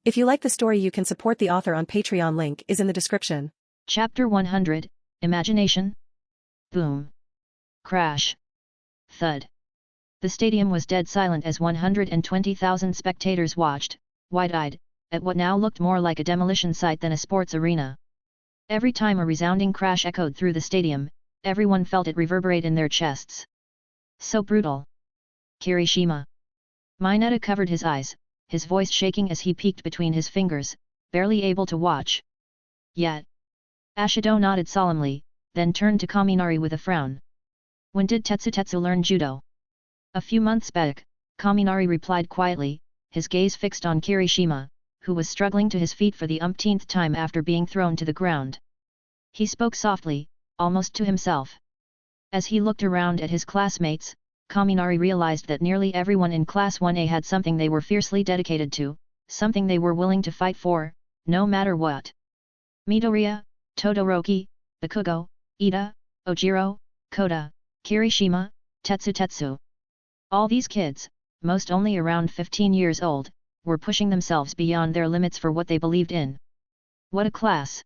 If you like the story, you can support the author on Patreon. Link is in the description. Chapter 100, Imagination? Boom. Crash. Thud. The stadium was dead silent as 120,000 spectators watched, wide-eyed, at what now looked more like a demolition site than a sports arena. Every time a resounding crash echoed through the stadium, everyone felt it reverberate in their chests. So brutal. Kirishima. Mineta covered his eyes, his voice shaking as he peeked between his fingers, barely able to watch. Yet. Ashido nodded solemnly, then turned to Kaminari with a frown. When did Tetsu learn judo? A few months back, Kaminari replied quietly, his gaze fixed on Kirishima, who was struggling to his feet for the umpteenth time after being thrown to the ground. He spoke softly, almost to himself. As he looked around at his classmates, Kaminari realized that nearly everyone in Class 1A had something they were fiercely dedicated to, something they were willing to fight for, no matter what. Midoriya, Todoroki, Bakugo, Iida, Ojiro, Kota, Kirishima, Tetsu. All these kids, most only around 15 years old, were pushing themselves beyond their limits for what they believed in. What a class!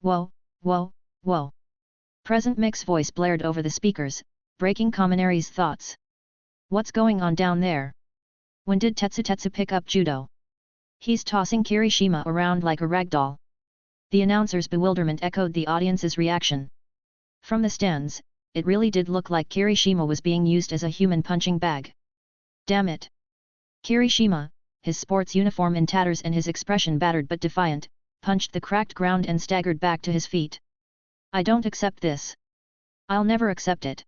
Whoa, whoa, whoa! Present Mick's voice blared over the speakers, breaking Kaminari's thoughts. What's going on down there? When did Tetsu pick up judo? He's tossing Kirishima around like a ragdoll. The announcer's bewilderment echoed the audience's reaction. From the stands, it really did look like Kirishima was being used as a human punching bag. Damn it! Kirishima, his sports uniform in tatters and his expression battered but defiant, punched the cracked ground and staggered back to his feet. I don't accept this. I'll never accept it.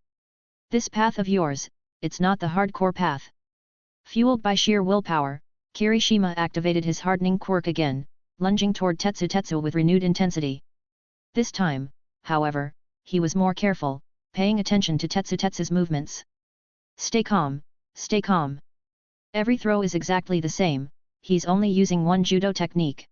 This path of yours, it's not the hardcore path. Fueled by sheer willpower, Kirishima activated his hardening quirk again, lunging toward Tetsu with renewed intensity. This time, however, he was more careful, paying attention to Tetsu's movements. Stay calm, stay calm. Every throw is exactly the same, he's only using one judo technique.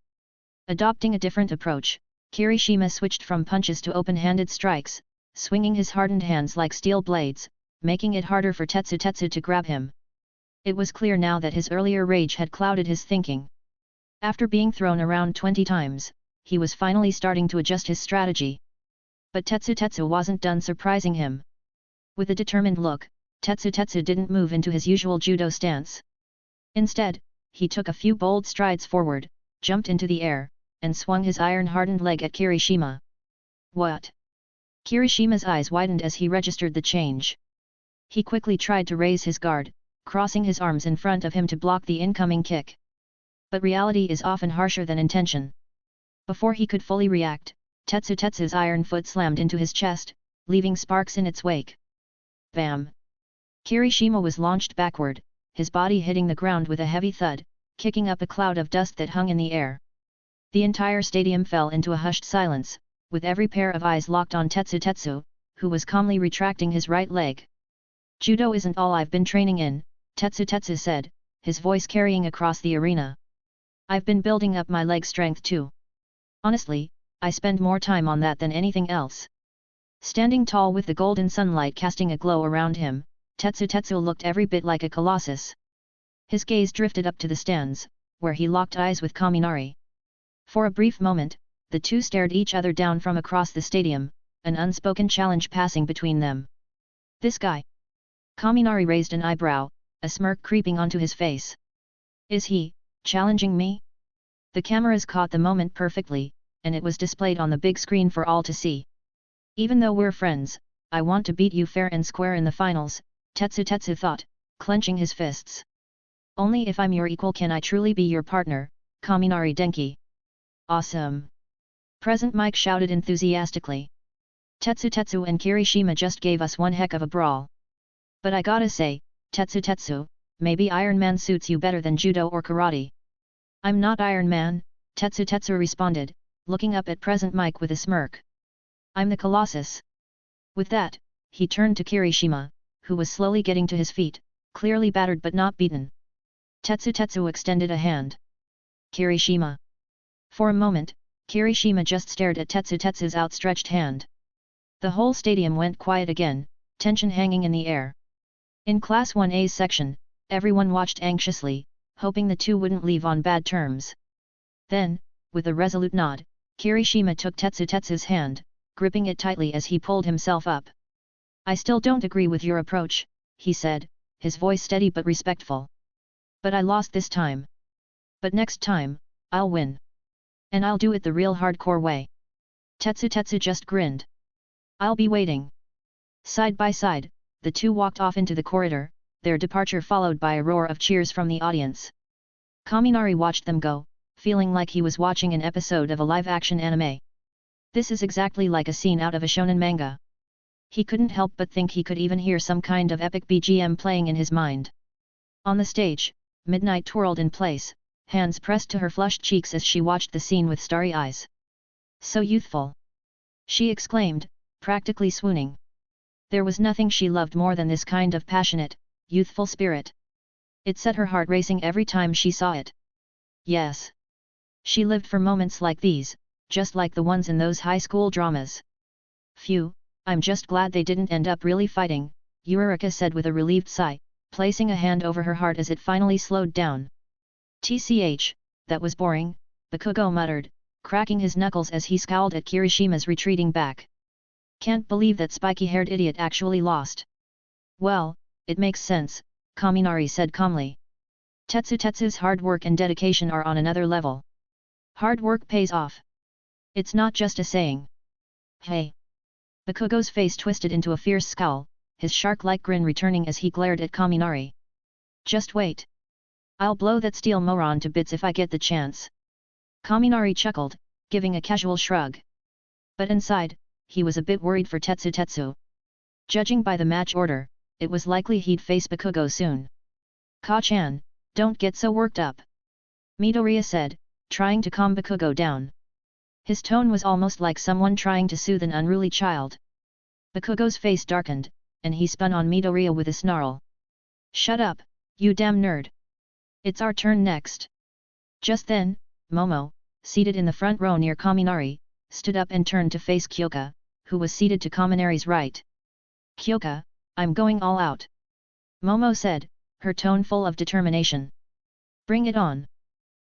Adopting a different approach, Kirishima switched from punches to open-handed strikes, swinging his hardened hands like steel blades, making it harder for Tetsu to grab him. It was clear now that his earlier rage had clouded his thinking. After being thrown around 20 times, he was finally starting to adjust his strategy. But Tetsu wasn't done surprising him. With a determined look, Tetsu didn't move into his usual judo stance. Instead, he took a few bold strides forward, jumped into the air, and swung his iron-hardened leg at Kirishima. What? Kirishima's eyes widened as he registered the change. He quickly tried to raise his guard, crossing his arms in front of him to block the incoming kick. But reality is often harsher than intention. Before he could fully react, Tetsu's iron foot slammed into his chest, leaving sparks in its wake. Bam! Kirishima was launched backward, his body hitting the ground with a heavy thud, kicking up a cloud of dust that hung in the air. The entire stadium fell into a hushed silence, with every pair of eyes locked on Tetsu, who was calmly retracting his right leg. Judo isn't all I've been training in, Tetsu said, his voice carrying across the arena. I've been building up my leg strength too. Honestly, I spend more time on that than anything else. Standing tall with the golden sunlight casting a glow around him, Tetsu looked every bit like a colossus. His gaze drifted up to the stands, where he locked eyes with Kaminari. For a brief moment, the two stared each other down from across the stadium, an unspoken challenge passing between them. This guy. Kaminari raised an eyebrow, a smirk creeping onto his face. Is he challenging me? The cameras caught the moment perfectly, and it was displayed on the big screen for all to see. Even though we're friends, I want to beat you fair and square in the finals, Tetsu thought, clenching his fists. Only if I'm your equal can I truly be your partner, Kaminari Denki. Awesome! Present Mike shouted enthusiastically. Tetsu and Kirishima just gave us one heck of a brawl. But I gotta say, Tetsu, maybe Iron Man suits you better than judo or karate. I'm not Iron Man, Tetsu responded, looking up at Present Mike with a smirk. I'm the Colossus. With that, he turned to Kirishima, who was slowly getting to his feet, clearly battered but not beaten. Tetsu extended a hand. Kirishima. For a moment, Kirishima just stared at Tetsu's outstretched hand. The whole stadium went quiet again, tension hanging in the air. In Class 1A's section, everyone watched anxiously, hoping the two wouldn't leave on bad terms. Then, with a resolute nod, Kirishima took Tetsu's hand, gripping it tightly as he pulled himself up. "I still don't agree with your approach," he said, his voice steady but respectful. "But I lost this time. But next time, I'll win. And I'll do it the real hardcore way." Tetsu just grinned. "I'll be waiting." Side by side, the two walked off into the corridor, their departure followed by a roar of cheers from the audience. Kaminari watched them go, feeling like he was watching an episode of a live-action anime. This is exactly like a scene out of a shonen manga. He couldn't help but think he could even hear some kind of epic BGM playing in his mind. On the stage, Midnight twirled in place, hands pressed to her flushed cheeks as she watched the scene with starry eyes. "So youthful!" she exclaimed, practically swooning. There was nothing she loved more than this kind of passionate, youthful spirit. It set her heart racing every time she saw it. Yes. She lived for moments like these, just like the ones in those high school dramas. "Phew, I'm just glad they didn't end up really fighting," Eureka said with a relieved sigh, placing a hand over her heart as it finally slowed down. "Tch, that was boring," Bakugo muttered, cracking his knuckles as he scowled at Kirishima's retreating back. "Can't believe that spiky-haired idiot actually lost." "Well, it makes sense," Kaminari said calmly. Tetsu's hard work and dedication are on another level. Hard work pays off. It's not just a saying. "Hey!" Bakugo's face twisted into a fierce scowl, his shark-like grin returning as he glared at Kaminari. "Just wait. I'll blow that steel moron to bits if I get the chance." Kaminari chuckled, giving a casual shrug. But inside, he was a bit worried for Tetsu. Judging by the match order, it was likely he'd face Bakugo soon. "Ka-chan, don't get so worked up," Midoriya said, trying to calm Bakugo down. His tone was almost like someone trying to soothe an unruly child. Bakugo's face darkened, and he spun on Midoriya with a snarl. "Shut up, you damn nerd! It's our turn next." Just then, Momo, seated in the front row near Kaminari, stood up and turned to face Kyoka, who was seated to Kaminari's right. "Kyoka, I'm going all out," Momo said, her tone full of determination. "Bring it on,"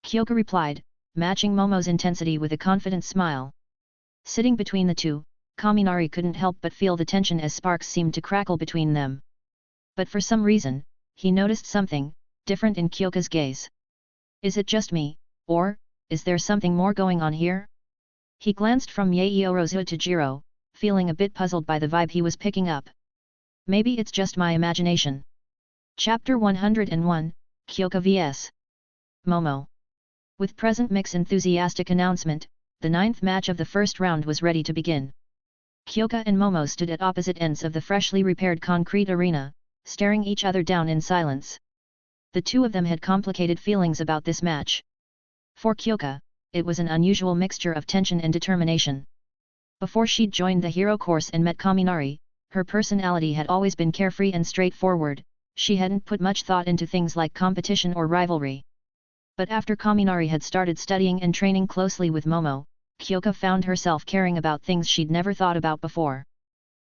Kyoka replied, matching Momo's intensity with a confident smile. Sitting between the two, Kaminari couldn't help but feel the tension as sparks seemed to crackle between them. But for some reason, he noticed something different in Kyoka's gaze. "Is it just me, or is there something more going on here?" He glanced from Yaoyorozu to Jiro, feeling a bit puzzled by the vibe he was picking up. "Maybe it's just my imagination." Chapter 101, Kyoka vs. Momo. With present mix enthusiastic announcement, the 9th match of the first round was ready to begin. Kyoka and Momo stood at opposite ends of the freshly repaired concrete arena, staring each other down in silence. The two of them had complicated feelings about this match. For Kyoka, it was an unusual mixture of tension and determination. Before she'd joined the hero course and met Kaminari, her personality had always been carefree and straightforward, she hadn't put much thought into things like competition or rivalry. But after Kaminari had started studying and training closely with Momo, Kyoka found herself caring about things she'd never thought about before.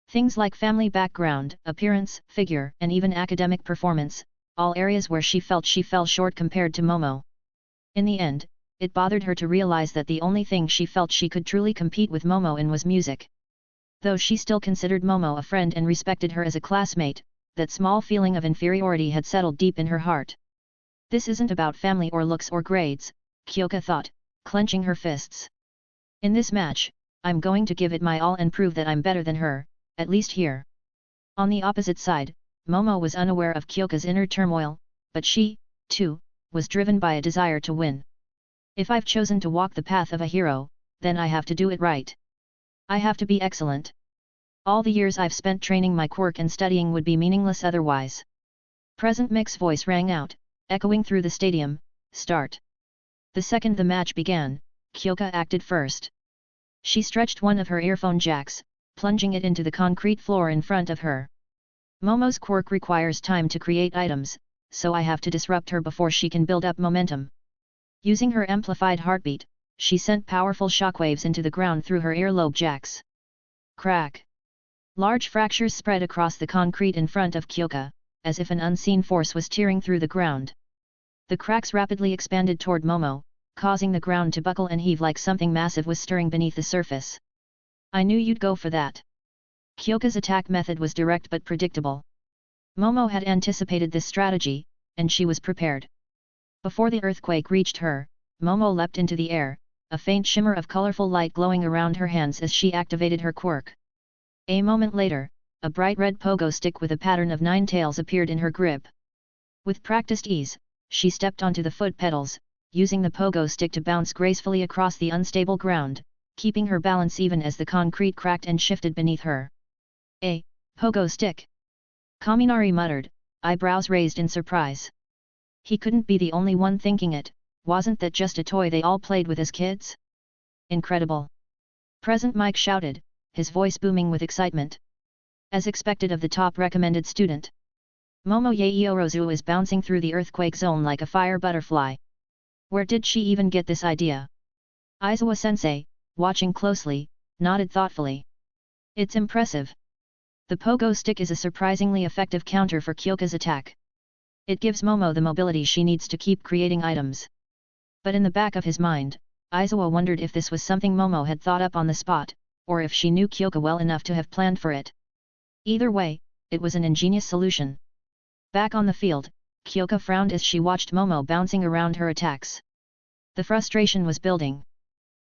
Things like family background, appearance, figure, and even academic performance, all areas where she felt she fell short compared to Momo. In the end, it bothered her to realize that the only thing she felt she could truly compete with Momo in was music. Though she still considered Momo a friend and respected her as a classmate, that small feeling of inferiority had settled deep in her heart. This isn't about family or looks or grades, Kyoka thought, clenching her fists. In this match, I'm going to give it my all and prove that I'm better than her, at least here. On the opposite side, Momo was unaware of Kyoka's inner turmoil, but she, too, was driven by a desire to win. If I've chosen to walk the path of a hero, then I have to do it right. I have to be excellent. All the years I've spent training my quirk and studying would be meaningless otherwise. Present mix voice rang out, echoing through the stadium, "Start." The second the match began, Kyoka acted first. She stretched one of her earphone jacks, plunging it into the concrete floor in front of her. Momo's quirk requires time to create items, so I have to disrupt her before she can build up momentum. Using her amplified heartbeat, she sent powerful shockwaves into the ground through her earlobe jacks. Crack! Large fractures spread across the concrete in front of Kyoka, as if an unseen force was tearing through the ground. The cracks rapidly expanded toward Momo, causing the ground to buckle and heave like something massive was stirring beneath the surface. I knew you'd go for that. Kyoka's attack method was direct but predictable. Momo had anticipated this strategy, and she was prepared. Before the earthquake reached her, Momo leapt into the air, a faint shimmer of colorful light glowing around her hands as she activated her quirk. A moment later, a bright red pogo stick with a pattern of 9 tails appeared in her grip. With practiced ease, she stepped onto the foot pedals, using the pogo stick to bounce gracefully across the unstable ground, keeping her balance even as the concrete cracked and shifted beneath her. A pogo stick! Kaminari muttered, eyebrows raised in surprise. He couldn't be the only one thinking it. Wasn't that just a toy they all played with as kids? Incredible! Present Mike shouted, his voice booming with excitement. As expected of the top recommended student. Momo Yaeorozu is bouncing through the earthquake zone like a fire butterfly. Where did she even get this idea? Aizawa-sensei, watching closely, nodded thoughtfully. It's impressive. The pogo stick is a surprisingly effective counter for Kyoka's attack. It gives Momo the mobility she needs to keep creating items. But in the back of his mind, Aizawa wondered if this was something Momo had thought up on the spot, or if she knew Kyoka well enough to have planned for it. Either way, it was an ingenious solution. Back on the field, Kyoka frowned as she watched Momo bouncing around her attacks. The frustration was building.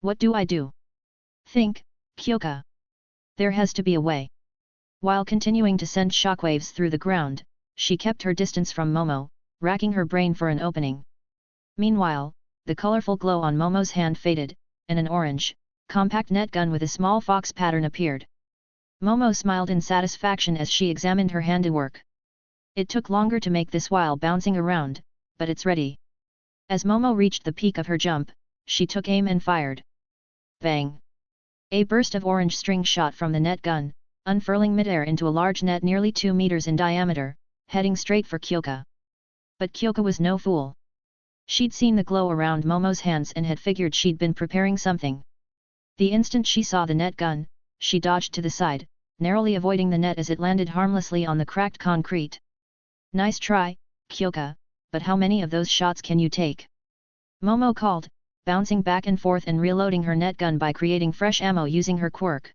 What do I do? Think, Kyoka. There has to be a way. While continuing to send shockwaves through the ground, she kept her distance from Momo, racking her brain for an opening. Meanwhile, the colorful glow on Momo's hand faded, and an orange, compact net gun with a small fox pattern appeared. Momo smiled in satisfaction as she examined her handiwork. It took longer to make this while bouncing around, but it's ready. As Momo reached the peak of her jump, she took aim and fired. Bang! A burst of orange string shot from the net gun, unfurling midair into a large net nearly 2 meters in diameter, heading straight for Kyoka. But Kyoka was no fool. She'd seen the glow around Momo's hands and had figured she'd been preparing something. The instant she saw the net gun, she dodged to the side, narrowly avoiding the net as it landed harmlessly on the cracked concrete. Nice try, Kyoka, but how many of those shots can you take? Momo called, bouncing back and forth and reloading her net gun by creating fresh ammo using her quirk.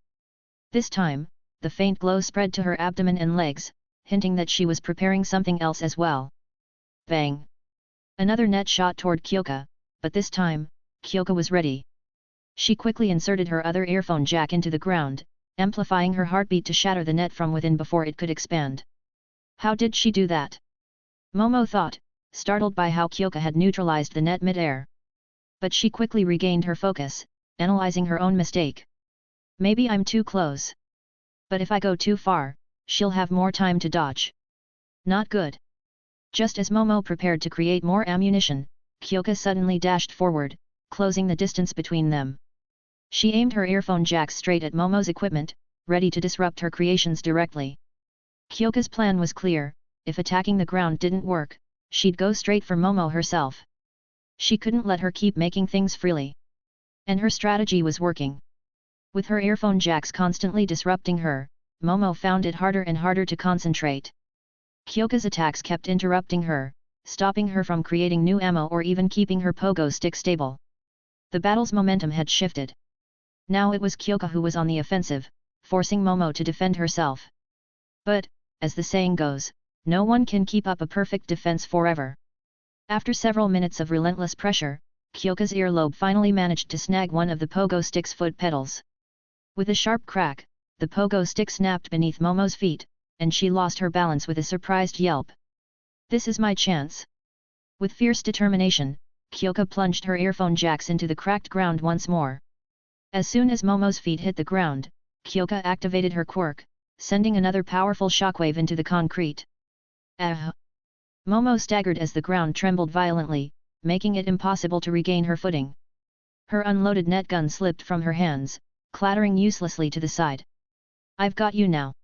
This time, the faint glow spread to her abdomen and legs, hinting that she was preparing something else as well. Bang! Another net shot toward Kyoka, but this time, Kyoka was ready. She quickly inserted her other earphone jack into the ground, amplifying her heartbeat to shatter the net from within before it could expand. How did she do that? Momo thought, startled by how Kyoka had neutralized the net mid-air. But she quickly regained her focus, analyzing her own mistake. Maybe I'm too close. But if I go too far, she'll have more time to dodge. Not good. Just as Momo prepared to create more ammunition, Kyoka suddenly dashed forward, closing the distance between them. She aimed her earphone jacks straight at Momo's equipment, ready to disrupt her creations directly. Kyoka's plan was clear: if attacking the ground didn't work, she'd go straight for Momo herself. She couldn't let her keep making things freely. And her strategy was working. With her earphone jacks constantly disrupting her, Momo found it harder and harder to concentrate. Kyoka's attacks kept interrupting her, stopping her from creating new ammo or even keeping her pogo stick stable. The battle's momentum had shifted. Now it was Kyoka who was on the offensive, forcing Momo to defend herself. But, as the saying goes, no one can keep up a perfect defense forever. After several minutes of relentless pressure, Kyoka's earlobe finally managed to snag one of the pogo stick's foot pedals. With a sharp crack, the pogo stick snapped beneath Momo's feet, and she lost her balance with a surprised yelp. This is my chance. With fierce determination, Kyoka plunged her earphone jacks into the cracked ground once more. As soon as Momo's feet hit the ground, Kyoka activated her quirk, sending another powerful shockwave into the concrete. Ah! Momo staggered as the ground trembled violently, making it impossible to regain her footing. Her unloaded net gun slipped from her hands, clattering uselessly to the side. I've got you now.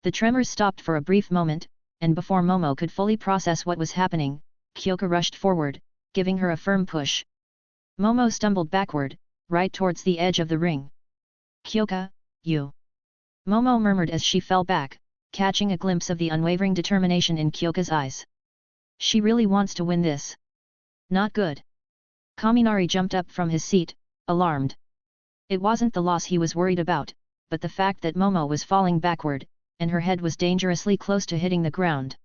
The tremors stopped for a brief moment, and before Momo could fully process what was happening, Kyoka rushed forward, giving her a firm push. Momo stumbled backward, right towards the edge of the ring. Kyoka, you! Momo murmured as she fell back, catching a glimpse of the unwavering determination in Kyoka's eyes. She really wants to win this. Not good. Kaminari jumped up from his seat, alarmed. It wasn't the loss he was worried about, but the fact that Momo was falling backward, and her head was dangerously close to hitting the ground.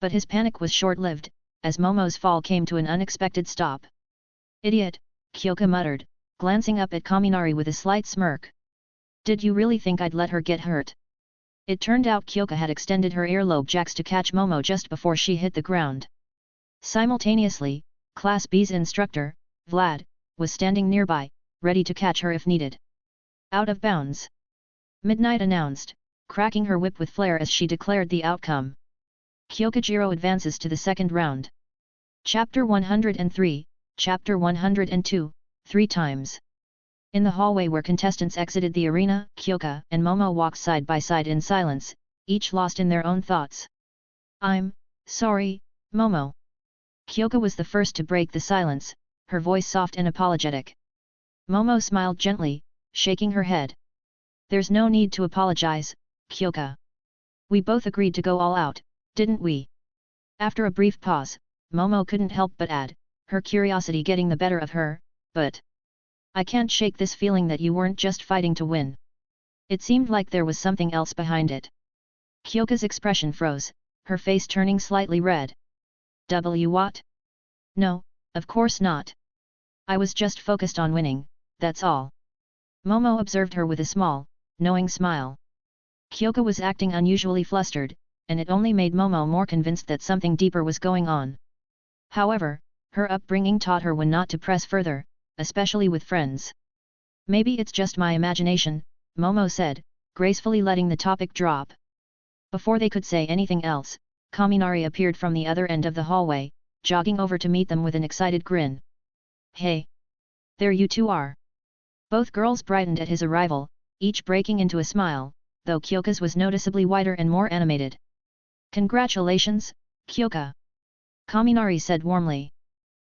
But his panic was short-lived, as Momo's fall came to an unexpected stop. Idiot, Kyoka muttered, glancing up at Kaminari with a slight smirk. Did you really think I'd let her get hurt? It turned out Kyoka had extended her earlobe jacks to catch Momo just before she hit the ground. Simultaneously, Class B's instructor, Vlad, was standing nearby, ready to catch her if needed. Out of bounds. Midnight announced, cracking her whip with flair as she declared the outcome. Kyokajiro advances to the second round. Chapter 103, Chapter 102, 3 times. In the hallway where contestants exited the arena, Kyoka and Momo walked side by side in silence, each lost in their own thoughts. I'm sorry, Momo. Kyoka was the first to break the silence, her voice soft and apologetic. Momo smiled gently, shaking her head. There's no need to apologize, Kyoka. We both agreed to go all out, didn't we? After a brief pause, Momo couldn't help but add, her curiosity getting the better of her, but I can't shake this feeling that you weren't just fighting to win. It seemed like there was something else behind it. Kyoka's expression froze, her face turning slightly red. What? No, of course not. I was just focused on winning, that's all. Momo observed her with a small, knowing smile. Kyoka was acting unusually flustered, and it only made Momo more convinced that something deeper was going on. However, her upbringing taught her when not to press further, especially with friends. Maybe it's just my imagination, Momo said, gracefully letting the topic drop. Before they could say anything else, Kaminari appeared from the other end of the hallway, jogging over to meet them with an excited grin. Hey! There you two are! Both girls brightened at his arrival, each breaking into a smile, though Kyoka's was noticeably wider and more animated. Congratulations, Kyoka! Kaminari said warmly.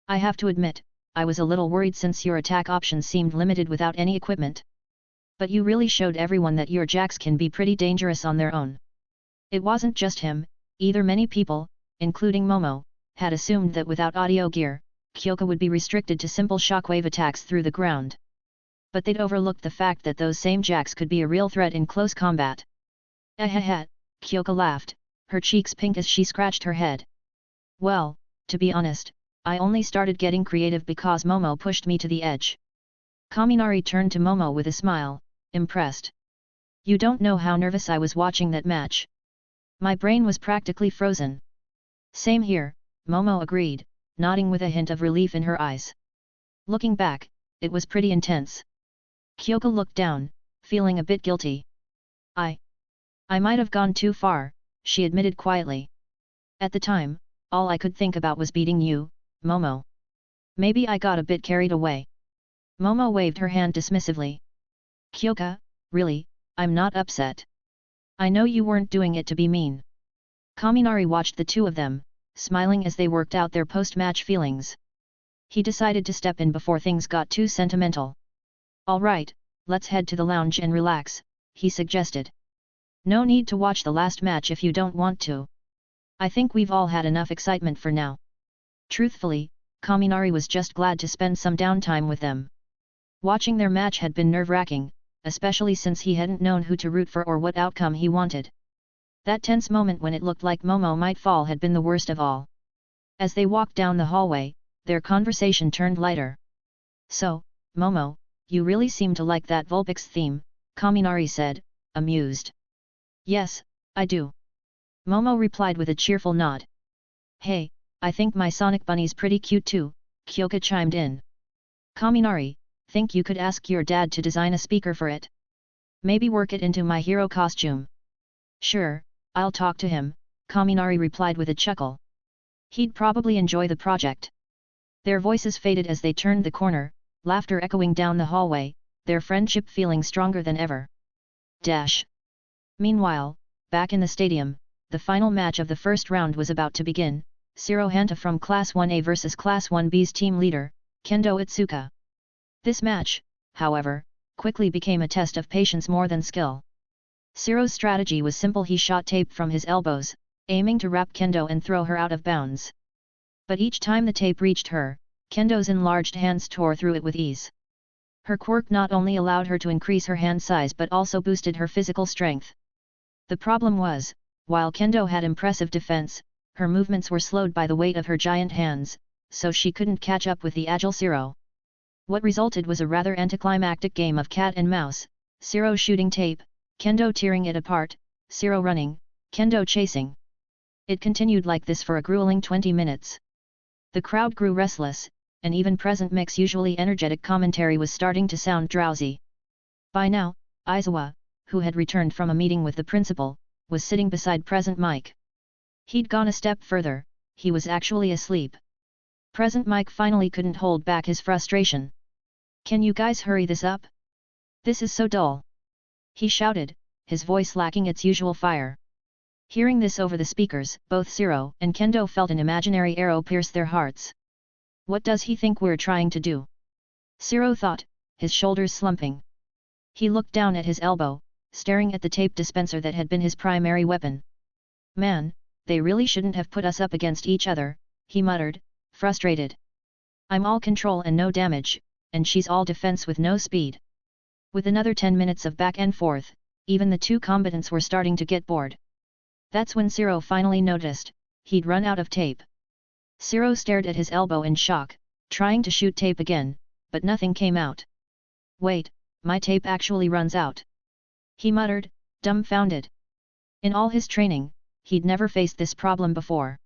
I have to admit, I was a little worried since your attack options seemed limited without any equipment. But you really showed everyone that your jacks can be pretty dangerous on their own. It wasn't just him, either. Many people, including Momo, had assumed that without audio gear, Kyoka would be restricted to simple shockwave attacks through the ground. But they'd overlooked the fact that those same jacks could be a real threat in close combat. Ahehe, Kyoka laughed, her cheeks pink as she scratched her head. Well, to be honest, I only started getting creative because Momo pushed me to the edge. Kaminari turned to Momo with a smile, impressed. You don't know how nervous I was watching that match. My brain was practically frozen. Same here, Momo agreed, nodding with a hint of relief in her eyes. Looking back, it was pretty intense. Kyoka looked down, feeling a bit guilty. I might have gone too far, she admitted quietly. At the time, all I could think about was beating you, Momo. Maybe I got a bit carried away. Momo waved her hand dismissively. Kyoka, really, I'm not upset. I know you weren't doing it to be mean. Kaminari watched the two of them, smiling as they worked out their post-match feelings. He decided to step in before things got too sentimental. All right, let's head to the lounge and relax, he suggested. No need to watch the last match if you don't want to. I think we've all had enough excitement for now. Truthfully, Kaminari was just glad to spend some downtime with them. Watching their match had been nerve-wracking, especially since he hadn't known who to root for or what outcome he wanted. That tense moment when it looked like Momo might fall had been the worst of all. As they walked down the hallway, their conversation turned lighter. So, Momo, you really seem to like that Vulpix theme, Kaminari said, amused. Yes, I do. Momo replied with a cheerful nod. Hey, I think my Sonic Bunny's pretty cute too, Kyoka chimed in. Kaminari, think you could ask your dad to design a speaker for it? Maybe work it into my hero costume. Sure, I'll talk to him, Kaminari replied with a chuckle. He'd probably enjoy the project. Their voices faded as they turned the corner, laughter echoing down the hallway, their friendship feeling stronger than ever. Meanwhile, back in the stadium, the final match of the first round was about to begin, Hanta from Class 1A versus Class 1B's team leader, Kendo Itsuka. This match, however, quickly became a test of patience more than skill. Ciro's strategy was simple. He shot tape from his elbows, aiming to wrap Kendo and throw her out of bounds. But each time the tape reached her, Kendo's enlarged hands tore through it with ease. Her quirk not only allowed her to increase her hand size but also boosted her physical strength. The problem was, while Kendo had impressive defense, her movements were slowed by the weight of her giant hands, so she couldn't catch up with the agile Zero. What resulted was a rather anticlimactic game of cat and mouse, Zero shooting tape, Kendo tearing it apart, Zero running, Kendo chasing. It continued like this for a grueling 20 minutes. The crowd grew restless, and even present Mick's usually energetic commentary was starting to sound drowsy. By now, Aizawa, who had returned from a meeting with the principal, was sitting beside present Mike. He'd gone a step further, he was actually asleep. Present Mike finally couldn't hold back his frustration. "Can you guys hurry this up? This is so dull!" he shouted, his voice lacking its usual fire. Hearing this over the speakers, both Zero and Kendo felt an imaginary arrow pierce their hearts. What does he think we're trying to do? Zero thought, his shoulders slumping. He looked down at his elbow, staring at the tape dispenser that had been his primary weapon. "Man, they really shouldn't have put us up against each other," he muttered, frustrated. "I'm all control and no damage, and she's all defense with no speed." With another 10 minutes of back and forth, even the two combatants were starting to get bored. That's when Zero finally noticed, he'd run out of tape. Zero stared at his elbow in shock, trying to shoot tape again, but nothing came out. "Wait, my tape actually runs out," he muttered, dumbfounded. In all his training, he'd never faced this problem before.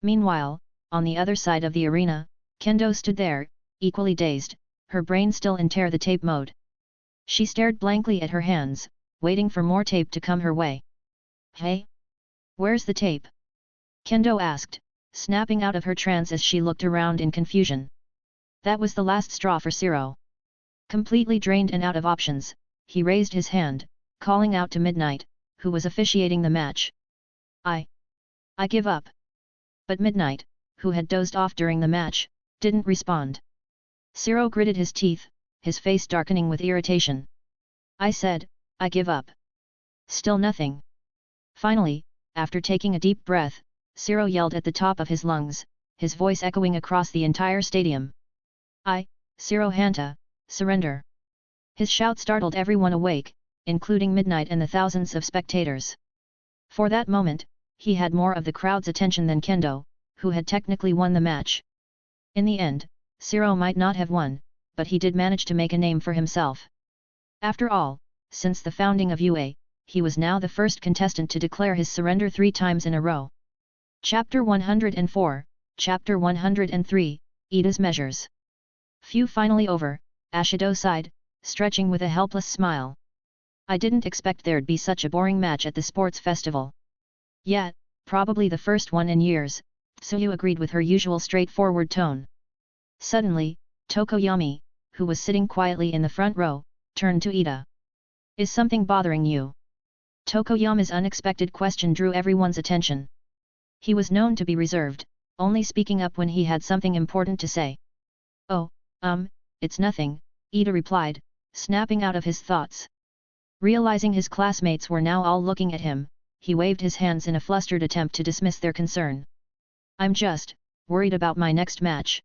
Meanwhile, on the other side of the arena, Kendo stood there, equally dazed, her brain still in tear the tape mode. She stared blankly at her hands, waiting for more tape to come her way. "Hey? Where's the tape?" Kendo asked, snapping out of her trance as she looked around in confusion. That was the last straw for Zero. Completely drained and out of options, he raised his hand, calling out to Midnight, who was officiating the match. I give up." But Midnight, who had dozed off during the match, didn't respond. Zero gritted his teeth, his face darkening with irritation. "I said, I give up." Still nothing. Finally, after taking a deep breath, Zero yelled at the top of his lungs, his voice echoing across the entire stadium. Zero Hanta, surrender." His shout startled everyone awake, including Midnight and the thousands of spectators. For that moment, he had more of the crowd's attention than Kendo, who had technically won the match. In the end, Zero might not have won, but he did manage to make a name for himself. After all, since the founding of UA, he was now the first contestant to declare his surrender 3 times in a row. Chapter 104, Chapter 103, Iida's Measures. Phew, finally over, Ashido sighed, stretching with a helpless smile. "I didn't expect there'd be such a boring match at the sports festival." "Yeah, probably the first one in years," Tsuyu agreed with her usual straightforward tone. Suddenly, Tokoyami, who was sitting quietly in the front row, turned to Iida. "Is something bothering you?" Tokoyami's unexpected question drew everyone's attention. He was known to be reserved, only speaking up when he had something important to say. "Oh, it's nothing," Iida replied, snapping out of his thoughts. Realizing his classmates were now all looking at him, he waved his hands in a flustered attempt to dismiss their concern. "I'm just worried about my next match."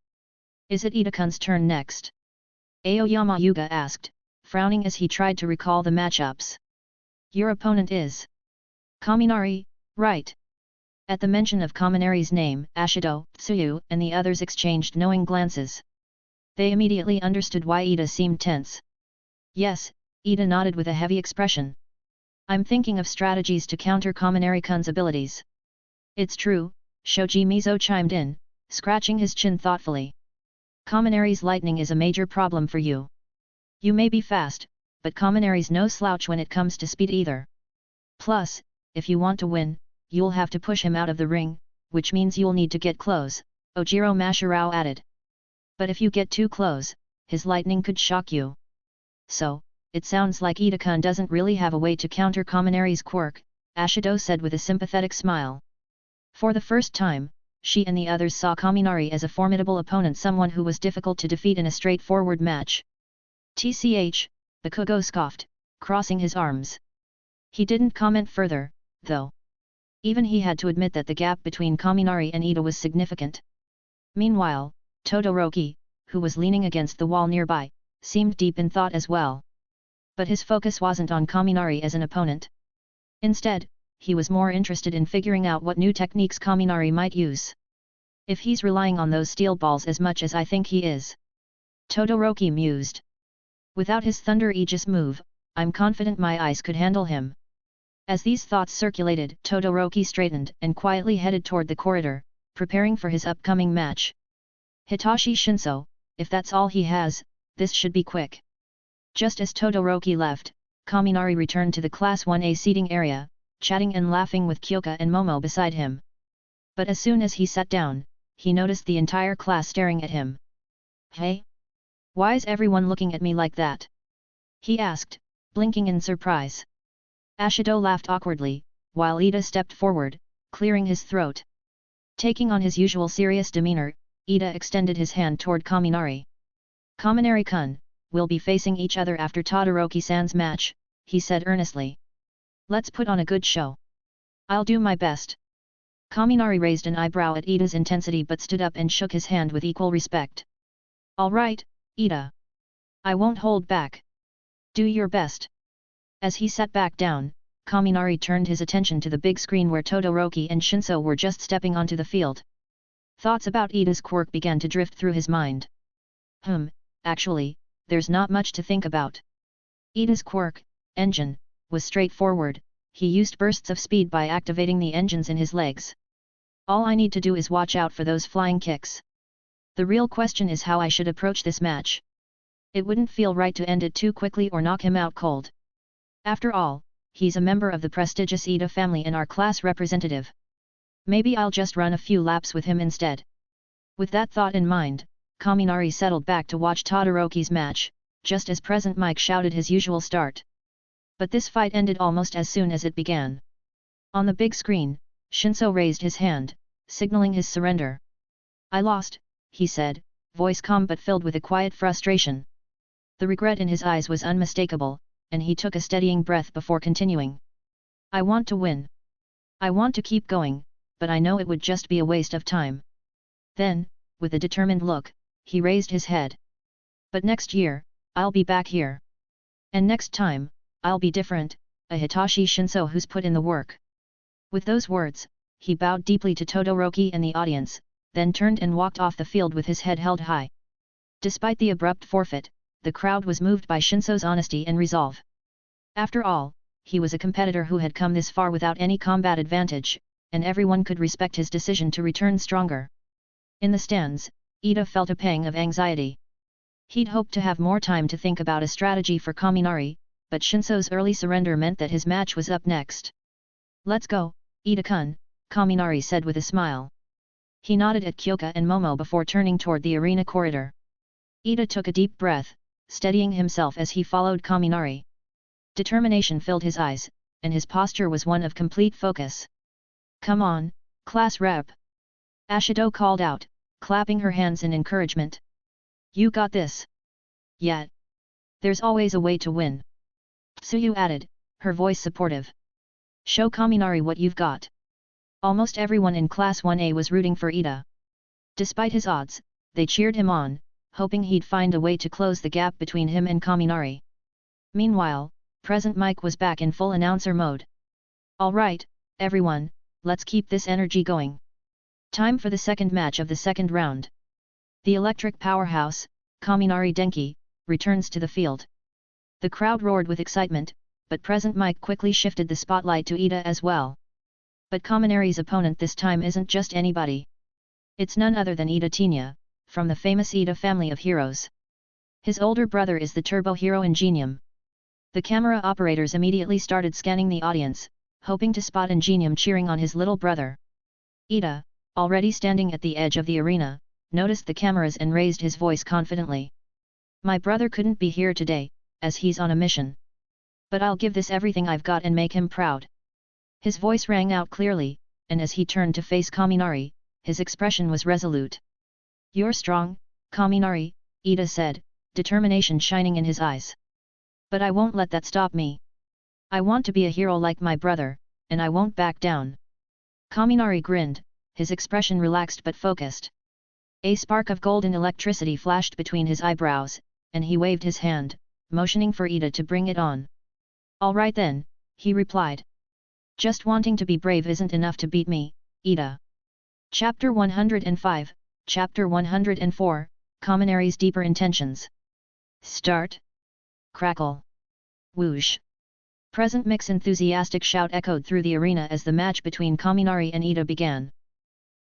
"Is it Iida-kun's turn next?" Aoyama Yuga asked, frowning as he tried to recall the matchups. "Your opponent is Kaminari, right?" At the mention of Kaminari's name, Ashido, Tsuyu, and the others exchanged knowing glances. They immediately understood why Iida seemed tense. "Yes," Iida nodded with a heavy expression. "I'm thinking of strategies to counter Kaminari-kun's abilities." "It's true," Shoji Mizo chimed in, scratching his chin thoughtfully. "Kaminari's lightning is a major problem for you. You may be fast, but Kaminari's no slouch when it comes to speed either. Plus, if you want to win, you'll have to push him out of the ring, which means you'll need to get close," Ojiro Mashirao added. "But if you get too close, his lightning could shock you. So, it sounds like Iida-kun doesn't really have a way to counter Kaminari's quirk," Ashido said with a sympathetic smile. For the first time, she and the others saw Kaminari as a formidable opponent, someone who was difficult to defeat in a straightforward match. "Tch," Bakugo scoffed, crossing his arms. He didn't comment further, though. Even he had to admit that the gap between Kaminari and Iida was significant. Meanwhile, Todoroki, who was leaning against the wall nearby, seemed deep in thought as well. But his focus wasn't on Kaminari as an opponent. Instead, he was more interested in figuring out what new techniques Kaminari might use. If he's relying on those steel balls as much as I think he is. Todoroki mused. Without his Thunder Aegis move, I'm confident my eyes could handle him. As these thoughts circulated, Todoroki straightened and quietly headed toward the corridor, preparing for his upcoming match. Hitachi Shinso, if that's all he has, this should be quick. Just as Todoroki left, Kaminari returned to the Class 1A seating area, chatting and laughing with Kyoka and Momo beside him. But as soon as he sat down, he noticed the entire class staring at him. "Hey? Why's everyone looking at me like that?" he asked, blinking in surprise. Ashido laughed awkwardly, while Iida stepped forward, clearing his throat. Taking on his usual serious demeanor, Iida extended his hand toward Kaminari. "Kaminari-kun, we'll be facing each other after Todoroki-san's match," he said earnestly. "Let's put on a good show." "I'll do my best." Kaminari raised an eyebrow at Iida's intensity but stood up and shook his hand with equal respect. "All right, Iida. I won't hold back. Do your best." As he sat back down, Kaminari turned his attention to the big screen where Todoroki and Shinso were just stepping onto the field. Thoughts about Iida's quirk began to drift through his mind. Actually, there's not much to think about. Iida's quirk, engine, was straightforward. He used bursts of speed by activating the engines in his legs. All I need to do is watch out for those flying kicks. The real question is how I should approach this match. It wouldn't feel right to end it too quickly or knock him out cold. After all, he's a member of the prestigious Iida family and our class representative. Maybe I'll just run a few laps with him instead. With that thought in mind, Kaminari settled back to watch Todoroki's match, just as Present Mike shouted his usual start. But this fight ended almost as soon as it began. On the big screen, Shinso raised his hand, signaling his surrender. "I lost," he said, voice calm but filled with a quiet frustration. The regret in his eyes was unmistakable, and he took a steadying breath before continuing. "I want to win. I want to keep going, but I know it would just be a waste of time." Then, with a determined look, he raised his head. "But next year, I'll be back here. And next time, I'll be different, a Hitachi Shinso who's put in the work." With those words, he bowed deeply to Todoroki and the audience, then turned and walked off the field with his head held high. Despite the abrupt forfeit, the crowd was moved by Shinso's honesty and resolve. After all, he was a competitor who had come this far without any combat advantage, and everyone could respect his decision to return stronger. In the stands, Iida felt a pang of anxiety. He'd hoped to have more time to think about a strategy for Kaminari, but Shinso's early surrender meant that his match was up next. "Let's go, Iida-kun," Kaminari said with a smile. He nodded at Kyoka and Momo before turning toward the arena corridor. Iida took a deep breath, steadying himself as he followed Kaminari. Determination filled his eyes, and his posture was one of complete focus. "Come on, class rep!" Ashido called out, clapping her hands in encouragement. "You got this!" "Yet. There's always a way to win." Tsuyu added, her voice supportive. "Show Kaminari what you've got." Almost everyone in Class 1A was rooting for Iida. Despite his odds, they cheered him on, hoping he'd find a way to close the gap between him and Kaminari. Meanwhile, Present Mike was back in full announcer mode. "All right, everyone, let's keep this energy going. Time for the second match of the second round. The electric powerhouse, Kaminari Denki, returns to the field." The crowd roared with excitement, but Present Mike quickly shifted the spotlight to Iida as well. But Kaminari's opponent this time isn't just anybody. It's none other than Iida Tenya, from the famous Iida family of heroes. His older brother is the turbo hero Ingenium. The camera operators immediately started scanning the audience, hoping to spot Ingenium cheering on his little brother. Iida, already standing at the edge of the arena, noticed the cameras and raised his voice confidently. "My brother couldn't be here today, as he's on a mission. But I'll give this everything I've got and make him proud." His voice rang out clearly, and as he turned to face Kaminari, his expression was resolute. "You're strong, Kaminari," Iida said, determination shining in his eyes. "But I won't let that stop me. I want to be a hero like my brother, and I won't back down." Kaminari grinned, his expression relaxed but focused. A spark of golden electricity flashed between his eyebrows, and he waved his hand, motioning for Iida to bring it on. All right then, he replied. Just wanting to be brave isn't enough to beat me, Iida. Chapter 105, Chapter 104, Kaminari's Deeper Intentions. Start. Crackle. Whoosh. Present mix enthusiastic shout echoed through the arena as the match between Kaminari and Iida began.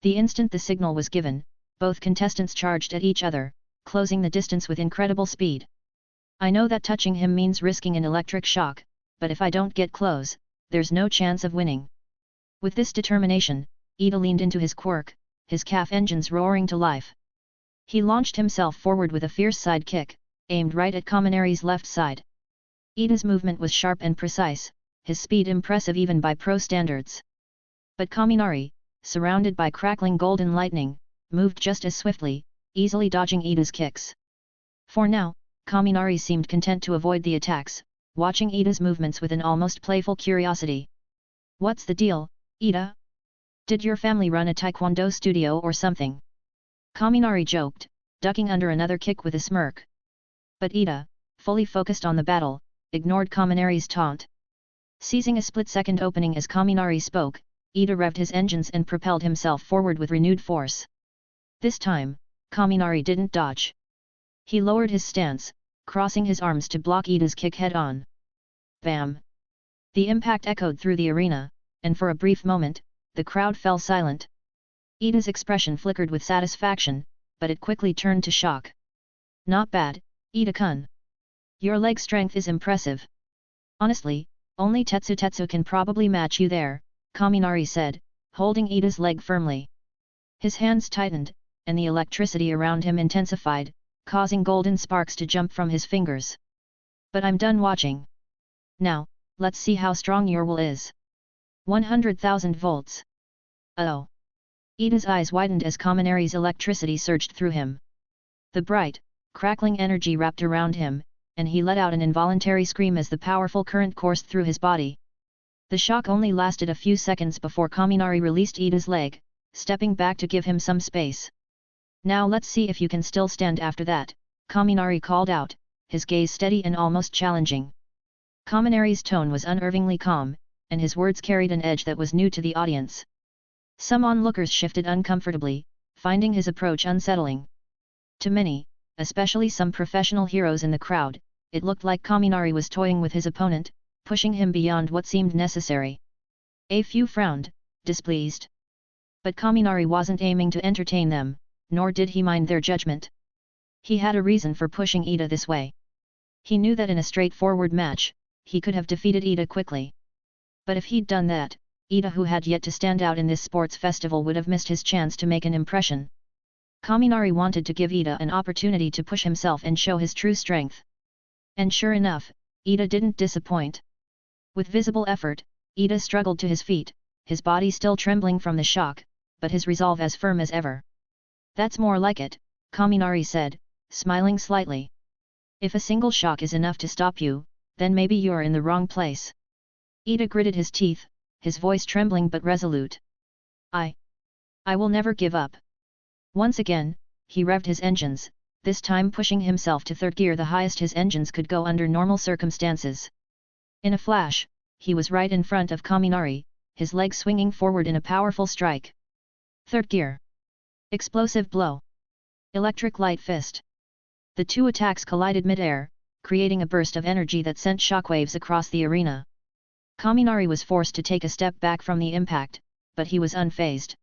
The instant the signal was given, both contestants charged at each other, closing the distance with incredible speed. I know that touching him means risking an electric shock, but if I don't get close, there's no chance of winning. With this determination, Iida leaned into his quirk, his calf engines roaring to life. He launched himself forward with a fierce side kick, aimed right at Kaminari's left side. Iida's movement was sharp and precise, his speed impressive even by pro standards. But Kaminari, surrounded by crackling golden lightning, moved just as swiftly, easily dodging Iida's kicks. For now, Kaminari seemed content to avoid the attacks, watching Iida's movements with an almost playful curiosity. What's the deal, Iida? Did your family run a taekwondo studio or something? Kaminari joked, ducking under another kick with a smirk. But Iida, fully focused on the battle, ignored Kaminari's taunt. Seizing a split-second opening as Kaminari spoke, Iida revved his engines and propelled himself forward with renewed force. This time, Kaminari didn't dodge. He lowered his stance, crossing his arms to block Iida's kick head-on. Bam! The impact echoed through the arena, and for a brief moment, the crowd fell silent. Iida's expression flickered with satisfaction, but it quickly turned to shock. Not bad, Iida-kun. Your leg strength is impressive. Honestly, only Tetsu can probably match you there, Kaminari said, holding Iida's leg firmly. His hands tightened, and the electricity around him intensified, causing golden sparks to jump from his fingers. But I'm done watching. Now, let's see how strong your will is. 100,000 volts. Oh! Iida's eyes widened as Kaminari's electricity surged through him. The bright, crackling energy wrapped around him, and he let out an involuntary scream as the powerful current coursed through his body. The shock only lasted a few seconds before Kaminari released Iida's leg, stepping back to give him some space. Now let's see if you can still stand after that, Kaminari called out, his gaze steady and almost challenging. Kaminari's tone was unnervingly calm, and his words carried an edge that was new to the audience. Some onlookers shifted uncomfortably, finding his approach unsettling. To many, especially some professional heroes in the crowd, it looked like Kaminari was toying with his opponent, pushing him beyond what seemed necessary. A few frowned, displeased. But Kaminari wasn't aiming to entertain them, nor did he mind their judgment. He had a reason for pushing Iida this way. He knew that in a straightforward match, he could have defeated Iida quickly. But if he'd done that, Iida, who had yet to stand out in this sports festival, would have missed his chance to make an impression. Kaminari wanted to give Iida an opportunity to push himself and show his true strength. And sure enough, Iida didn't disappoint. With visible effort, Iida struggled to his feet, his body still trembling from the shock, but his resolve as firm as ever. That's more like it, Kaminari said, smiling slightly. If a single shock is enough to stop you, then maybe you're in the wrong place. Iida gritted his teeth, his voice trembling but resolute. I will never give up. Once again, he revved his engines, this time pushing himself to third gear, the highest his engines could go under normal circumstances. In a flash, he was right in front of Kaminari, his leg swinging forward in a powerful strike. Third gear. Explosive blow. Electric light fist. The two attacks collided mid-air, creating a burst of energy that sent shockwaves across the arena. Kaminari was forced to take a step back from the impact, but he was unfazed.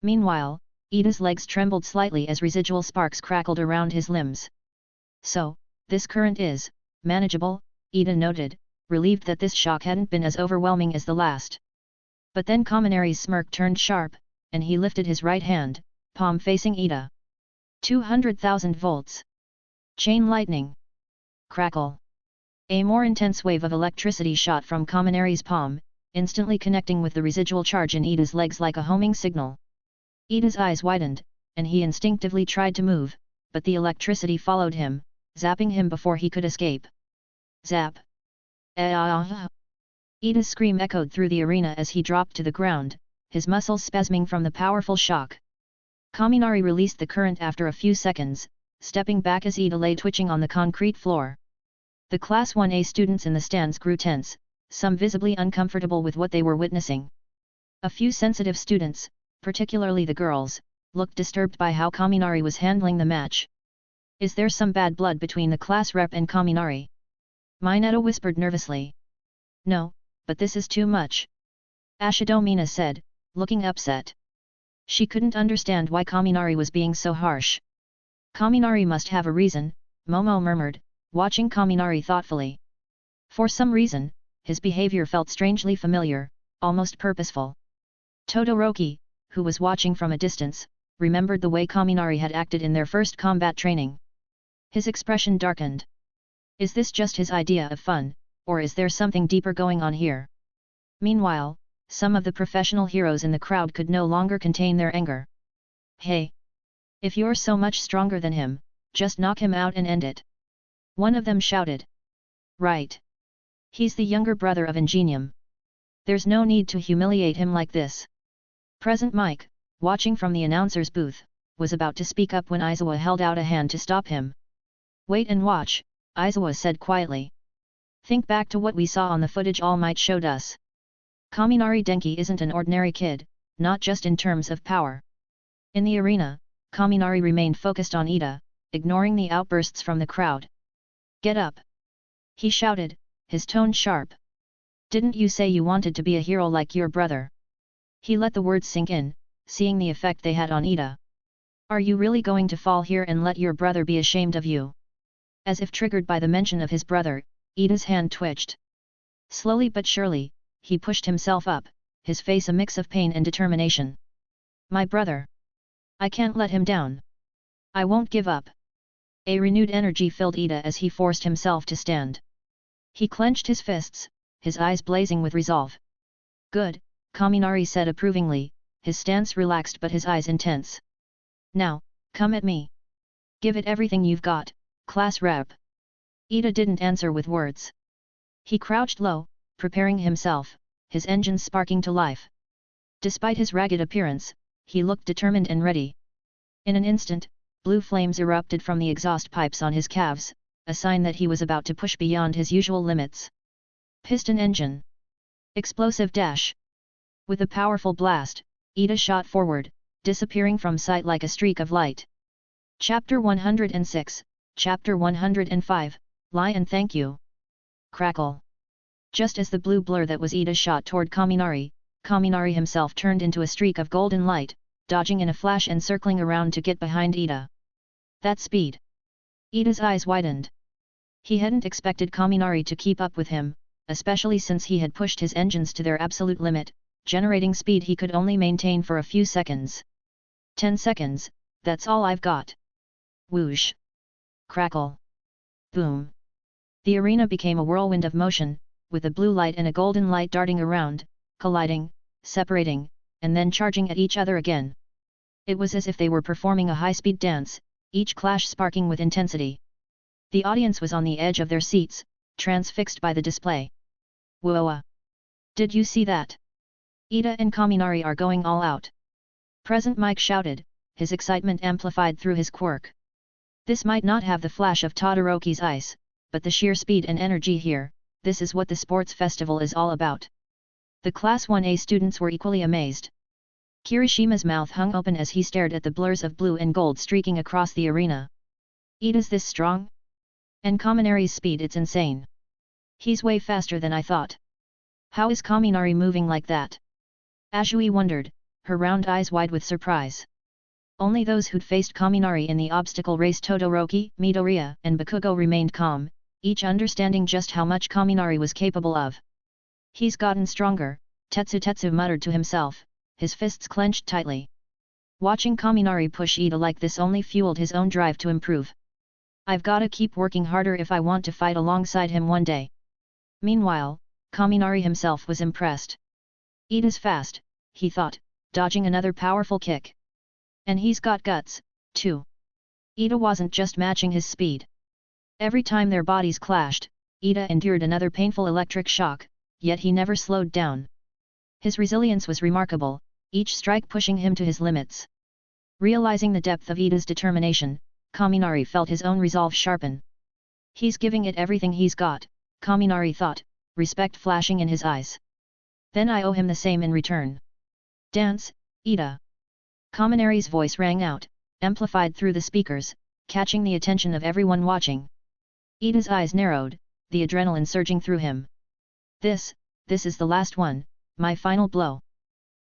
Meanwhile, Iida's legs trembled slightly as residual sparks crackled around his limbs. So, this current is manageable, Iida noted, relieved that this shock hadn't been as overwhelming as the last. But then Kaminari's smirk turned sharp, and he lifted his right hand, palm facing Iida. 200,000 volts. Chain lightning. Crackle. A more intense wave of electricity shot from Kaminari's palm, instantly connecting with the residual charge in Iida's legs like a homing signal. Iida's eyes widened, and he instinctively tried to move, but the electricity followed him, zapping him before he could escape. Zap! Iida's scream echoed through the arena as he dropped to the ground, his muscles spasming from the powerful shock. Kaminari released the current after a few seconds, stepping back as Iida lay twitching on the concrete floor. The Class 1A students in the stands grew tense, some visibly uncomfortable with what they were witnessing. A few sensitive students, particularly the girls, looked disturbed by how Kaminari was handling the match. Is there some bad blood between the class rep and Kaminari? Minato whispered nervously. No, but this is too much. Ashido Mina said, looking upset. She couldn't understand why Kaminari was being so harsh. Kaminari must have a reason, Momo murmured, watching Kaminari thoughtfully. For some reason, his behavior felt strangely familiar, almost purposeful. Todoroki, who was watching from a distance, remembered the way Kaminari had acted in their first combat training. His expression darkened. Is this just his idea of fun, or is there something deeper going on here? Meanwhile, some of the professional heroes in the crowd could no longer contain their anger. Hey! If you're so much stronger than him, just knock him out and end it. One of them shouted. Right. He's the younger brother of Ingenium. There's no need to humiliate him like this. Present Mike, watching from the announcer's booth, was about to speak up when Izawa held out a hand to stop him. Wait and watch, Izawa said quietly. Think back to what we saw on the footage All Might showed us. Kaminari Denki isn't an ordinary kid, not just in terms of power. In the arena, Kaminari remained focused on Iida, ignoring the outbursts from the crowd. Get up! He shouted, his tone sharp. Didn't you say you wanted to be a hero like your brother? He let the words sink in, seeing the effect they had on Iida. Are you really going to fall here and let your brother be ashamed of you? As if triggered by the mention of his brother, Iida's hand twitched. Slowly but surely, he pushed himself up, his face a mix of pain and determination. My brother! I can't let him down. I won't give up. A renewed energy filled Iida as he forced himself to stand. He clenched his fists, his eyes blazing with resolve. Good, Kaminari said approvingly, his stance relaxed but his eyes intense. Now, come at me. Give it everything you've got, class rep. Iida didn't answer with words. He crouched low, preparing himself, his engines sparking to life. Despite his ragged appearance, he looked determined and ready. In an instant, blue flames erupted from the exhaust pipes on his calves, a sign that he was about to push beyond his usual limits. Piston engine. Explosive dash. With a powerful blast, Iida shot forward, disappearing from sight like a streak of light. Chapter 106, Chapter 105, Lie and Thank You. Crackle. Just as the blue blur that was Iida shot toward Kaminari, Kaminari himself turned into a streak of golden light, dodging in a flash and circling around to get behind Iida. That speed! Iida's eyes widened. He hadn't expected Kaminari to keep up with him, especially since he had pushed his engines to their absolute limit, generating speed he could only maintain for a few seconds. 10 seconds, that's all I've got. Whoosh! Crackle! Boom! The arena became a whirlwind of motion, with a blue light and a golden light darting around, colliding, separating, and then charging at each other again. It was as if they were performing a high-speed dance, each clash sparking with intensity. The audience was on the edge of their seats, transfixed by the display. Whoa! Did you see that? Iida and Kaminari are going all out. Present Mike shouted, his excitement amplified through his quirk. This might not have the flash of Todoroki's ice, but the sheer speed and energy here, this is what the sports festival is all about. The Class 1A students were equally amazed. Kirishima's mouth hung open as he stared at the blurs of blue and gold streaking across the arena. Iida's this strong? And Kaminari's speed, it's insane. He's way faster than I thought. How is Kaminari moving like that? Azui wondered, her round eyes wide with surprise. Only those who'd faced Kaminari in the obstacle race, Todoroki, Midoriya, and Bakugo, remained calm, each understanding just how much Kaminari was capable of. He's gotten stronger, Tetsu muttered to himself, his fists clenched tightly. Watching Kaminari push Iida like this only fueled his own drive to improve. I've gotta keep working harder if I want to fight alongside him one day. Meanwhile, Kaminari himself was impressed. Iida's fast, he thought, dodging another powerful kick. And he's got guts, too. Iida wasn't just matching his speed. Every time their bodies clashed, Iida endured another painful electric shock, yet he never slowed down. His resilience was remarkable, each strike pushing him to his limits. Realizing the depth of Iida's determination, Kaminari felt his own resolve sharpen. He's giving it everything he's got, Kaminari thought, respect flashing in his eyes. Then I owe him the same in return. Dance, Iida. Kaminari's voice rang out, amplified through the speakers, catching the attention of everyone watching. Iida's eyes narrowed, the adrenaline surging through him. This is the last one, my final blow.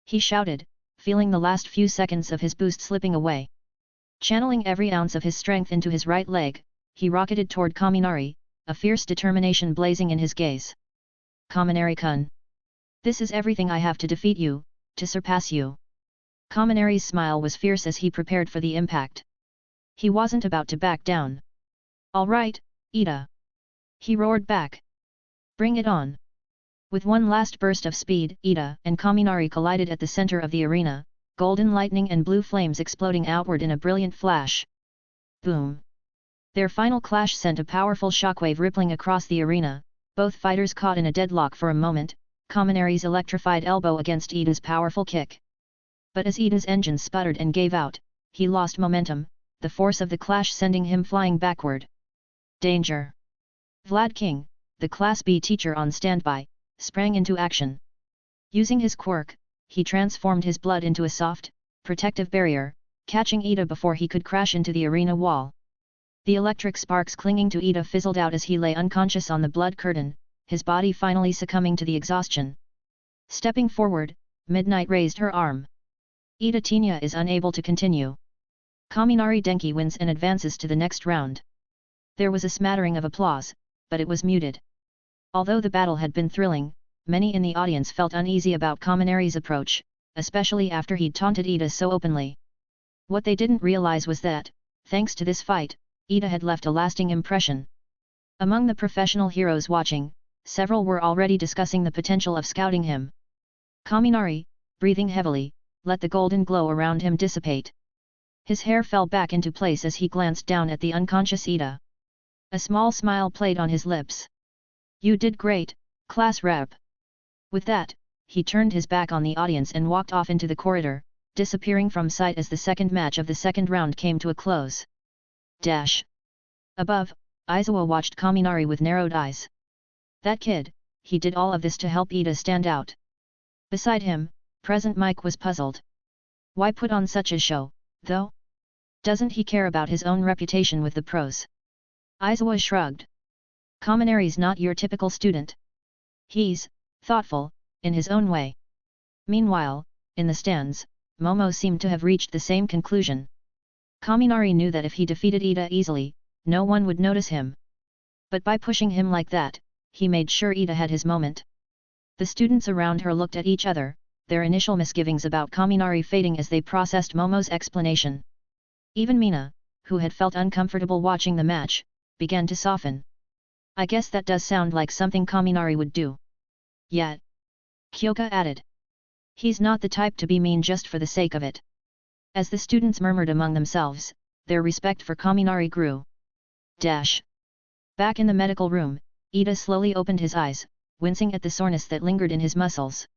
He shouted, feeling the last few seconds of his boost slipping away. Channeling every ounce of his strength into his right leg, he rocketed toward Kaminari, a fierce determination blazing in his gaze. Kaminari-kun. This is everything I have to defeat you, to surpass you. Kaminari's smile was fierce as he prepared for the impact. He wasn't about to back down. All right, Iida. He roared back. Bring it on. With one last burst of speed, Iida and Kaminari collided at the center of the arena, golden lightning and blue flames exploding outward in a brilliant flash. Boom! Their final clash sent a powerful shockwave rippling across the arena, both fighters caught in a deadlock for a moment, Kaminari's electrified elbow against Iida's powerful kick. But as Iida's engine sputtered and gave out, he lost momentum, the force of the clash sending him flying backward. Danger! Vlad King, the Class B teacher on standby, sprang into action. Using his quirk, he transformed his blood into a soft, protective barrier, catching Iida before he could crash into the arena wall. The electric sparks clinging to Iida fizzled out as he lay unconscious on the blood curtain, his body finally succumbing to the exhaustion. Stepping forward, Midnight raised her arm. Iida Tenya is unable to continue. Kaminari Denki wins and advances to the next round. There was a smattering of applause, but it was muted. Although the battle had been thrilling, many in the audience felt uneasy about Kaminari's approach, especially after he'd taunted Iida so openly. What they didn't realize was that, thanks to this fight, Iida had left a lasting impression. Among the professional heroes watching, several were already discussing the potential of scouting him. Kaminari, breathing heavily, let the golden glow around him dissipate. His hair fell back into place as he glanced down at the unconscious Iida. A small smile played on his lips. You did great, class rep. With that, he turned his back on the audience and walked off into the corridor, disappearing from sight as the second match of the second round came to a close. Dash. Above, Aizawa watched Kaminari with narrowed eyes. That kid, he did all of this to help Iida stand out. Beside him, present Mike was puzzled. Why put on such a show, though? Doesn't he care about his own reputation with the pros? Aizawa shrugged. Kaminari's not your typical student. He's thoughtful, in his own way. Meanwhile, in the stands, Momo seemed to have reached the same conclusion. Kaminari knew that if he defeated Iida easily, no one would notice him. But by pushing him like that, he made sure Iida had his moment. The students around her looked at each other, their initial misgivings about Kaminari fading as they processed Momo's explanation. Even Mina, who had felt uncomfortable watching the match, began to soften. I guess that does sound like something Kaminari would do. Yet, Kyoka added. He's not the type to be mean just for the sake of it. As the students murmured among themselves, their respect for Kaminari grew. Dash. Back in the medical room, Iida slowly opened his eyes, wincing at the soreness that lingered in his muscles.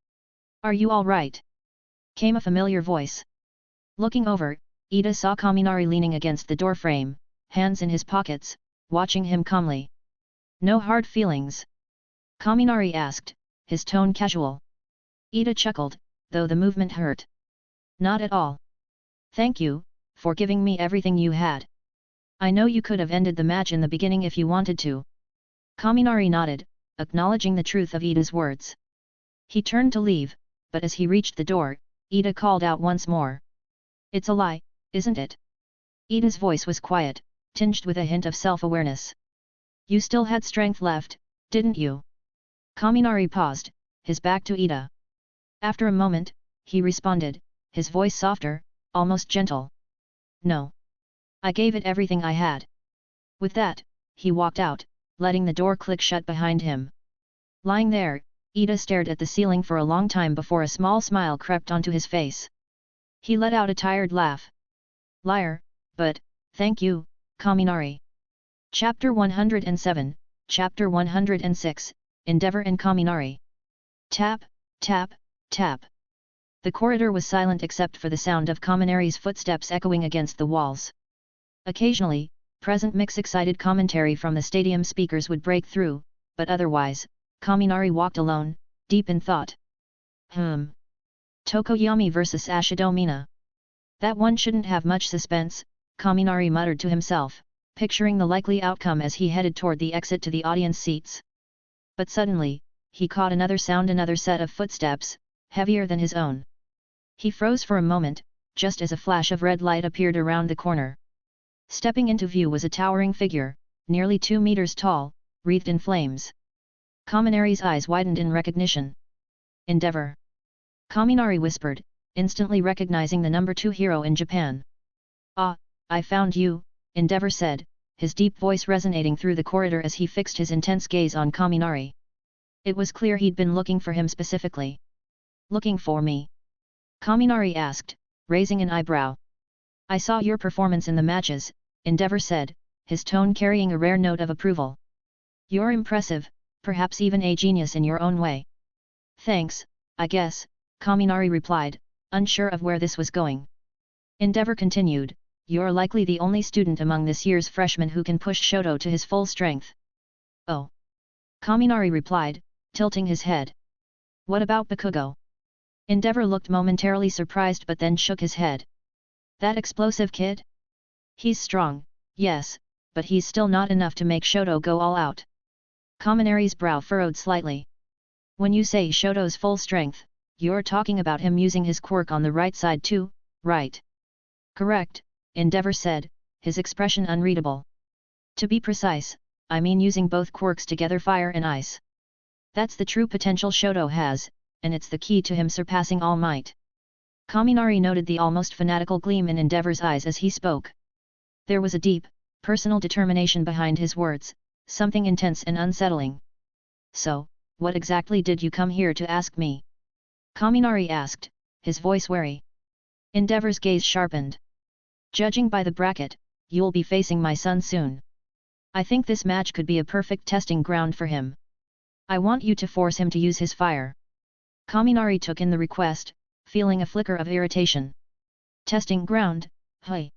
Are you all right? Came a familiar voice. Looking over, Iida saw Kaminari leaning against the doorframe, hands in his pockets, watching him calmly. No hard feelings? Kaminari asked, his tone casual. Iida chuckled, though the movement hurt. Not at all. Thank you, for giving me everything you had. I know you could have ended the match in the beginning if you wanted to. Kaminari nodded, acknowledging the truth of Iida's words. He turned to leave, but as he reached the door, Iida called out once more. It's a lie, isn't it? Iida's voice was quiet, tinged with a hint of self-awareness. You still had strength left, didn't you? Kaminari paused, his back to Iida. After a moment, he responded, his voice softer, almost gentle. No. I gave it everything I had. With that, he walked out, letting the door click shut behind him. Lying there, Iida stared at the ceiling for a long time before a small smile crept onto his face. He let out a tired laugh. Liar, but, thank you, Kaminari. Chapter 107, Chapter 106, Endeavor and Kaminari. Tap, tap, tap. The corridor was silent except for the sound of Kaminari's footsteps echoing against the walls. Occasionally, present mix excited commentary from the stadium speakers would break through, but otherwise, Kaminari walked alone, deep in thought. Tokoyami vs Ashido Mina. That one shouldn't have much suspense, Kaminari muttered to himself, picturing the likely outcome as he headed toward the exit to the audience seats. But suddenly, he caught another sound, another set of footsteps, heavier than his own. He froze for a moment, just as a flash of red light appeared around the corner. Stepping into view was a towering figure, nearly 2 meters tall, wreathed in flames. Kaminari's eyes widened in recognition. Endeavor. Kaminari whispered, instantly recognizing the number 2 hero in Japan. Ah, I found you, Endeavor said, his deep voice resonating through the corridor as he fixed his intense gaze on Kaminari. It was clear he'd been looking for him specifically. Looking for me? Kaminari asked, raising an eyebrow. I saw your performance in the matches, Endeavor said, his tone carrying a rare note of approval. You're impressive, perhaps even a genius in your own way. Thanks, I guess, Kaminari replied, unsure of where this was going. Endeavor continued, you're likely the only student among this year's freshmen who can push Shoto to his full strength. Oh. Kaminari replied, tilting his head. What about Bakugo? Endeavor looked momentarily surprised but then shook his head. That explosive kid? He's strong, yes, but he's still not enough to make Shoto go all out. Kaminari's brow furrowed slightly. When you say Shoto's full strength, you're talking about him using his quirk on the right side too, right? Correct, Endeavor said, his expression unreadable. To be precise, I mean using both quirks together, fire and ice. That's the true potential Shoto has, and it's the key to him surpassing All Might. Kaminari noted the almost fanatical gleam in Endeavor's eyes as he spoke. There was a deep, personal determination behind his words, something intense and unsettling. So, what exactly did you come here to ask me? Kaminari asked, his voice wary. Endeavor's gaze sharpened. Judging by the bracket, you'll be facing my son soon. I think this match could be a perfect testing ground for him. I want you to force him to use his fire. Kaminari took in the request, feeling a flicker of irritation. Testing ground, hey?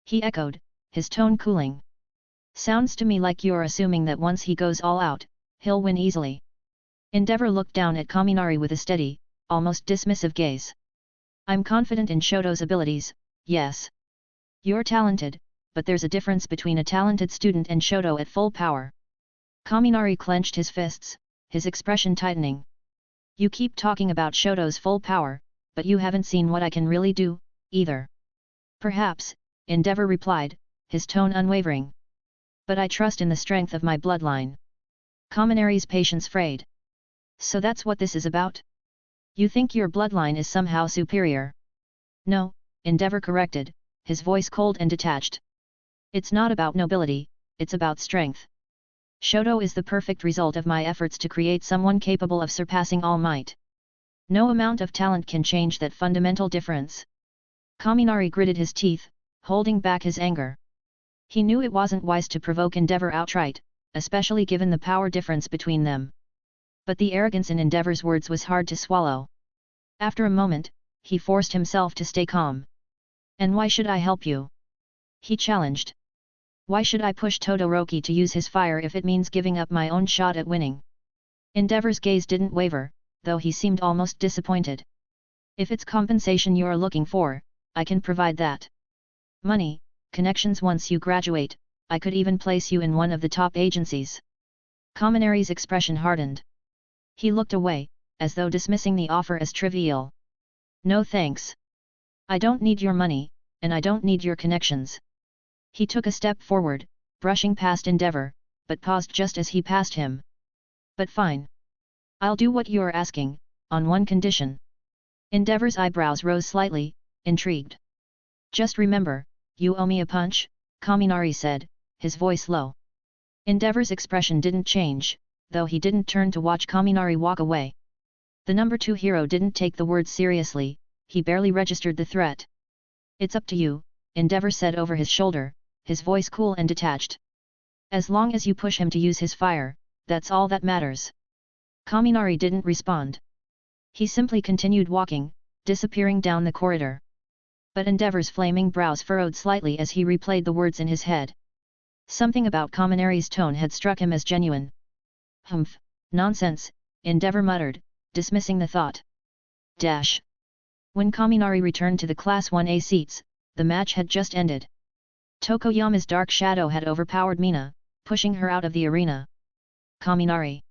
He echoed, his tone cooling. Sounds to me like you're assuming that once he goes all out, he'll win easily. Endeavor looked down at Kaminari with a steady, almost dismissive gaze. I'm confident in Shoto's abilities, yes. You're talented, but there's a difference between a talented student and Shoto at full power. Kaminari clenched his fists, his expression tightening. You keep talking about Shoto's full power, but you haven't seen what I can really do, either. Perhaps, Endeavor replied, his tone unwavering. But I trust in the strength of my bloodline. Kaminari's patience frayed. So that's what this is about? You think your bloodline is somehow superior? No, Endeavor corrected, his voice cold and detached. It's not about nobility, it's about strength. Shoto is the perfect result of my efforts to create someone capable of surpassing All Might. No amount of talent can change that fundamental difference. Kaminari gritted his teeth, holding back his anger. He knew it wasn't wise to provoke Endeavor outright, especially given the power difference between them. But the arrogance in Endeavor's words was hard to swallow. After a moment, he forced himself to stay calm. And why should I help you? He challenged. Why should I push Todoroki to use his fire if it means giving up my own shot at winning? Endeavor's gaze didn't waver, though he seemed almost disappointed. If it's compensation you're looking for, I can provide that. Money, connections once you graduate, I could even place you in one of the top agencies. Kaminari's expression hardened. He looked away, as though dismissing the offer as trivial. No thanks. I don't need your money, and I don't need your connections. He took a step forward, brushing past Endeavor, but paused just as he passed him. But fine. I'll do what you're asking, on one condition. Endeavor's eyebrows rose slightly, intrigued. Just remember, you owe me a punch, Kaminari said, his voice low. Endeavor's expression didn't change, though he didn't turn to watch Kaminari walk away. The number 2 hero didn't take the words seriously, he barely registered the threat. It's up to you, Endeavor said over his shoulder, his voice cool and detached. As long as you push him to use his fire, that's all that matters. Kaminari didn't respond. He simply continued walking, disappearing down the corridor. But Endeavor's flaming brows furrowed slightly as he replayed the words in his head. Something about Kaminari's tone had struck him as genuine. Humph, nonsense, Endeavor muttered, dismissing the thought. Dash. When Kaminari returned to the Class 1A seats, the match had just ended. Tokoyami's dark shadow had overpowered Mina, pushing her out of the arena. Kaminari.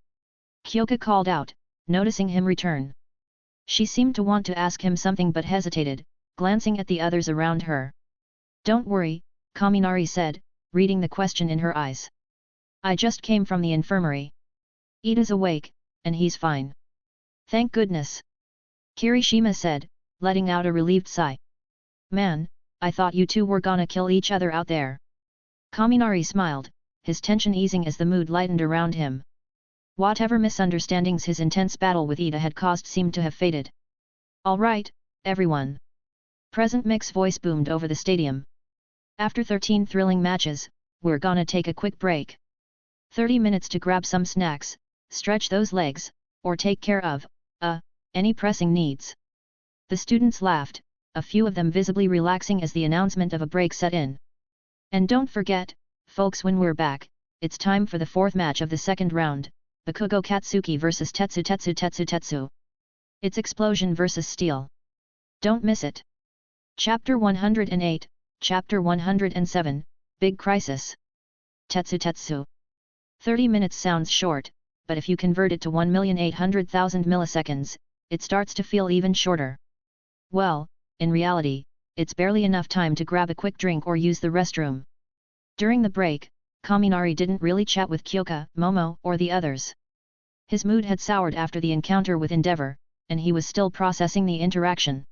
Kyoka called out, noticing him return. She seemed to want to ask him something but hesitated, glancing at the others around her. Don't worry, Kaminari said, reading the question in her eyes. I just came from the infirmary. Iida's awake, and he's fine. Thank goodness. Kirishima said, letting out a relieved sigh. Man, I thought you two were gonna kill each other out there. Kaminari smiled, his tension easing as the mood lightened around him. Whatever misunderstandings his intense battle with Iida had caused seemed to have faded. All right, everyone. Present Mick's voice boomed over the stadium. After 13 thrilling matches, we're gonna take a quick break. 30 minutes to grab some snacks, stretch those legs, or take care of, any pressing needs. The students laughed, a few of them visibly relaxing as the announcement of a break set in. And don't forget, folks, when we're back, it's time for the fourth match of the second round, Bakugo Katsuki vs Tetsu. It's explosion versus steel. Don't miss it. Chapter 108, Chapter 107, Big Crisis. Tetsu. 30 minutes sounds short, but if you convert it to 1,800,000 milliseconds, it starts to feel even shorter. Well, in reality, it's barely enough time to grab a quick drink or use the restroom. During the break, Kaminari didn't really chat with Kyoka, Momo, or the others. His mood had soured after the encounter with Endeavor, and he was still processing the interaction.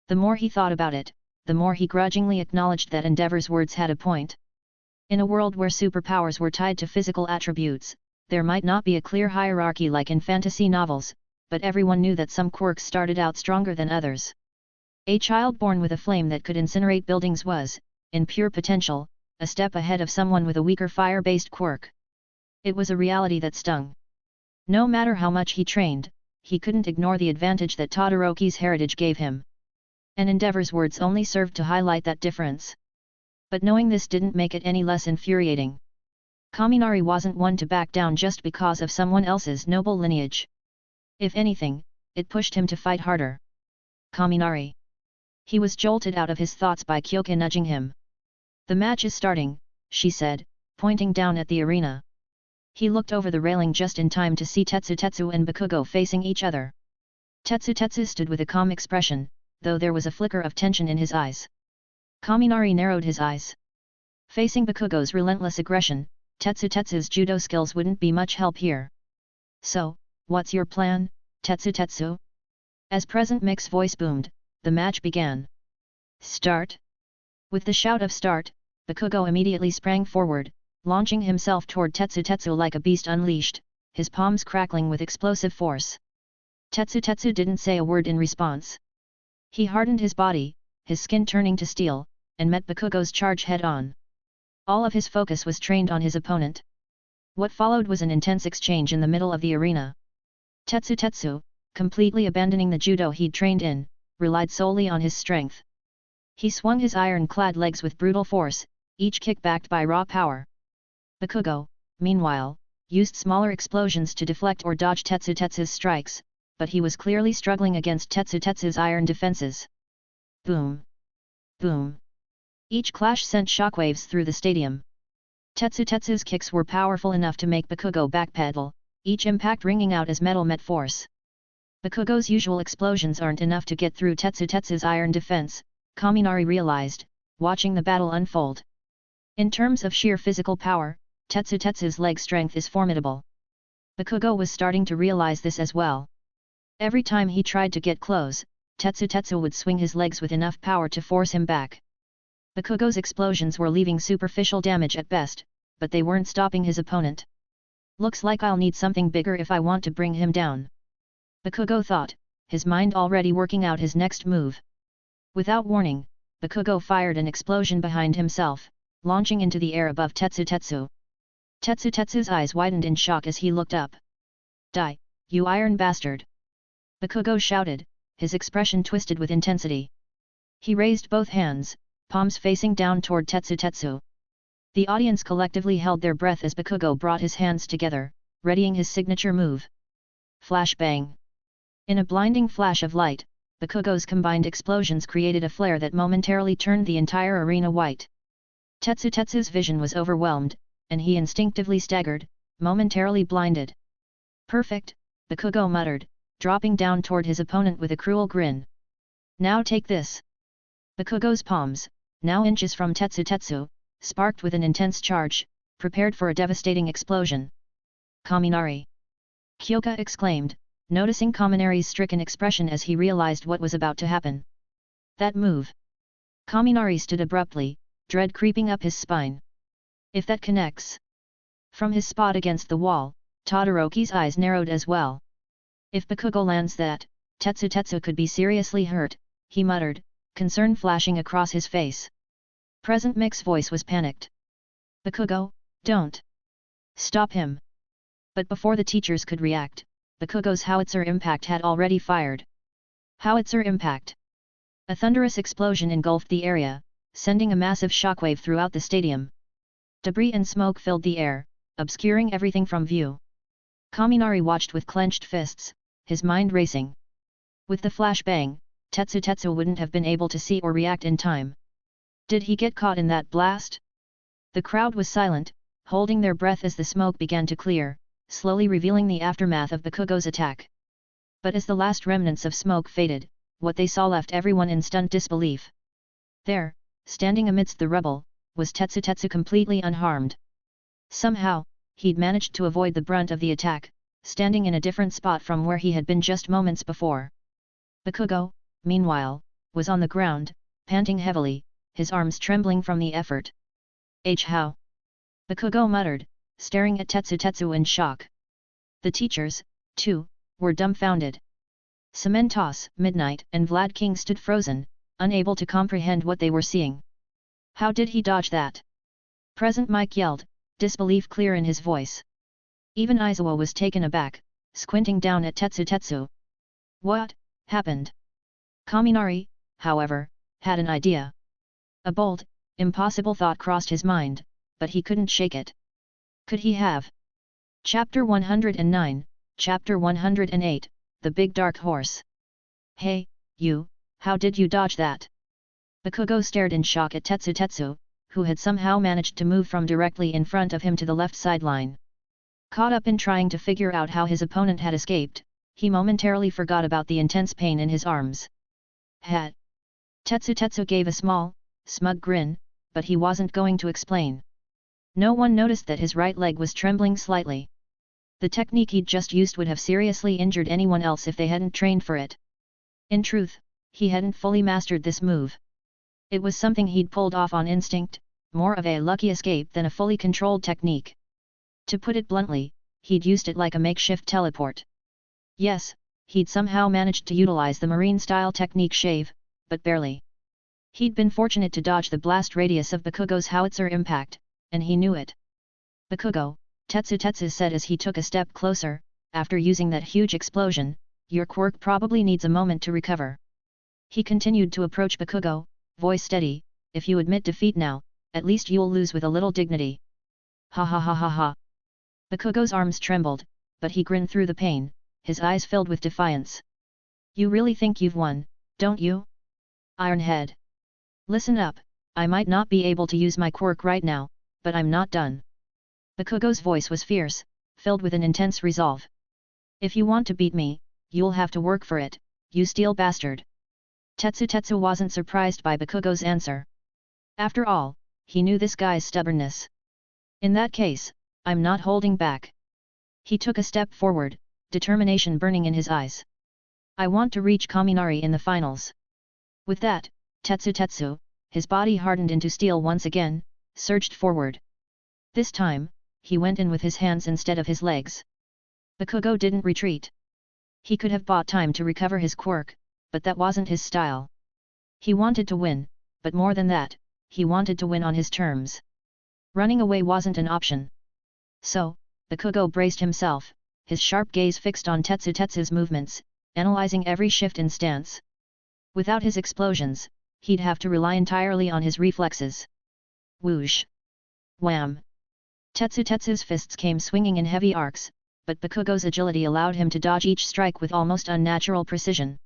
The more he thought about it, the more he grudgingly acknowledged that Endeavor's words had a point. In a world where superpowers were tied to physical attributes, there might not be a clear hierarchy like in fantasy novels, but everyone knew that some quirks started out stronger than others. A child born with a flame that could incinerate buildings was, in pure potential, a step ahead of someone with a weaker fire-based quirk. It was a reality that stung. No matter how much he trained, he couldn't ignore the advantage that Todoroki's heritage gave him. And Endeavor's words only served to highlight that difference. But knowing this didn't make it any less infuriating. Kaminari wasn't one to back down just because of someone else's noble lineage. If anything, it pushed him to fight harder. Kaminari. He was jolted out of his thoughts by Kyoka nudging him. The match is starting, she said, pointing down at the arena. He looked over the railing just in time to see Tetsu and Bakugo facing each other. Tetsu stood with a calm expression, though there was a flicker of tension in his eyes. Kaminari narrowed his eyes. Facing Bakugo's relentless aggression, Tetsu's judo skills wouldn't be much help here. So, what's your plan, Tetsu? As Present Mick's voice boomed, the match began. Start! With the shout of start, Bakugo immediately sprang forward, launching himself toward Tetsu like a beast unleashed, his palms crackling with explosive force. Tetsu didn't say a word in response. He hardened his body, his skin turning to steel, and met Bakugo's charge head-on. All of his focus was trained on his opponent. What followed was an intense exchange in the middle of the arena. Tetsu, completely abandoning the judo he'd trained in, relied solely on his strength. He swung his iron-clad legs with brutal force, each kick backed by raw power. Bakugo, meanwhile, used smaller explosions to deflect or dodge Tetsu's strikes, but he was clearly struggling against Tetsu's iron defenses. Boom! Boom! Each clash sent shockwaves through the stadium. Tetsu's kicks were powerful enough to make Bakugo backpedal, each impact ringing out as metal met force. Bakugo's usual explosions aren't enough to get through Tetsu's iron defense, Kaminari realized, watching the battle unfold. In terms of sheer physical power, Tetsu's leg strength is formidable. Bakugo was starting to realize this as well. Every time he tried to get close, Tetsu would swing his legs with enough power to force him back. Bakugo's explosions were leaving superficial damage at best, but they weren't stopping his opponent. Looks like I'll need something bigger if I want to bring him down. Bakugo thought, his mind already working out his next move. Without warning, Bakugo fired an explosion behind himself, launching into the air above Tetsu. Tetsu's eyes widened in shock as he looked up. Die, you iron bastard! Bakugo shouted, his expression twisted with intensity. He raised both hands, palms facing down toward Tetsu. The audience collectively held their breath as Bakugo brought his hands together, readying his signature move. Flash bang! In a blinding flash of light, Bakugo's combined explosions created a flare that momentarily turned the entire arena white. Tetsu's vision was overwhelmed, and he instinctively staggered, momentarily blinded. Perfect, Bakugo muttered, dropping down toward his opponent with a cruel grin. Now take this! Bakugo's palms, now inches from Tetsu, sparked with an intense charge, prepared for a devastating explosion. Kaminari! Kyoka exclaimed, noticing Kaminari's stricken expression as he realized what was about to happen. That move! Kaminari stood abruptly, dread creeping up his spine. If that connects... From his spot against the wall, Todoroki's eyes narrowed as well. If Bakugo lands that, Tetsu could be seriously hurt, he muttered, concern flashing across his face. Present Mick's voice was panicked. Bakugo, don't! Stop him! But before the teachers could react, Bakugo's howitzer impact had already fired. Howitzer impact! A thunderous explosion engulfed the area, sending a massive shockwave throughout the stadium. Debris and smoke filled the air, obscuring everything from view. Kaminari watched with clenched fists, his mind racing. With the flashbang, Tetsu wouldn't have been able to see or react in time. Did he get caught in that blast? The crowd was silent, holding their breath as the smoke began to clear, slowly revealing the aftermath of Bakugo's attack. But as the last remnants of smoke faded, what they saw left everyone in stunned disbelief. There, standing amidst the rubble, was Tetsu completely unharmed. Somehow, he'd managed to avoid the brunt of the attack, standing in a different spot from where he had been just moments before. Bakugo, meanwhile, was on the ground, panting heavily, his arms trembling from the effort. How? Bakugo muttered, staring at Tetsu in shock. The teachers, too, were dumbfounded. Cementos, Midnight and Vlad King stood frozen, unable to comprehend what they were seeing. How did he dodge that? Present Mike yelled, disbelief clear in his voice. Even Izawa was taken aback, squinting down at Tetsu. What happened? Kaminari, however, had an idea. A bold, impossible thought crossed his mind, but he couldn't shake it. Could he have? Chapter 109, Chapter 108, The Big Dark Horse. Hey, you, how did you dodge that? Bakugo stared in shock at Tetsu, who had somehow managed to move from directly in front of him to the left sideline. Caught up in trying to figure out how his opponent had escaped, he momentarily forgot about the intense pain in his arms. Hat. Tetsu gave a small, smug grin, but he wasn't going to explain. No one noticed that his right leg was trembling slightly. The technique he'd just used would have seriously injured anyone else if they hadn't trained for it. In truth, he hadn't fully mastered this move. It was something he'd pulled off on instinct, more of a lucky escape than a fully controlled technique. To put it bluntly, he'd used it like a makeshift teleport. Yes, he'd somehow managed to utilize the marine-style technique shave, but barely. He'd been fortunate to dodge the blast radius of Bakugo's howitzer impact, and he knew it. Bakugo, Tetsu said as he took a step closer, after using that huge explosion, your quirk probably needs a moment to recover. He continued to approach Bakugo, voice steady, if you admit defeat now, at least you'll lose with a little dignity. Ha ha ha ha ha. Bakugo's arms trembled, but he grinned through the pain, his eyes filled with defiance. You really think you've won, don't you? Ironhead. Listen up, I might not be able to use my quirk right now, but I'm not done. Bakugo's voice was fierce, filled with an intense resolve. If you want to beat me, you'll have to work for it, you steel bastard. Tetsu wasn't surprised by Bakugo's answer. After all, he knew this guy's stubbornness. In that case, I'm not holding back. He took a step forward, determination burning in his eyes. I want to reach Kaminari in the finals. With that, Tetsu, his body hardened into steel once again, surged forward. This time, he went in with his hands instead of his legs. Bakugo didn't retreat. He could have bought time to recover his quirk, but that wasn't his style. He wanted to win, but more than that, he wanted to win on his terms. Running away wasn't an option. So, Bakugo braced himself, his sharp gaze fixed on Tetsu's movements, analyzing every shift in stance. Without his explosions, he'd have to rely entirely on his reflexes. Whoosh! Wham! Tetsu's fists came swinging in heavy arcs, but Bakugo's agility allowed him to dodge each strike with almost unnatural precision.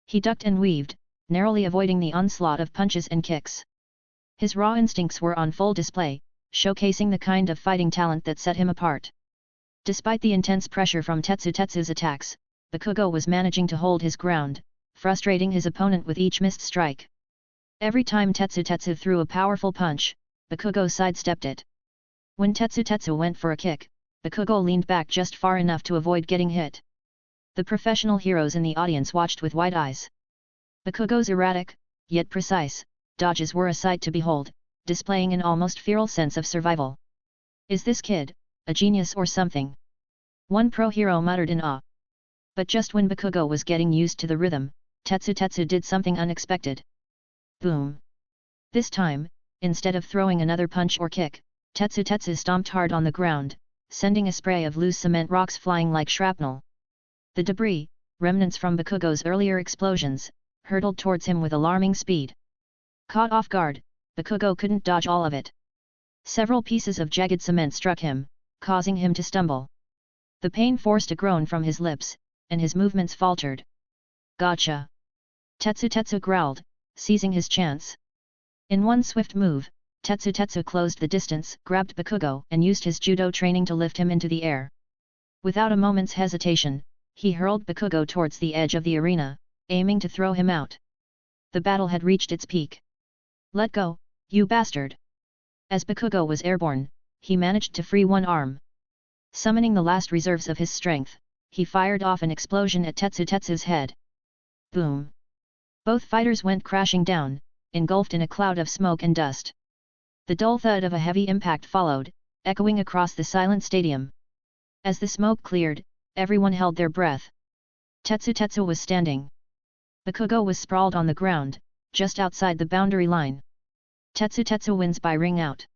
He ducked and weaved, narrowly avoiding the onslaught of punches and kicks. His raw instincts were on full display, showcasing the kind of fighting talent that set him apart. Despite the intense pressure from Tetsu's attacks, Bakugo was managing to hold his ground, frustrating his opponent with each missed strike. Every time Tetsu threw a powerful punch, Bakugo sidestepped it. When Tetsu went for a kick, Bakugo leaned back just far enough to avoid getting hit. The professional heroes in the audience watched with wide eyes. Bakugo's erratic, yet precise, dodges were a sight to behold, displaying an almost feral sense of survival. "Is this kid a genius or something?" one pro hero muttered in awe. But just when Bakugo was getting used to the rhythm, Tetsu did something unexpected. Boom! This time, instead of throwing another punch or kick, Tetsu stomped hard on the ground, sending a spray of loose cement rocks flying like shrapnel. The debris, remnants from Bakugo's earlier explosions, hurtled towards him with alarming speed. Caught off guard, Bakugo couldn't dodge all of it. Several pieces of jagged cement struck him, causing him to stumble. The pain forced a groan from his lips, and his movements faltered. "Gotcha!" Tetsu growled, seizing his chance. In one swift move, Tetsu closed the distance, grabbed Bakugo and used his judo training to lift him into the air. Without a moment's hesitation, he hurled Bakugo towards the edge of the arena, aiming to throw him out. The battle had reached its peak. "Let go, you bastard!" As Bakugo was airborne, he managed to free one arm. Summoning the last reserves of his strength, he fired off an explosion at Tetsu's head. Boom! Both fighters went crashing down, engulfed in a cloud of smoke and dust. The dull thud of a heavy impact followed, echoing across the silent stadium. As the smoke cleared, everyone held their breath. Tetsu was standing. Bakugo was sprawled on the ground, just outside the boundary line. Tetsu wins by ring out.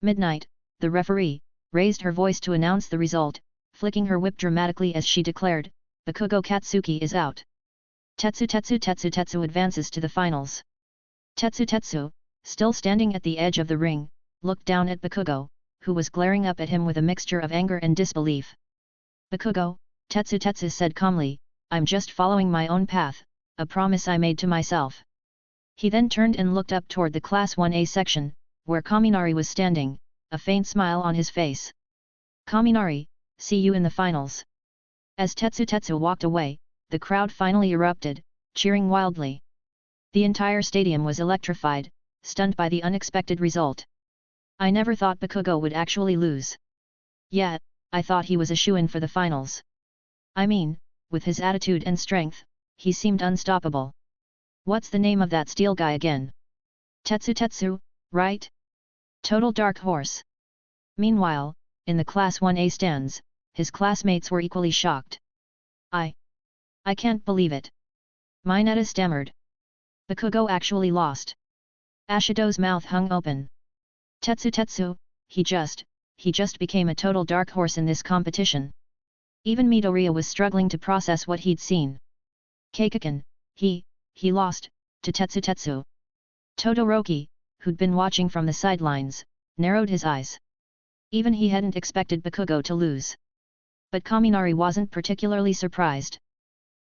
Midnight, the referee, raised her voice to announce the result, flicking her whip dramatically as she declared, "Bakugo Katsuki is out. Tetsu advances to the finals." Tetsu, still standing at the edge of the ring, looked down at Bakugo, who was glaring up at him with a mixture of anger and disbelief. "Bakugo," Tetsu said calmly, "I'm just following my own path, a promise I made to myself." He then turned and looked up toward the Class 1A section, where Kaminari was standing, a faint smile on his face. "Kaminari, see you in the finals." As Tetsu walked away, the crowd finally erupted, cheering wildly. The entire stadium was electrified, stunned by the unexpected result. "I never thought Bakugo would actually lose. Yeah, I thought he was a shoo-in for the finals. I mean, with his attitude and strength, he seemed unstoppable. What's the name of that steel guy again? Tetsu, right? Total dark horse." Meanwhile, in the Class 1A stands, his classmates were equally shocked. I can't believe it." Mineta stammered. "Bakugo actually lost." Ashido's mouth hung open. Tetsu, he just became a total dark horse in this competition." Even Midoriya was struggling to process what he'd seen. "Keikakin, he lost to Tetsu." Todoroki, who'd been watching from the sidelines, narrowed his eyes. Even he hadn't expected Bakugo to lose. But Kaminari wasn't particularly surprised.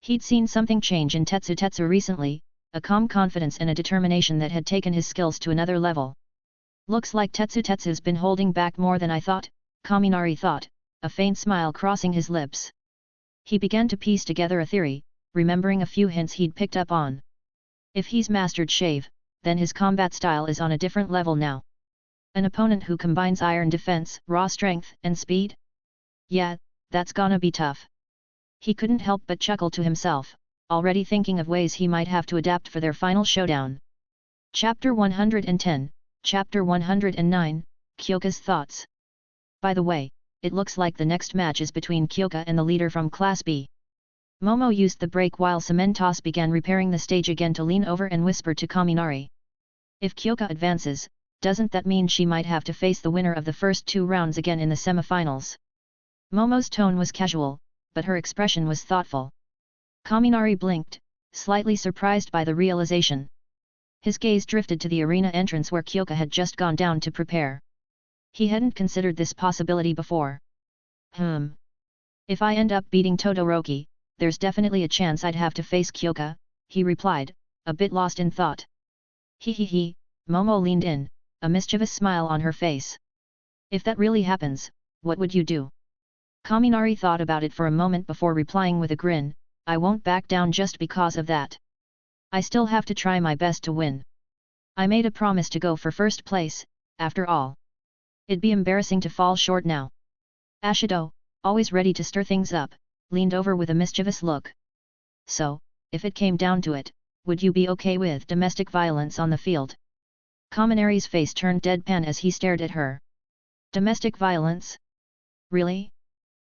He'd seen something change in Tetsu recently, a calm confidence and a determination that had taken his skills to another level. "Looks like Tetsu's been holding back more than I thought," Kaminari thought, a faint smile crossing his lips. He began to piece together a theory, remembering a few hints he'd picked up on. If he's mastered Shave, then his combat style is on a different level now. An opponent who combines iron defense, raw strength, and speed? Yeah, that's gonna be tough. He couldn't help but chuckle to himself, already thinking of ways he might have to adapt for their final showdown. Chapter 110, Chapter 109, Kyoka's Thoughts. By the way, it looks like the next match is between Kyoka and the leader from Class B. Momo used the break while Cementos began repairing the stage again to lean over and whisper to Kaminari. "If Kyoka advances, doesn't that mean she might have to face the winner of the first 2 rounds again in the semifinals?" Momo's tone was casual, but her expression was thoughtful. Kaminari blinked, slightly surprised by the realization. His gaze drifted to the arena entrance where Kyoka had just gone down to prepare. He hadn't considered this possibility before. If I end up beating Todoroki, there's definitely a chance I'd have to face Kyoka, he replied, a bit lost in thought. He, Momo leaned in, a mischievous smile on her face. If that really happens, what would you do? Kaminari thought about it for a moment before replying with a grin, I won't back down just because of that. I still have to try my best to win. I made a promise to go for first place, after all. It'd be embarrassing to fall short now. Ashido, always ready to stir things up, leaned over with a mischievous look. So, if it came down to it, would you be okay with domestic violence on the field? Kaminari's face turned deadpan as he stared at her. Domestic violence? Really?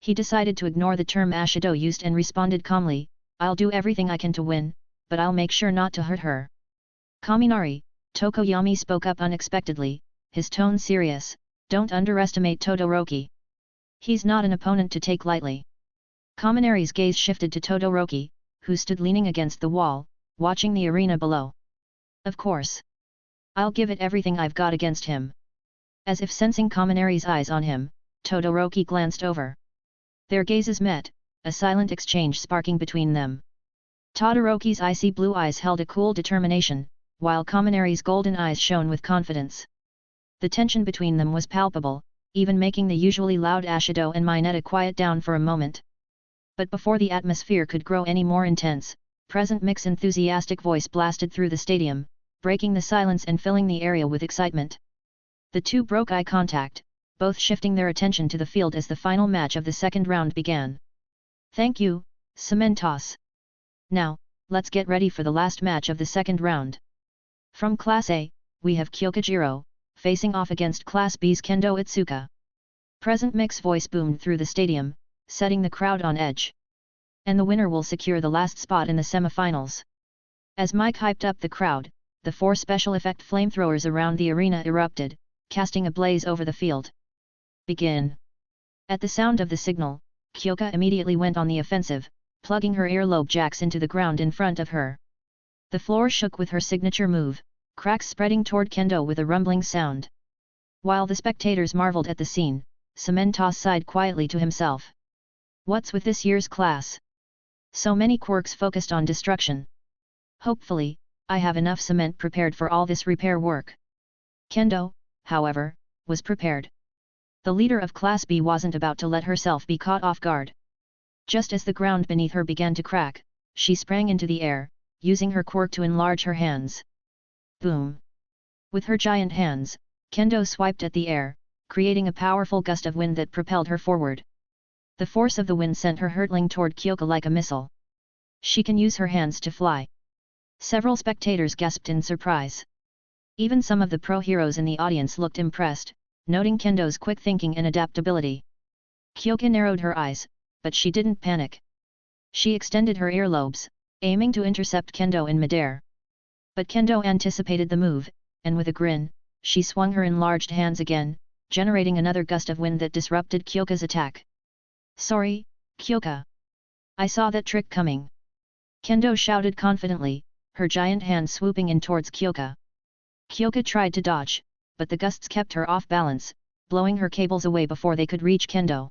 He decided to ignore the term Ashido used and responded calmly, I'll do everything I can to win, but I'll make sure not to hurt her. Kaminari, Tokoyami spoke up unexpectedly, his tone serious, don't underestimate Todoroki. He's not an opponent to take lightly. Kaminari's gaze shifted to Todoroki, who stood leaning against the wall, watching the arena below. Of course. I'll give it everything I've got against him. As if sensing Kaminari's eyes on him, Todoroki glanced over. Their gazes met, a silent exchange sparking between them. Todoroki's icy blue eyes held a cool determination, while Kaminari's golden eyes shone with confidence. The tension between them was palpable, even making the usually loud Ashido and Mineta quiet down for a moment. But before the atmosphere could grow any more intense, Present Mix's enthusiastic voice blasted through the stadium, breaking the silence and filling the area with excitement. The two broke eye contact, both shifting their attention to the field as the final match of the second round began. Thank you, Synopsis. Now, let's get ready for the last match of the second round. From Class A, we have Kyoka facing off against Class B's Kendo Itsuka. Present Mix's voice boomed through the stadium, setting the crowd on edge. And the winner will secure the last spot in the semifinals. As Mike hyped up the crowd, the 4 special effect flamethrowers around the arena erupted, casting a blaze over the field. Begin. At the sound of the signal, Kyoka immediately went on the offensive, plugging her earlobe jacks into the ground in front of her. The floor shook with her signature move, cracks spreading toward Kendo with a rumbling sound. While the spectators marveled at the scene, Synopsis sighed quietly to himself. What's with this year's class? So many quirks focused on destruction. Hopefully, I have enough cement prepared for all this repair work. Kendo, however, was prepared. The leader of Class B wasn't about to let herself be caught off guard. Just as the ground beneath her began to crack, she sprang into the air, using her quirk to enlarge her hands. Boom! With her giant hands, Kendo swiped at the air, creating a powerful gust of wind that propelled her forward. The force of the wind sent her hurtling toward Kyoka like a missile. She can use her hands to fly. Several spectators gasped in surprise. Even some of the pro heroes in the audience looked impressed, noting Kendo's quick thinking and adaptability. Kyoka narrowed her eyes, but she didn't panic. She extended her earlobes, aiming to intercept Kendo in midair. But Kendo anticipated the move, and with a grin, she swung her enlarged hands again, generating another gust of wind that disrupted Kyoka's attack. Sorry, Kyoka. I saw that trick coming. Kendo shouted confidently, her giant hand swooping in towards Kyoka. Kyoka tried to dodge, but the gusts kept her off balance, blowing her cables away before they could reach Kendo.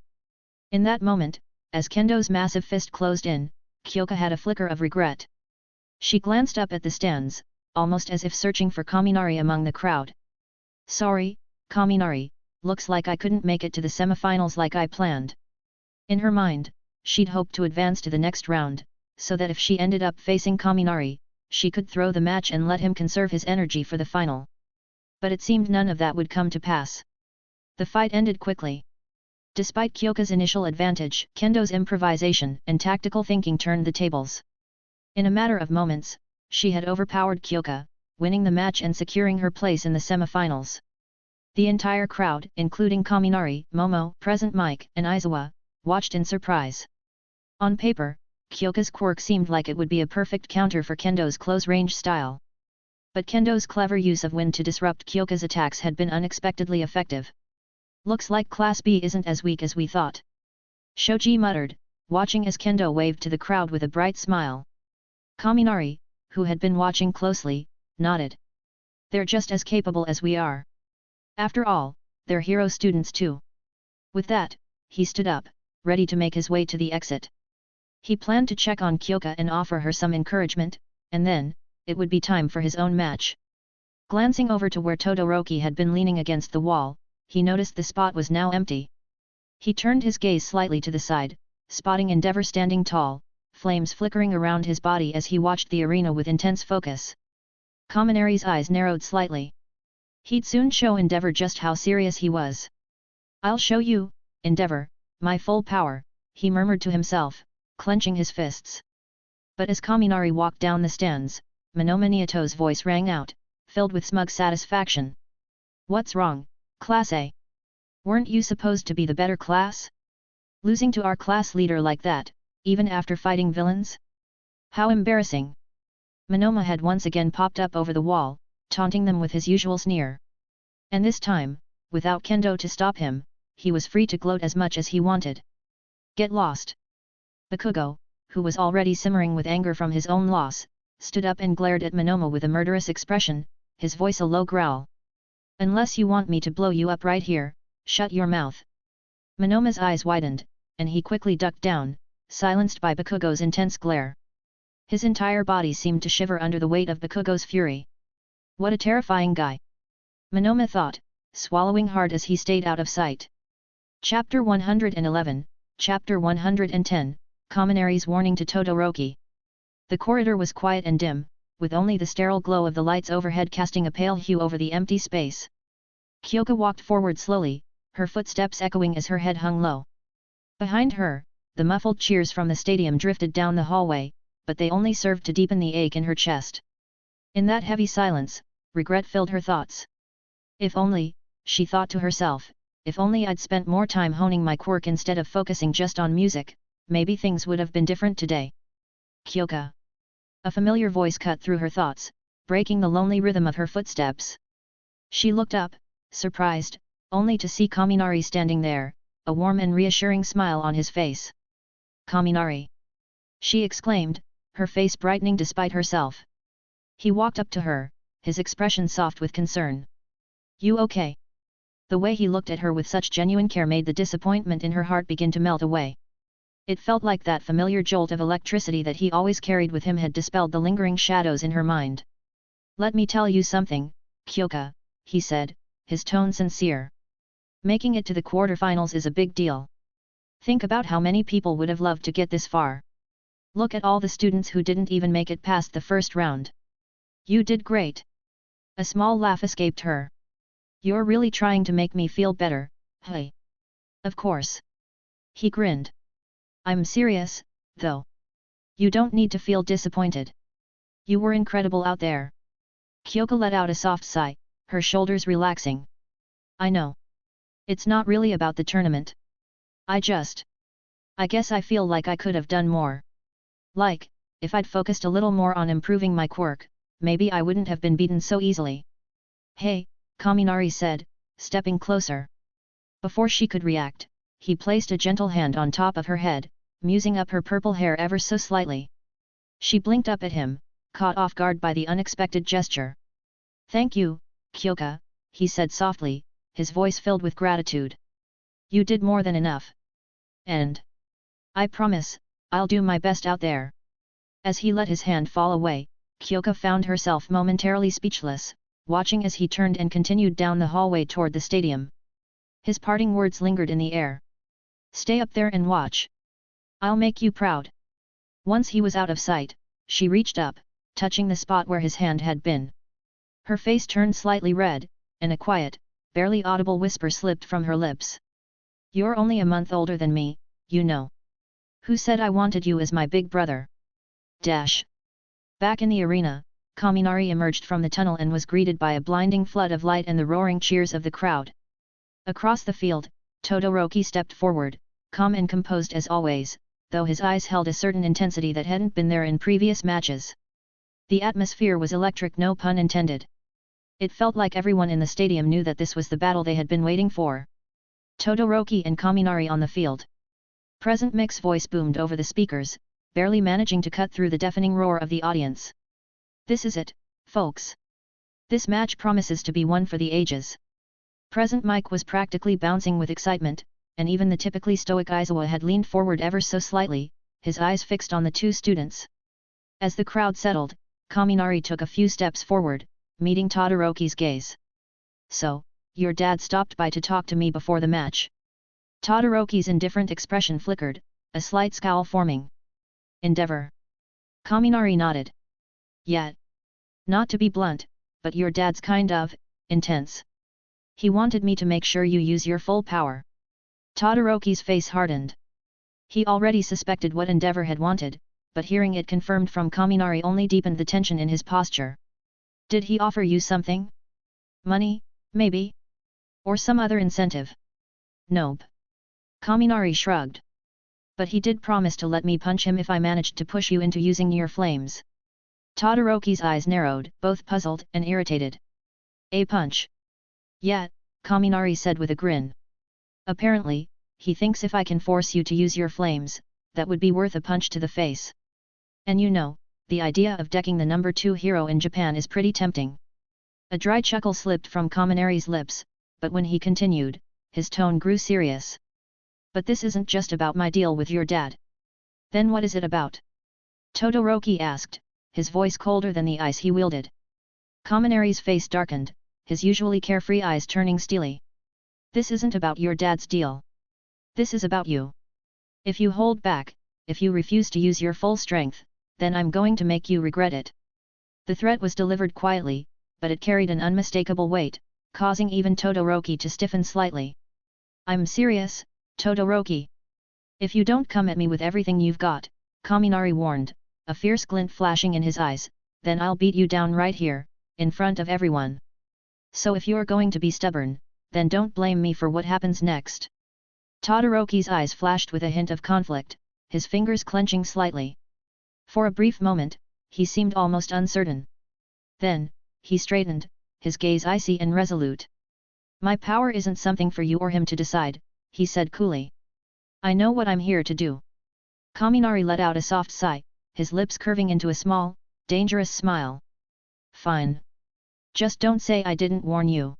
In that moment, as Kendo's massive fist closed in, Kyoka had a flicker of regret. She glanced up at the stands, almost as if searching for Kaminari among the crowd. Sorry, Kaminari, looks like I couldn't make it to the semifinals like I planned. In her mind, she'd hoped to advance to the next round, so that if she ended up facing Kaminari, she could throw the match and let him conserve his energy for the final. But it seemed none of that would come to pass. The fight ended quickly. Despite Kyoka's initial advantage, Kendo's improvisation and tactical thinking turned the tables. In a matter of moments, she had overpowered Kyoka, winning the match and securing her place in the semifinals. The entire crowd, including Kaminari, Momo, Present Mike, and Izawa, watched in surprise. On paper, Kyoka's quirk seemed like it would be a perfect counter for Kendo's close-range style. But Kendo's clever use of wind to disrupt Kyoka's attacks had been unexpectedly effective. Looks like Class B isn't as weak as we thought. Shoji muttered, watching as Kendo waved to the crowd with a bright smile. Kaminari, who had been watching closely, nodded. They're just as capable as we are. After all, they're hero students too. With that, he stood up, ready to make his way to the exit. He planned to check on Kyoka and offer her some encouragement, and then, it would be time for his own match. Glancing over to where Todoroki had been leaning against the wall, he noticed the spot was now empty. He turned his gaze slightly to the side, spotting Endeavor standing tall, flames flickering around his body as he watched the arena with intense focus. Kaminari's eyes narrowed slightly. He'd soon show Endeavor just how serious he was. I'll show you, Endeavor, my full power, he murmured to himself, clenching his fists. But as Kaminari walked down the stands, Momo Nihito's voice rang out, filled with smug satisfaction. What's wrong, Class A? Weren't you supposed to be the better class? Losing to our class leader like that, even after fighting villains? How embarrassing! Momo had once again popped up over the wall, taunting them with his usual sneer. And this time, without Kendo to stop him, he was free to gloat as much as he wanted. Get lost! Bakugo, who was already simmering with anger from his own loss, stood up and glared at Momo with a murderous expression, his voice a low growl. Unless you want me to blow you up right here, shut your mouth. Momo's eyes widened, and he quickly ducked down, silenced by Bakugo's intense glare. His entire body seemed to shiver under the weight of Bakugo's fury. What a terrifying guy! Momo thought, swallowing hard as he stayed out of sight. Chapter 111, Chapter 110, Kaminari's warning to Todoroki. The corridor was quiet and dim, with only the sterile glow of the lights overhead casting a pale hue over the empty space. Kyoka walked forward slowly, her footsteps echoing as her head hung low. Behind her, the muffled cheers from the stadium drifted down the hallway, but they only served to deepen the ache in her chest. In that heavy silence, regret filled her thoughts. If only, she thought to herself, if only I'd spent more time honing my quirk instead of focusing just on music, maybe things would have been different today. Kyoka. A familiar voice cut through her thoughts, breaking the lonely rhythm of her footsteps. She looked up, surprised, only to see Kaminari standing there, a warm and reassuring smile on his face. Kaminari! She exclaimed, her face brightening despite herself. He walked up to her, his expression soft with concern. You okay? The way he looked at her with such genuine care made the disappointment in her heart begin to melt away. It felt like that familiar jolt of electricity that he always carried with him had dispelled the lingering shadows in her mind. Let me tell you something, Kyoka, he said, his tone sincere. Making it to the quarterfinals is a big deal. Think about how many people would have loved to get this far. Look at all the students who didn't even make it past the first round. You did great. A small laugh escaped her. You're really trying to make me feel better, hey? Of course. He grinned. I'm serious, though. You don't need to feel disappointed. You were incredible out there. Kyoka let out a soft sigh, her shoulders relaxing. I know. It's not really about the tournament. I guess I feel like I could have done more. Like, if I'd focused a little more on improving my quirk, maybe I wouldn't have been beaten so easily. Hey, Kaminari said, stepping closer. Before she could react, he placed a gentle hand on top of her head, musing up her purple hair ever so slightly. She blinked up at him, caught off guard by the unexpected gesture. Thank you, Kyoka, he said softly, his voice filled with gratitude. You did more than enough. And I promise, I'll do my best out there. As he let his hand fall away, Kyoka found herself momentarily speechless, watching as he turned and continued down the hallway toward the stadium. His parting words lingered in the air. Stay up there and watch. I'll make you proud. Once he was out of sight, she reached up, touching the spot where his hand had been. Her face turned slightly red, and a quiet, barely audible whisper slipped from her lips. You're only a month older than me, you know. Who said I wanted you as my big brother? Dash. Back in the arena, Kaminari emerged from the tunnel and was greeted by a blinding flood of light and the roaring cheers of the crowd. Across the field, Todoroki stepped forward, calm and composed as always, though his eyes held a certain intensity that hadn't been there in previous matches. The atmosphere was electric, no pun intended. It felt like everyone in the stadium knew that this was the battle they had been waiting for. Todoroki and Kaminari on the field. present Mick's voice boomed over the speakers, barely managing to cut through the deafening roar of the audience. This is it, folks. This match promises to be one for the ages. Present Mike was practically bouncing with excitement, and even the typically stoic Aizawa had leaned forward ever so slightly, his eyes fixed on the two students. As the crowd settled, Kaminari took a few steps forward, meeting Todoroki's gaze. So, your dad stopped by to talk to me before the match. Todoroki's indifferent expression flickered, a slight scowl forming. Endeavor. Kaminari nodded. Yet. Not to be blunt, but your dad's kind of intense. He wanted me to make sure you use your full power. Todoroki's face hardened. He already suspected what Endeavor had wanted, but hearing it confirmed from Kaminari only deepened the tension in his posture. Did he offer you something? Money, maybe? Or some other incentive? Nope. Kaminari shrugged. But he did promise to let me punch him if I managed to push you into using your flames. Todoroki's eyes narrowed, both puzzled and irritated. A punch. Yet, Kaminari said with a grin. Apparently, he thinks if I can force you to use your flames, that would be worth a punch to the face. And you know, the idea of decking the number 2 hero in Japan is pretty tempting. A dry chuckle slipped from Kaminari's lips, but when he continued, his tone grew serious. But this isn't just about my deal with your dad. Then what is it about? Todoroki asked, his voice colder than the ice he wielded. Kaminari's face darkened, his usually carefree eyes turning steely. This isn't about your dad's deal. This is about you. If you hold back, if you refuse to use your full strength, then I'm going to make you regret it. The threat was delivered quietly, but it carried an unmistakable weight, causing even Todoroki to stiffen slightly. I'm serious, Todoroki. If you don't come at me with everything you've got, Kaminari warned, a fierce glint flashing in his eyes, then I'll beat you down right here, in front of everyone. So if you're going to be stubborn, then don't blame me for what happens next. Todoroki's eyes flashed with a hint of conflict, his fingers clenching slightly. For a brief moment, he seemed almost uncertain. Then, he straightened, his gaze icy and resolute. My power isn't something for you or him to decide, he said coolly. I know what I'm here to do. Kaminari let out a soft sigh, his lips curving into a small, dangerous smile. Fine. Just don't say I didn't warn you.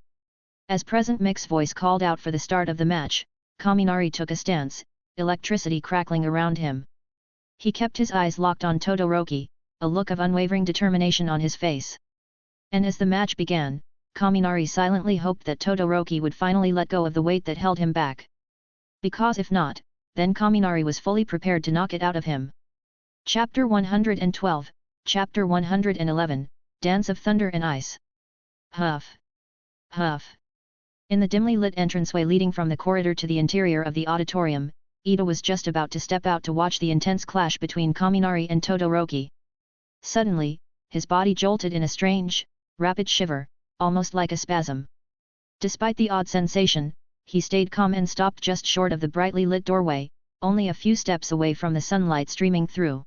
As Present Mick's voice called out for the start of the match, Kaminari took a stance, electricity crackling around him. He kept his eyes locked on Todoroki, a look of unwavering determination on his face. And as the match began, Kaminari silently hoped that Todoroki would finally let go of the weight that held him back. Because if not, then Kaminari was fully prepared to knock it out of him. Chapter 112, Chapter 111, Dance of Thunder and Ice. Huff. Huff. In the dimly lit entranceway leading from the corridor to the interior of the auditorium, Iida was just about to step out to watch the intense clash between Kaminari and Todoroki. Suddenly, his body jolted in a strange, rapid shiver, almost like a spasm. Despite the odd sensation, he stayed calm and stopped just short of the brightly lit doorway, only a few steps away from the sunlight streaming through.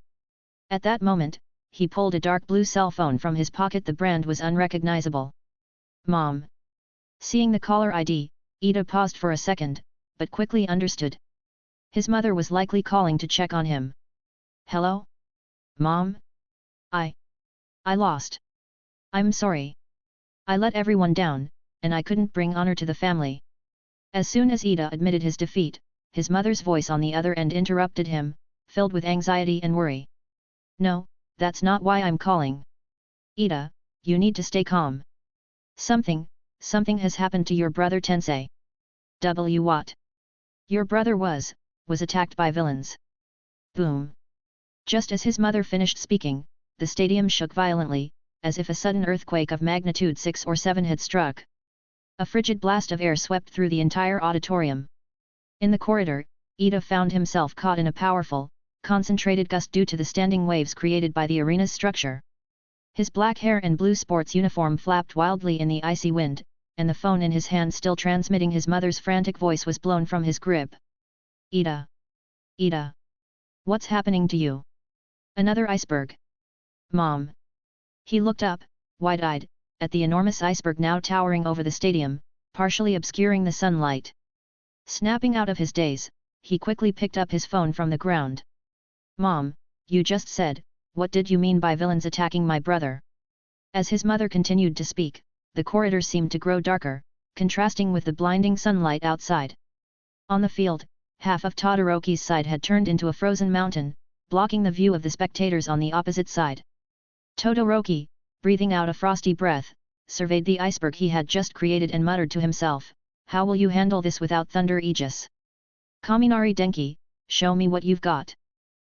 At that moment, he pulled a dark blue cell phone from his pocket. The brand was unrecognizable. Mom. Seeing the caller ID, Iida paused for a second, but quickly understood. His mother was likely calling to check on him. Hello? Mom? I lost. I'm sorry. I let everyone down, and I couldn't bring honor to the family. As soon as Iida admitted his defeat, his mother's voice on the other end interrupted him, filled with anxiety and worry. No, that's not why I'm calling. Iida, you need to stay calm. Something has happened to your brother Tensei. What? Your brother was attacked by villains. Boom. Just as his mother finished speaking, the stadium shook violently, as if a sudden earthquake of magnitude 6 or 7 had struck. A frigid blast of air swept through the entire auditorium. In the corridor, Iida found himself caught in a powerful, concentrated gust due to the standing waves created by the arena's structure. His black hair and blue sports uniform flapped wildly in the icy wind, and the phone in his hand still transmitting his mother's frantic voice was blown from his grip. Iida. Iida. What's happening to you? Another iceberg. Mom. He looked up, wide-eyed, at the enormous iceberg now towering over the stadium, partially obscuring the sunlight. Snapping out of his daze, he quickly picked up his phone from the ground. "Mom, you just said, what did you mean by villains attacking my brother?" As his mother continued to speak, the corridor seemed to grow darker, contrasting with the blinding sunlight outside. On the field, half of Todoroki's side had turned into a frozen mountain, blocking the view of the spectators on the opposite side. Todoroki, breathing out a frosty breath, surveyed the iceberg he had just created and muttered to himself, "How will you handle this without Thunder Aegis? Kaminari Denki, show me what you've got."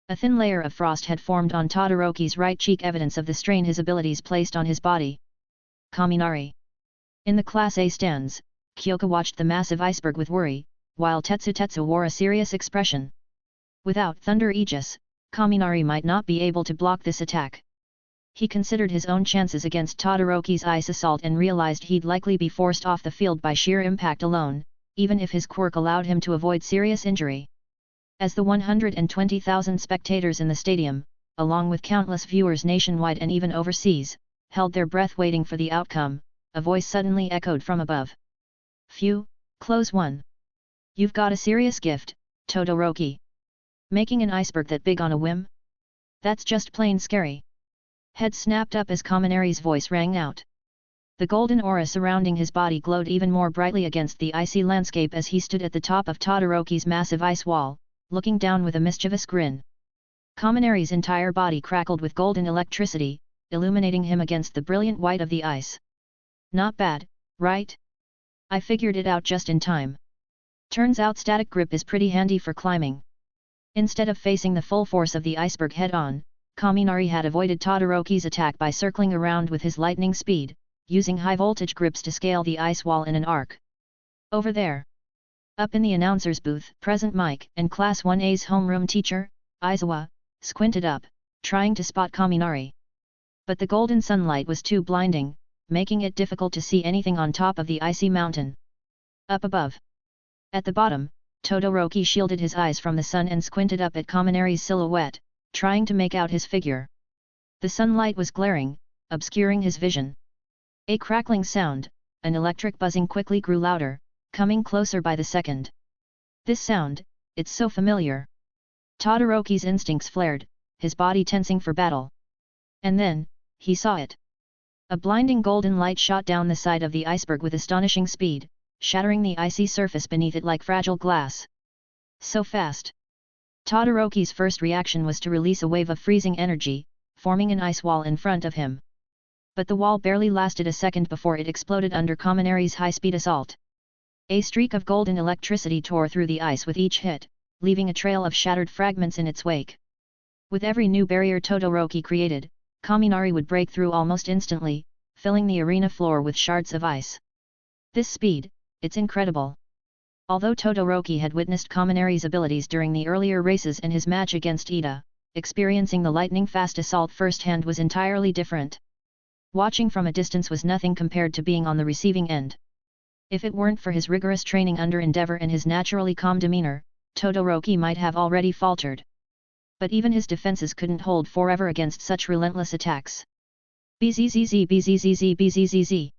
A thin layer of frost had formed on Todoroki's right cheek, evidence of the strain his abilities placed on his body. Kaminari. In the Class A stands, Kyoka watched the massive iceberg with worry, while Tetsu wore a serious expression. Without Thunder Aegis, Kaminari might not be able to block this attack. He considered his own chances against Todoroki's ice assault and realized he'd likely be forced off the field by sheer impact alone, even if his quirk allowed him to avoid serious injury. As the 120,000 spectators in the stadium, along with countless viewers nationwide and even overseas, held their breath waiting for the outcome, a voice suddenly echoed from above. "Phew, close one. You've got a serious gift, Todoroki. Making an iceberg that big on a whim? That's just plain scary." Head snapped up as Kaminari's voice rang out. The golden aura surrounding his body glowed even more brightly against the icy landscape as he stood at the top of Todoroki's massive ice wall, looking down with a mischievous grin. Kaminari's entire body crackled with golden electricity, illuminating him against the brilliant white of the ice. "Not bad, right? I figured it out just in time. Turns out static grip is pretty handy for climbing." Instead of facing the full force of the iceberg head-on, Kaminari had avoided Todoroki's attack by circling around with his lightning speed, using high-voltage grips to scale the ice wall in an arc. "Over there." Up in the announcer's booth, present Mike and Class 1A's homeroom teacher, Izawa, squinted up, trying to spot Kaminari. But the golden sunlight was too blinding, making it difficult to see anything on top of the icy mountain. Up above. At the bottom, Todoroki shielded his eyes from the sun and squinted up at Kaminari's silhouette, trying to make out his figure. The sunlight was glaring, obscuring his vision. A crackling sound, an electric buzzing quickly grew louder, coming closer by the second. This sound, it's so familiar. Todoroki's instincts flared, his body tensing for battle. And then, he saw it. A blinding golden light shot down the side of the iceberg with astonishing speed, shattering the icy surface beneath it like fragile glass. So fast. Todoroki's first reaction was to release a wave of freezing energy, forming an ice wall in front of him. But the wall barely lasted a second before it exploded under Kaminari's high-speed assault. A streak of golden electricity tore through the ice with each hit, leaving a trail of shattered fragments in its wake. With every new barrier Todoroki created, Kaminari would break through almost instantly, filling the arena floor with shards of ice. This speed, it's incredible. Although Todoroki had witnessed Kaminari's abilities during the earlier races and his match against Iida, experiencing the lightning-fast assault firsthand was entirely different. Watching from a distance was nothing compared to being on the receiving end. If it weren't for his rigorous training under Endeavor and his naturally calm demeanor, Todoroki might have already faltered. But even his defenses couldn't hold forever against such relentless attacks. Bzzz bzzz bzzz.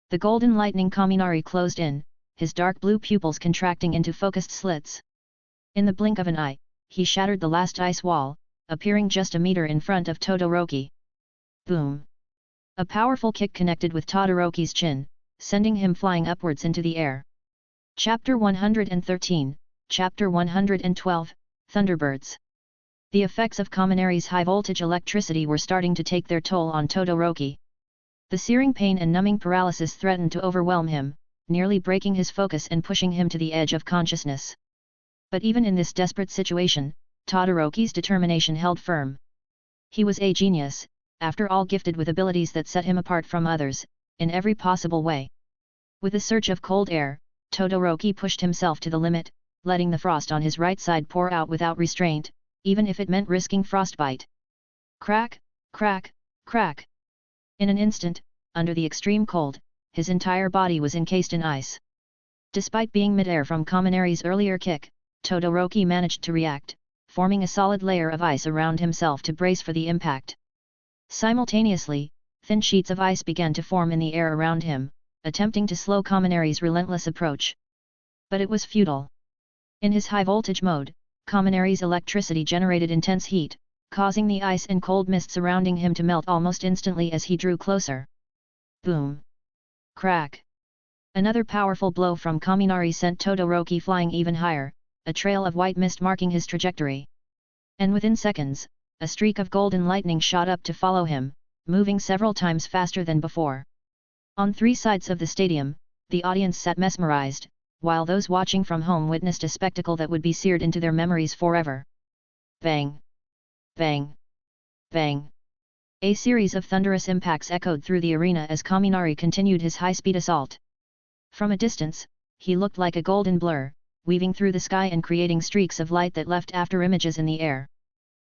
The golden lightning Kaminari closed in, his dark blue pupils contracting into focused slits. In the blink of an eye, he shattered the last ice wall, appearing just a meter in front of Todoroki. Boom! A powerful kick connected with Todoroki's chin, sending him flying upwards into the air. Chapter 113, Chapter 112, Thunderbirds. The effects of Kaminari's high-voltage electricity were starting to take their toll on Todoroki. The searing pain and numbing paralysis threatened to overwhelm him, nearly breaking his focus and pushing him to the edge of consciousness. But even in this desperate situation, Todoroki's determination held firm. He was a genius, after all, gifted with abilities that set him apart from others, in every possible way. With a surge of cold air, Todoroki pushed himself to the limit, letting the frost on his right side pour out without restraint, even if it meant risking frostbite. Crack, crack, crack. In an instant, under the extreme cold, his entire body was encased in ice. Despite being mid-air from Kaminari's earlier kick, Todoroki managed to react, forming a solid layer of ice around himself to brace for the impact. Simultaneously, thin sheets of ice began to form in the air around him, attempting to slow Kaminari's relentless approach. But it was futile. In his high-voltage mode, Kaminari's electricity generated intense heat, causing the ice and cold mist surrounding him to melt almost instantly as he drew closer. Boom! Crack! Another powerful blow from Kaminari sent Todoroki flying even higher, a trail of white mist marking his trajectory. And within seconds, a streak of golden lightning shot up to follow him, moving several times faster than before. On three sides of the stadium, the audience sat mesmerized, while those watching from home witnessed a spectacle that would be seared into their memories forever. Bang! Bang! Bang! A series of thunderous impacts echoed through the arena as Kaminari continued his high-speed assault. From a distance, he looked like a golden blur, weaving through the sky and creating streaks of light that left after images in the air.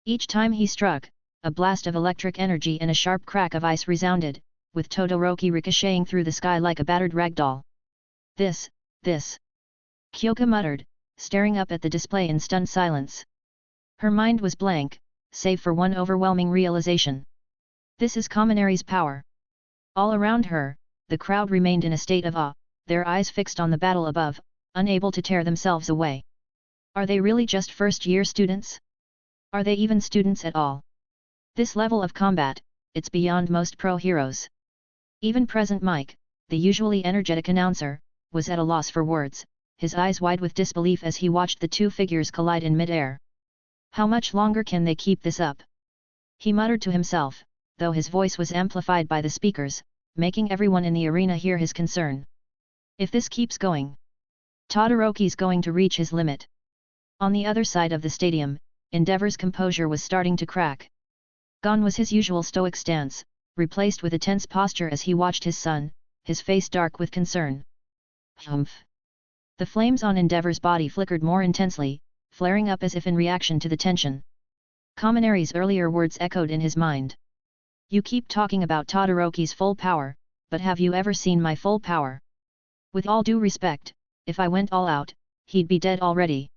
Each time he struck, a blast of electric energy and a sharp crack of ice resounded, with Todoroki ricocheting through the sky like a battered ragdoll. This. Kyoka muttered, staring up at the display in stunned silence. Her mind was blank, save for one overwhelming realization. This is Kaminari's power. All around her, the crowd remained in a state of awe, their eyes fixed on the battle above, unable to tear themselves away. Are they really just first-year students? Are they even students at all? This level of combat, it's beyond most pro heroes. Even present Mike, the usually energetic announcer, was at a loss for words, his eyes wide with disbelief as he watched the two figures collide in mid-air. How much longer can they keep this up? He muttered to himself, though his voice was amplified by the speakers, making everyone in the arena hear his concern. If this keeps going, Todoroki's going to reach his limit. On the other side of the stadium, Endeavor's composure was starting to crack. Gone was his usual stoic stance, replaced with a tense posture as he watched his son, his face dark with concern. Humph! The flames on Endeavor's body flickered more intensely, flaring up as if in reaction to the tension. Kaminari's earlier words echoed in his mind. You keep talking about Todoroki's full power, but have you ever seen my full power? With all due respect, if I went all out, he'd be dead already.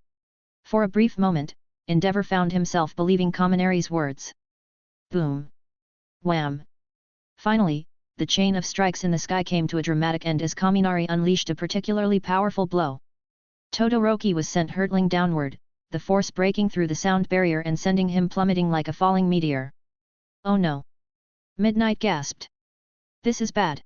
For a brief moment, Endeavor found himself believing Kaminari's words. Boom! Wham! Finally, the chain of strikes in the sky came to a dramatic end as Kaminari unleashed a particularly powerful blow. Todoroki was sent hurtling downward, the force breaking through the sound barrier and sending him plummeting like a falling meteor. Oh no! Midnight gasped. This is bad.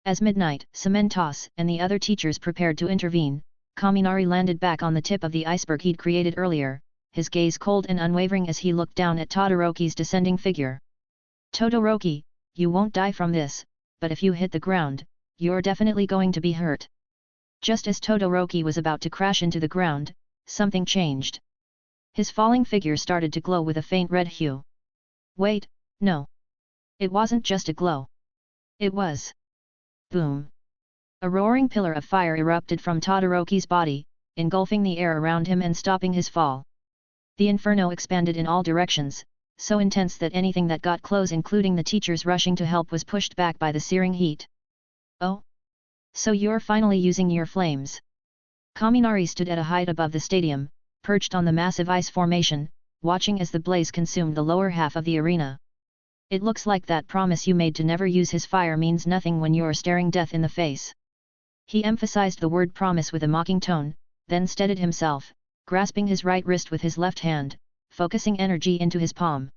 As Midnight, Cementos, and the other teachers prepared to intervene, Kaminari landed back on the tip of the iceberg he'd created earlier, his gaze cold and unwavering as he looked down at Todoroki's descending figure. Todoroki, you won't die from this, but if you hit the ground, you're definitely going to be hurt. Just as Todoroki was about to crash into the ground, something changed. His falling figure started to glow with a faint red hue. Wait, no. It wasn't just a glow. It was. Boom! A roaring pillar of fire erupted from Todoroki's body, engulfing the air around him and stopping his fall. The inferno expanded in all directions, so intense that anything that got close, including the teachers rushing to help, was pushed back by the searing heat. Oh? So you're finally using your flames? Kaminari stood at a height above the stadium, perched on the massive ice formation, watching as the blaze consumed the lower half of the arena. It looks like that promise you made to never use his fire means nothing when you're staring death in the face. He emphasized the word promise with a mocking tone, then steadied himself, grasping his right wrist with his left hand, focusing energy into his palm.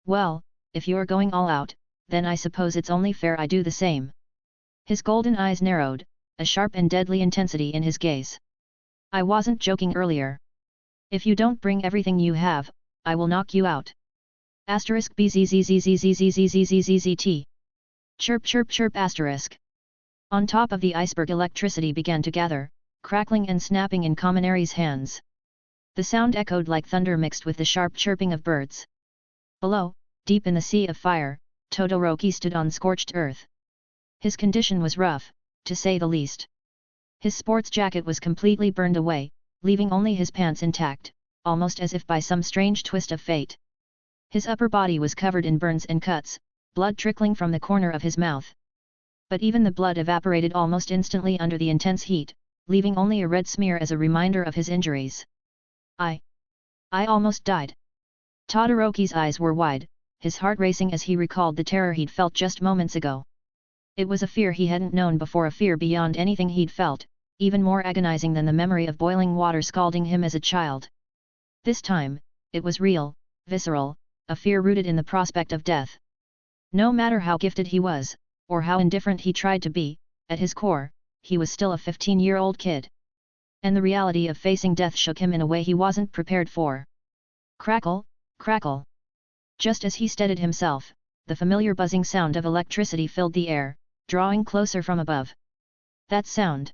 Well, if you're going all out, then I suppose it's only fair I do the same. His golden eyes narrowed, a sharp and deadly intensity in his gaze. I wasn't joking earlier. If you don't bring everything you have, I will knock you out. Asterisk bzzzzzzzzzzzzzzzzzt. Chirp chirp chirp asterisk. On top of the iceberg, electricity began to gather, crackling and snapping in Kaminari's hands. The sound echoed like thunder mixed with the sharp chirping of birds. Below, deep in the sea of fire, Todoroki stood on scorched earth. His condition was rough, to say the least. His sports jacket was completely burned away, leaving only his pants intact, almost as if by some strange twist of fate. His upper body was covered in burns and cuts, blood trickling from the corner of his mouth. But even the blood evaporated almost instantly under the intense heat, leaving only a red smear as a reminder of his injuries. I almost died. Todoroki's eyes were wide, his heart racing as he recalled the terror he'd felt just moments ago. It was a fear he hadn't known before, a fear beyond anything he'd felt, even more agonizing than the memory of boiling water scalding him as a child. This time, it was real, visceral, a fear rooted in the prospect of death. No matter how gifted he was, or how indifferent he tried to be, at his core, he was still a 15-year-old kid. And the reality of facing death shook him in a way he wasn't prepared for. Crackle, crackle. Just as he steadied himself, the familiar buzzing sound of electricity filled the air, drawing closer from above. That sound.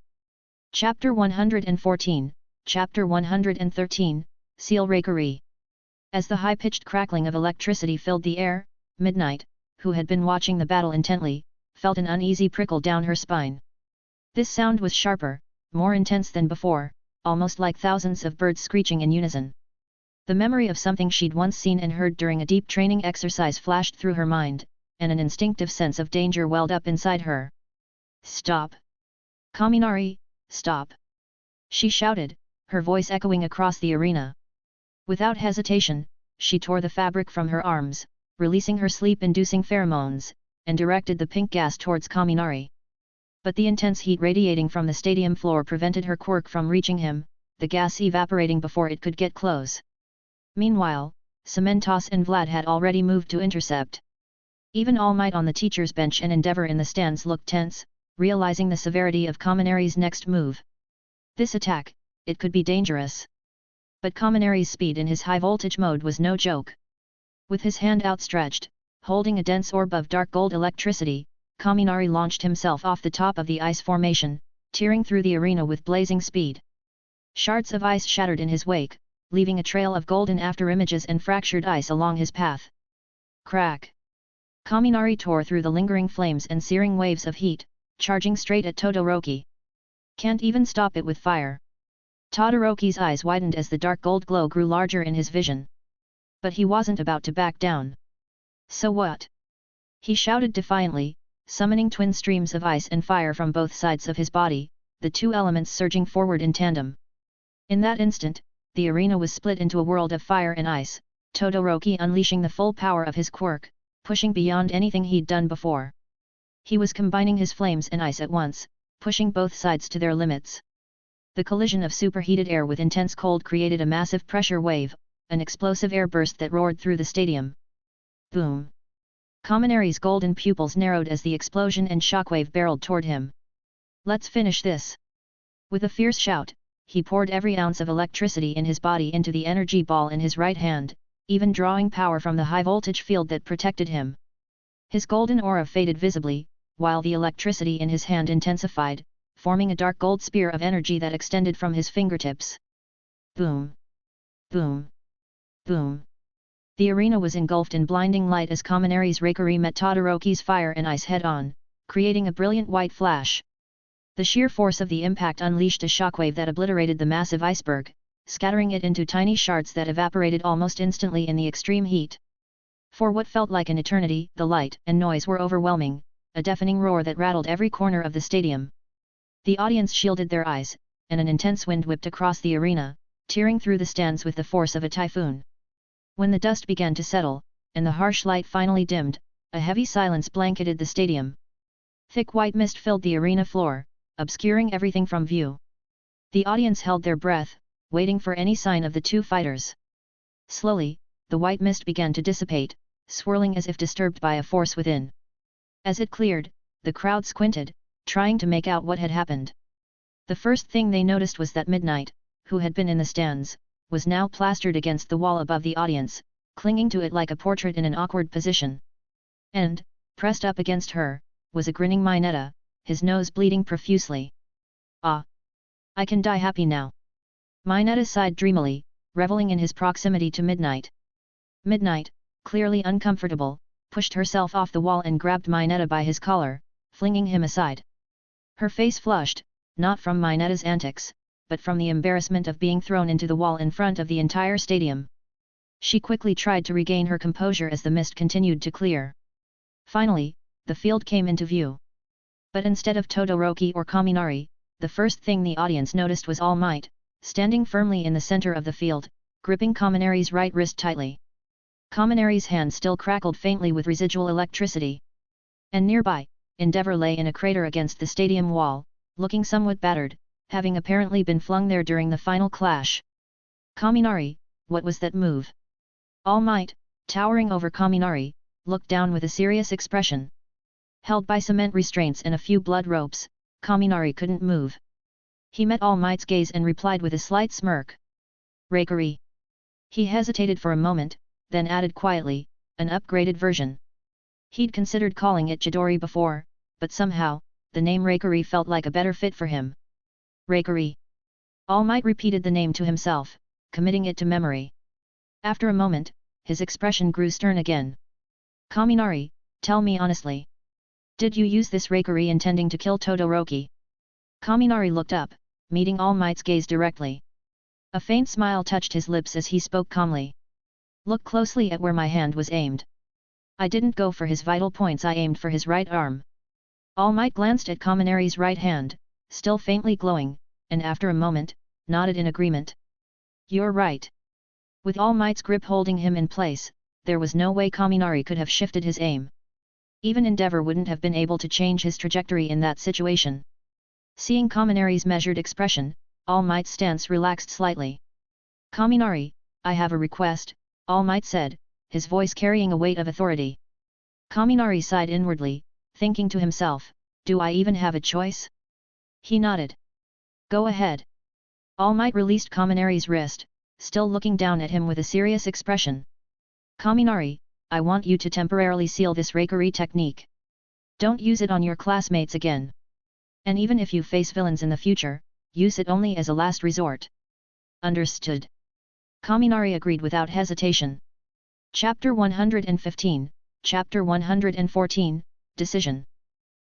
Chapter 114, Chapter 113, Seal Raikiri. As the high-pitched crackling of electricity filled the air, Midnight, who had been watching the battle intently, felt an uneasy prickle down her spine. This sound was sharper, more intense than before, almost like thousands of birds screeching in unison. The memory of something she'd once seen and heard during a deep training exercise flashed through her mind, and an instinctive sense of danger welled up inside her. Stop! Kaminari, stop! She shouted, her voice echoing across the arena. Without hesitation, she tore the fabric from her arms, releasing her sleep-inducing pheromones, and directed the pink gas towards Kaminari. But the intense heat radiating from the stadium floor prevented her quirk from reaching him, the gas evaporating before it could get close. Meanwhile, Cementos and Vlad had already moved to intercept. Even All Might on the teacher's bench and Endeavor in the stands looked tense, realizing the severity of Kaminari's next move. This attack, it could be dangerous. But Kaminari's speed in his high-voltage mode was no joke. With his hand outstretched, holding a dense orb of dark gold electricity, Kaminari launched himself off the top of the ice formation, tearing through the arena with blazing speed. Shards of ice shattered in his wake, leaving a trail of golden afterimages and fractured ice along his path. Crack! Kaminari tore through the lingering flames and searing waves of heat, charging straight at Todoroki. Can't even stop it with fire. Todoroki's eyes widened as the dark gold glow grew larger in his vision. But he wasn't about to back down. So what? He shouted defiantly, summoning twin streams of ice and fire from both sides of his body, the two elements surging forward in tandem. In that instant, the arena was split into a world of fire and ice, Todoroki unleashing the full power of his quirk, pushing beyond anything he'd done before. He was combining his flames and ice at once, pushing both sides to their limits. The collision of superheated air with intense cold created a massive pressure wave, an explosive air burst that roared through the stadium. Boom! Kaminari's golden pupils narrowed as the explosion and shockwave barreled toward him. Let's finish this! With a fierce shout, he poured every ounce of electricity in his body into the energy ball in his right hand, even drawing power from the high-voltage field that protected him. His golden aura faded visibly, while the electricity in his hand intensified, forming a dark gold spear of energy that extended from his fingertips. Boom! Boom! Boom! The arena was engulfed in blinding light as Kaminari's Raikiri met Todoroki's fire and ice head-on, creating a brilliant white flash. The sheer force of the impact unleashed a shockwave that obliterated the massive iceberg, scattering it into tiny shards that evaporated almost instantly in the extreme heat. For what felt like an eternity, the light and noise were overwhelming, a deafening roar that rattled every corner of the stadium. The audience shielded their eyes, and an intense wind whipped across the arena, tearing through the stands with the force of a typhoon. When the dust began to settle, and the harsh light finally dimmed, a heavy silence blanketed the stadium. Thick white mist filled the arena floor, obscuring everything from view. The audience held their breath, waiting for any sign of the two fighters. Slowly, the white mist began to dissipate, swirling as if disturbed by a force within. As it cleared, the crowd squinted, trying to make out what had happened. The first thing they noticed was that Midnight, who had been in the stands, was now plastered against the wall above the audience, clinging to it like a portrait in an awkward position. And, pressed up against her, was a grinning Mineta, his nose bleeding profusely. Ah! I can die happy now. Mineta sighed dreamily, reveling in his proximity to Midnight. Midnight, clearly uncomfortable, pushed herself off the wall and grabbed Mineta by his collar, flinging him aside. Her face flushed, not from Mineta's antics, but from the embarrassment of being thrown into the wall in front of the entire stadium. She quickly tried to regain her composure as the mist continued to clear. Finally, the field came into view. But instead of Todoroki or Kaminari, the first thing the audience noticed was All Might, standing firmly in the center of the field, gripping Kaminari's right wrist tightly. Kaminari's hand still crackled faintly with residual electricity. And nearby, Endeavor lay in a crater against the stadium wall, looking somewhat battered, having apparently been flung there during the final clash. Kaminari, what was that move? All Might, towering over Kaminari, looked down with a serious expression. Held by cement restraints and a few blood ropes, Kaminari couldn't move. He met All Might's gaze and replied with a slight smirk. Raikiri. He hesitated for a moment, then added quietly, an upgraded version. He'd considered calling it Chidori before, but somehow, the name Raikiri felt like a better fit for him. Raikiri. All Might repeated the name to himself, committing it to memory. After a moment, his expression grew stern again. Kaminari, tell me honestly. Did you use this Raikiri intending to kill Todoroki? Kaminari looked up, meeting All Might's gaze directly. A faint smile touched his lips as he spoke calmly. Look closely at where my hand was aimed. I didn't go for his vital points, I aimed for his right arm. All Might glanced at Kaminari's right hand, still faintly glowing, and after a moment, nodded in agreement. You're right. With All Might's grip holding him in place, there was no way Kaminari could have shifted his aim. Even Endeavor wouldn't have been able to change his trajectory in that situation. Seeing Kaminari's measured expression, All Might's stance relaxed slightly. Kaminari, I have a request, All Might said, his voice carrying a weight of authority. Kaminari sighed inwardly, thinking to himself, do I even have a choice? He nodded. Go ahead. All Might released Kaminari's wrist, still looking down at him with a serious expression. Kaminari, I want you to temporarily seal this Raikiri technique. Don't use it on your classmates again. And even if you face villains in the future, use it only as a last resort. Understood. Kaminari agreed without hesitation. Chapter 115, Chapter 114, Decision.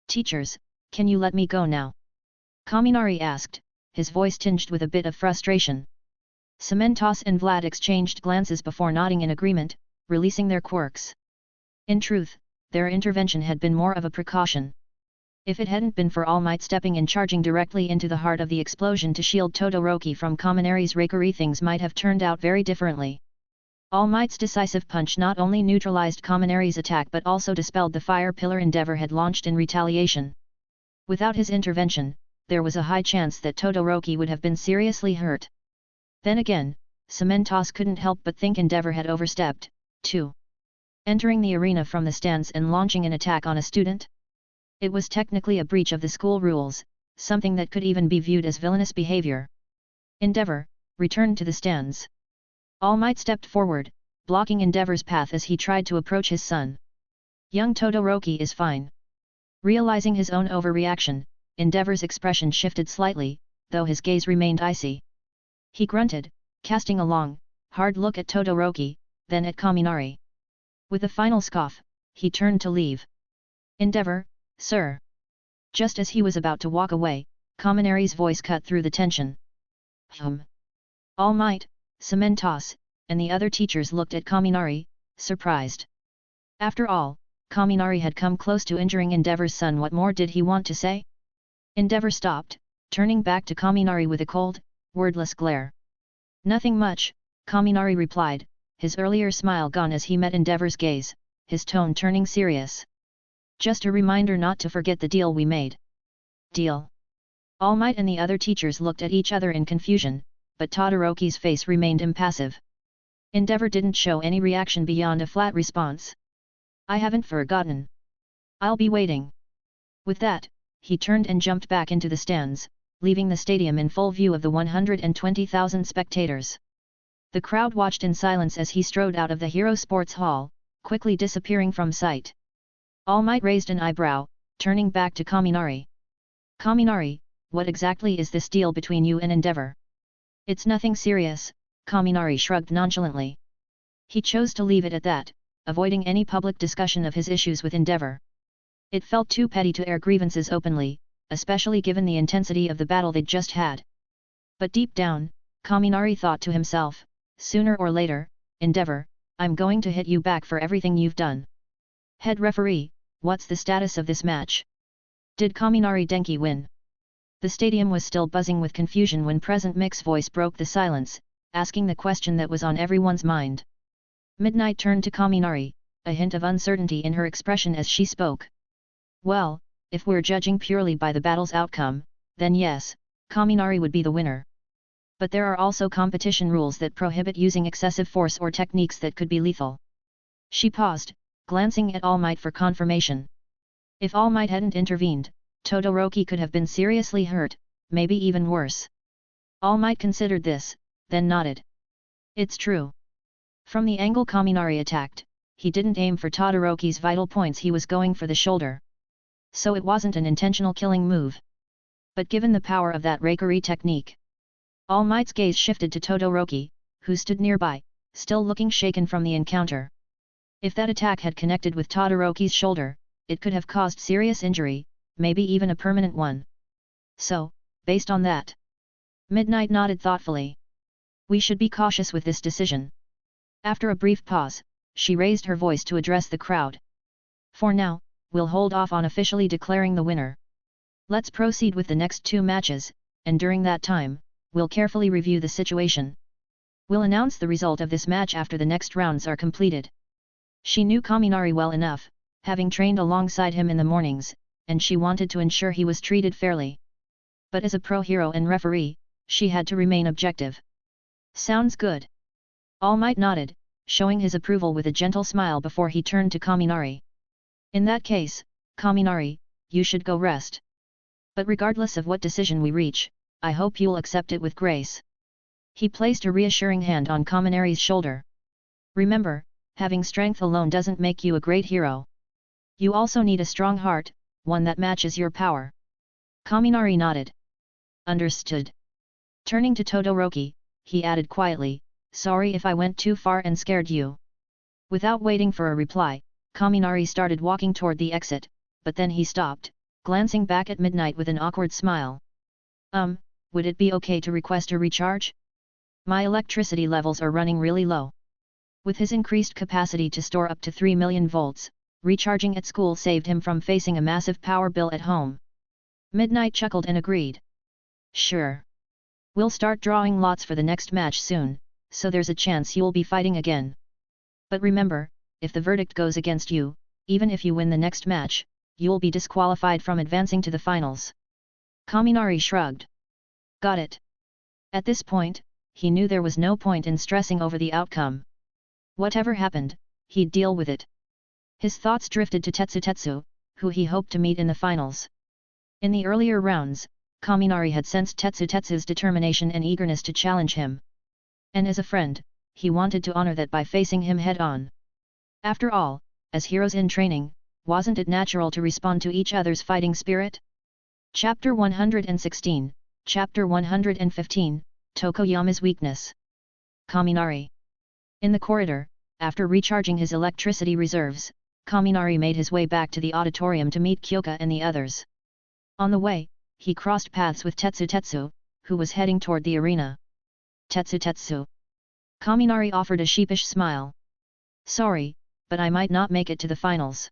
Teachers, can you let me go now? Kaminari asked, his voice tinged with a bit of frustration. Cementos and Vlad exchanged glances before nodding in agreement, releasing their quirks. In truth, their intervention had been more of a precaution. If it hadn't been for All Might stepping and charging directly into the heart of the explosion to shield Todoroki from Kaminari's Raikiri, things might have turned out very differently. All Might's decisive punch not only neutralized Kaminari's attack but also dispelled the fire pillar Endeavor had launched in retaliation. Without his intervention, there was a high chance that Todoroki would have been seriously hurt. Then again, Cementos couldn't help but think Endeavor had overstepped, too. Entering the arena from the stands and launching an attack on a student? It was technically a breach of the school rules, something that could even be viewed as villainous behavior. Endeavor, return to the stands. All Might stepped forward, blocking Endeavor's path as he tried to approach his son. Young Todoroki is fine. Realizing his own overreaction, Endeavor's expression shifted slightly, though his gaze remained icy. He grunted, casting a long, hard look at Todoroki, then at Kaminari. With a final scoff, he turned to leave. Endeavor, sir. Just as he was about to walk away, Kaminari's voice cut through the tension. All Might, Cementos, and the other teachers looked at Kaminari, surprised. After all, Kaminari had come close to injuring Endeavor's son. What more did he want to say? Endeavor stopped, turning back to Kaminari with a cold, wordless glare. Nothing much, Kaminari replied, his earlier smile gone as he met Endeavor's gaze, his tone turning serious. Just a reminder not to forget the deal we made. Deal? All Might and the other teachers looked at each other in confusion, but Todoroki's face remained impassive. Endeavor didn't show any reaction beyond a flat response. I haven't forgotten. I'll be waiting. With that, he turned and jumped back into the stands, leaving the stadium in full view of the 120,000 spectators. The crowd watched in silence as he strode out of the Hero Sports Hall, quickly disappearing from sight. All Might raised an eyebrow, turning back to Kaminari. Kaminari, what exactly is this deal between you and Endeavor? It's nothing serious, Kaminari shrugged nonchalantly. He chose to leave it at that, avoiding any public discussion of his issues with Endeavor. It felt too petty to air grievances openly, especially given the intensity of the battle they'd just had. But deep down, Kaminari thought to himself, sooner or later, Endeavor, I'm going to hit you back for everything you've done. Head referee, what's the status of this match? Did Kaminari Denki win? The stadium was still buzzing with confusion when Present Mix's voice broke the silence, asking the question that was on everyone's mind. Midnight turned to Kaminari, a hint of uncertainty in her expression as she spoke. Well, if we're judging purely by the battle's outcome, then yes, Kaminari would be the winner. But there are also competition rules that prohibit using excessive force or techniques that could be lethal. She paused, glancing at All Might for confirmation. If All Might hadn't intervened, Todoroki could have been seriously hurt, maybe even worse. All Might considered this, then nodded. It's true. From the angle Kaminari attacked, he didn't aim for Todoroki's vital points, he was going for the shoulder. So it wasn't an intentional killing move. But given the power of that Raikiri technique, All Might's gaze shifted to Todoroki, who stood nearby, still looking shaken from the encounter. If that attack had connected with Todoroki's shoulder, it could have caused serious injury, maybe even a permanent one. So, based on that, Midnight nodded thoughtfully. We should be cautious with this decision. After a brief pause, she raised her voice to address the crowd. For now, we'll hold off on officially declaring the winner. Let's proceed with the next 2 matches, and during that time, we'll carefully review the situation. We'll announce the result of this match after the next rounds are completed. She knew Kaminari well enough, having trained alongside him in the mornings, and she wanted to ensure he was treated fairly. But as a pro-hero and referee, she had to remain objective. Sounds good. All Might nodded, showing his approval with a gentle smile before he turned to Kaminari. In that case, Kaminari, you should go rest. But regardless of what decision we reach, I hope you'll accept it with grace. He placed a reassuring hand on Kaminari's shoulder. Remember, having strength alone doesn't make you a great hero. You also need a strong heart, one that matches your power. Kaminari nodded. Understood. Turning to Todoroki, he added quietly, sorry if I went too far and scared you. Without waiting for a reply, Kaminari started walking toward the exit, but then he stopped, glancing back at Midnight with an awkward smile. Would it be okay to request a recharge? My electricity levels are running really low. With his increased capacity to store up to 3 million volts, recharging at school saved him from facing a massive power bill at home. Midnight chuckled and agreed. Sure. We'll start drawing lots for the next match soon, so there's a chance you'll be fighting again. But remember, if the verdict goes against you, even if you win the next match, you'll be disqualified from advancing to the finals. Kaminari shrugged. Got it. At this point, he knew there was no point in stressing over the outcome. Whatever happened, he'd deal with it. His thoughts drifted to Tetsu, who he hoped to meet in the finals. In the earlier rounds, Kaminari had sensed Tetsu's determination and eagerness to challenge him. And as a friend, he wanted to honor that by facing him head-on. After all, as heroes in training, wasn't it natural to respond to each other's fighting spirit? Chapter 116, Chapter 115, Tokoyami's Weakness. Kaminari. In the corridor, after recharging his electricity reserves, Kaminari made his way back to the auditorium to meet Kyoka and the others. On the way, he crossed paths with Tetsu, who was heading toward the arena. Tetsu. Kaminari offered a sheepish smile. Sorry, but I might not make it to the finals.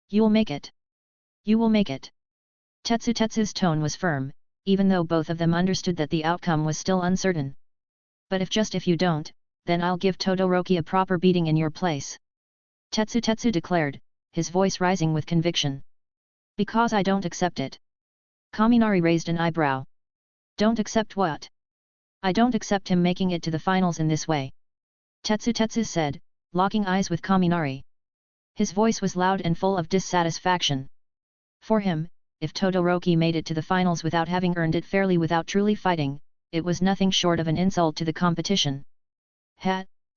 You'll make it. You will make it. Tetsu's tone was firm, even though both of them understood that the outcome was still uncertain. But if you don't, then I'll give Todoroki a proper beating in your place. Tetsu declared, his voice rising with conviction. Because I don't accept it. Kaminari raised an eyebrow. Don't accept what? I don't accept him making it to the finals in this way. Tetsu said, locking eyes with Kaminari. His voice was loud and full of dissatisfaction. For him, if Todoroki made it to the finals without having earned it fairly without truly fighting, it was nothing short of an insult to the competition.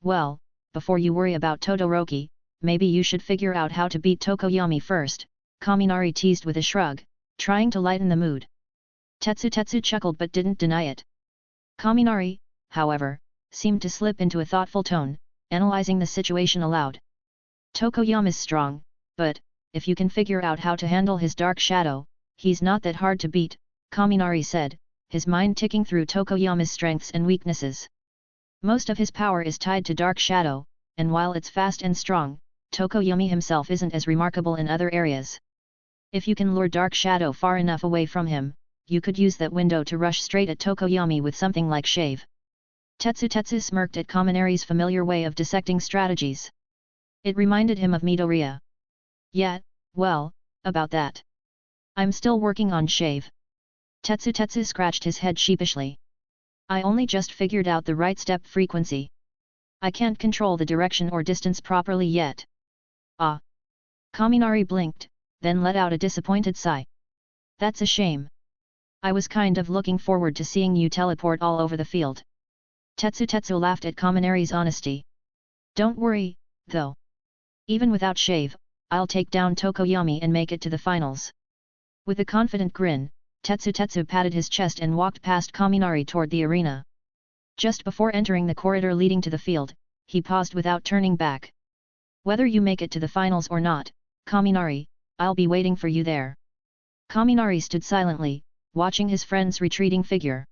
Well, before you worry about Todoroki, maybe you should figure out how to beat Tokoyami first, Kaminari teased with a shrug, trying to lighten the mood. Tetsu chuckled but didn't deny it. Kaminari, however, seemed to slip into a thoughtful tone, analyzing the situation aloud. Tokoyami's strong, but, if you can figure out how to handle his dark shadow, he's not that hard to beat, Kaminari said, his mind ticking through Tokoyami's strengths and weaknesses. Most of his power is tied to dark shadow, and while it's fast and strong, Tokoyami himself isn't as remarkable in other areas. If you can lure dark shadow far enough away from him, you could use that window to rush straight at Tokoyami with something like shave. Tetsu smirked at Kaminari's familiar way of dissecting strategies. It reminded him of Midoriya. Yeah, well, about that. I'm still working on shave. Tetsu scratched his head sheepishly. I only just figured out the right step frequency. I can't control the direction or distance properly yet. Ah. Kaminari blinked, then let out a disappointed sigh. That's a shame. I was kind of looking forward to seeing you teleport all over the field. Tetsu laughed at Kaminari's honesty. Don't worry, though. Even without shave, I'll take down Tokoyami and make it to the finals. With a confident grin, Tetsu patted his chest and walked past Kaminari toward the arena. Just before entering the corridor leading to the field, he paused without turning back. Whether you make it to the finals or not, Kaminari, I'll be waiting for you there. Kaminari stood silently, watching his friend's retreating figure.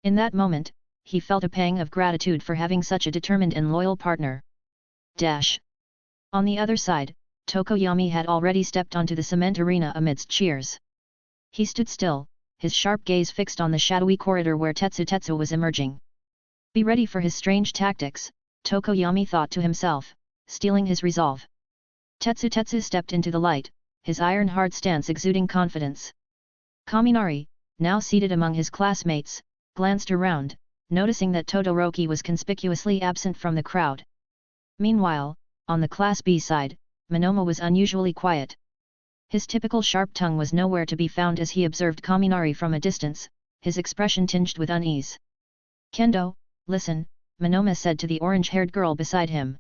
In that moment, he felt a pang of gratitude for having such a determined and loyal partner. On the other side, Tokoyami had already stepped onto the cement arena amidst cheers. He stood still, his sharp gaze fixed on the shadowy corridor where Tetsu was emerging. Be ready for his strange tactics, Tokoyami thought to himself, steeling his resolve. Tetsu stepped into the light, his iron-hard stance exuding confidence. Kaminari, now seated among his classmates, glanced around, noticing that Todoroki was conspicuously absent from the crowd. Meanwhile, on the Class B side, Momo was unusually quiet. His typical sharp tongue was nowhere to be found as he observed Kaminari from a distance, his expression tinged with unease. Kendo, listen, Momo said to the orange-haired girl beside him.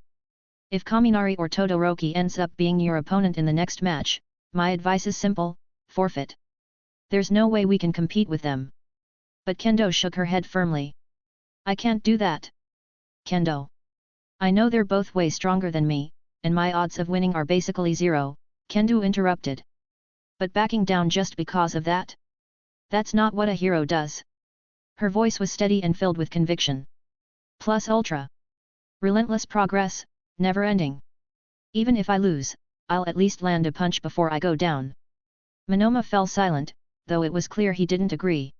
If Kaminari or Todoroki ends up being your opponent in the next match, my advice is simple, forfeit. There's no way we can compete with them. But Kendo shook her head firmly. I can't do that. Kendo. I know they're both way stronger than me, and my odds of winning are basically zero, Kendo interrupted. But backing down just because of that? That's not what a hero does. Her voice was steady and filled with conviction. Plus ultra. Relentless progress, never ending. Even if I lose, I'll at least land a punch before I go down. Momo fell silent, though it was clear he didn't agree.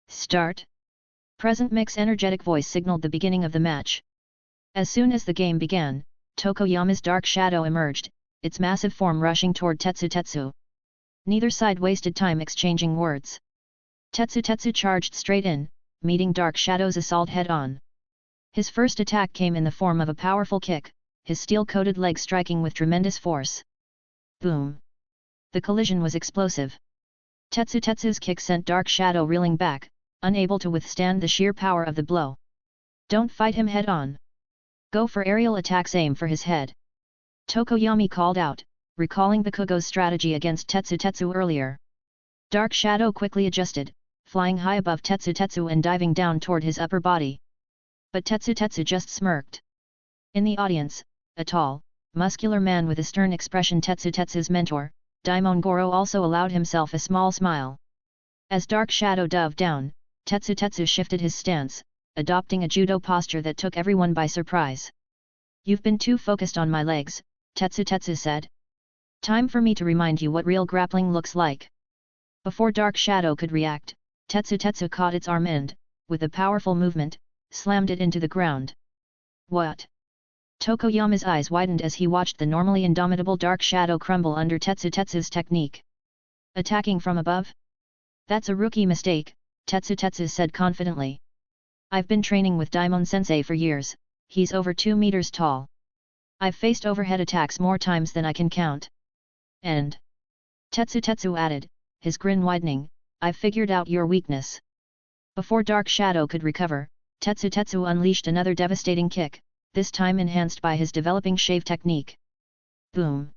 Start. Present Mix energetic voice signaled the beginning of the match. As soon as the game began, Tokoyami's dark shadow emerged, its massive form rushing toward Tetsu. Neither side wasted time exchanging words. Tetsu charged straight in, meeting Dark Shadow's assault head-on. His first attack came in the form of a powerful kick, his steel-coated leg striking with tremendous force. Boom! The collision was explosive. Tetsu's kick sent Dark Shadow reeling back, unable to withstand the sheer power of the blow. Don't fight him head-on. Go for aerial attacks, aim for his head. Tokoyami called out, recalling Bakugo's strategy against Tetsu earlier. Dark Shadow quickly adjusted, flying high above Tetsu and diving down toward his upper body. But Tetsu just smirked. In the audience, a tall, muscular man with a stern expression, Tetsu's mentor, Daimon Goro, also allowed himself a small smile. As Dark Shadow dove down, Tetsu shifted his stance, adopting a judo posture that took everyone by surprise. You've been too focused on my legs, Tetsu said. Time for me to remind you what real grappling looks like. Before Dark Shadow could react, Tetsu caught its arm and, with a powerful movement, slammed it into the ground. What? Tokoyami's eyes widened as he watched the normally indomitable Dark Shadow crumble under Tetsu's technique. Attacking from above? That's a rookie mistake, Tetsu said confidently. I've been training with Daimon-sensei for years, he's over 2 meters tall. I've faced overhead attacks more times than I can count. And? Tetsu added, his grin widening, I've figured out your weakness. Before Dark Shadow could recover, Tetsu unleashed another devastating kick, this time enhanced by his developing shave technique. Boom!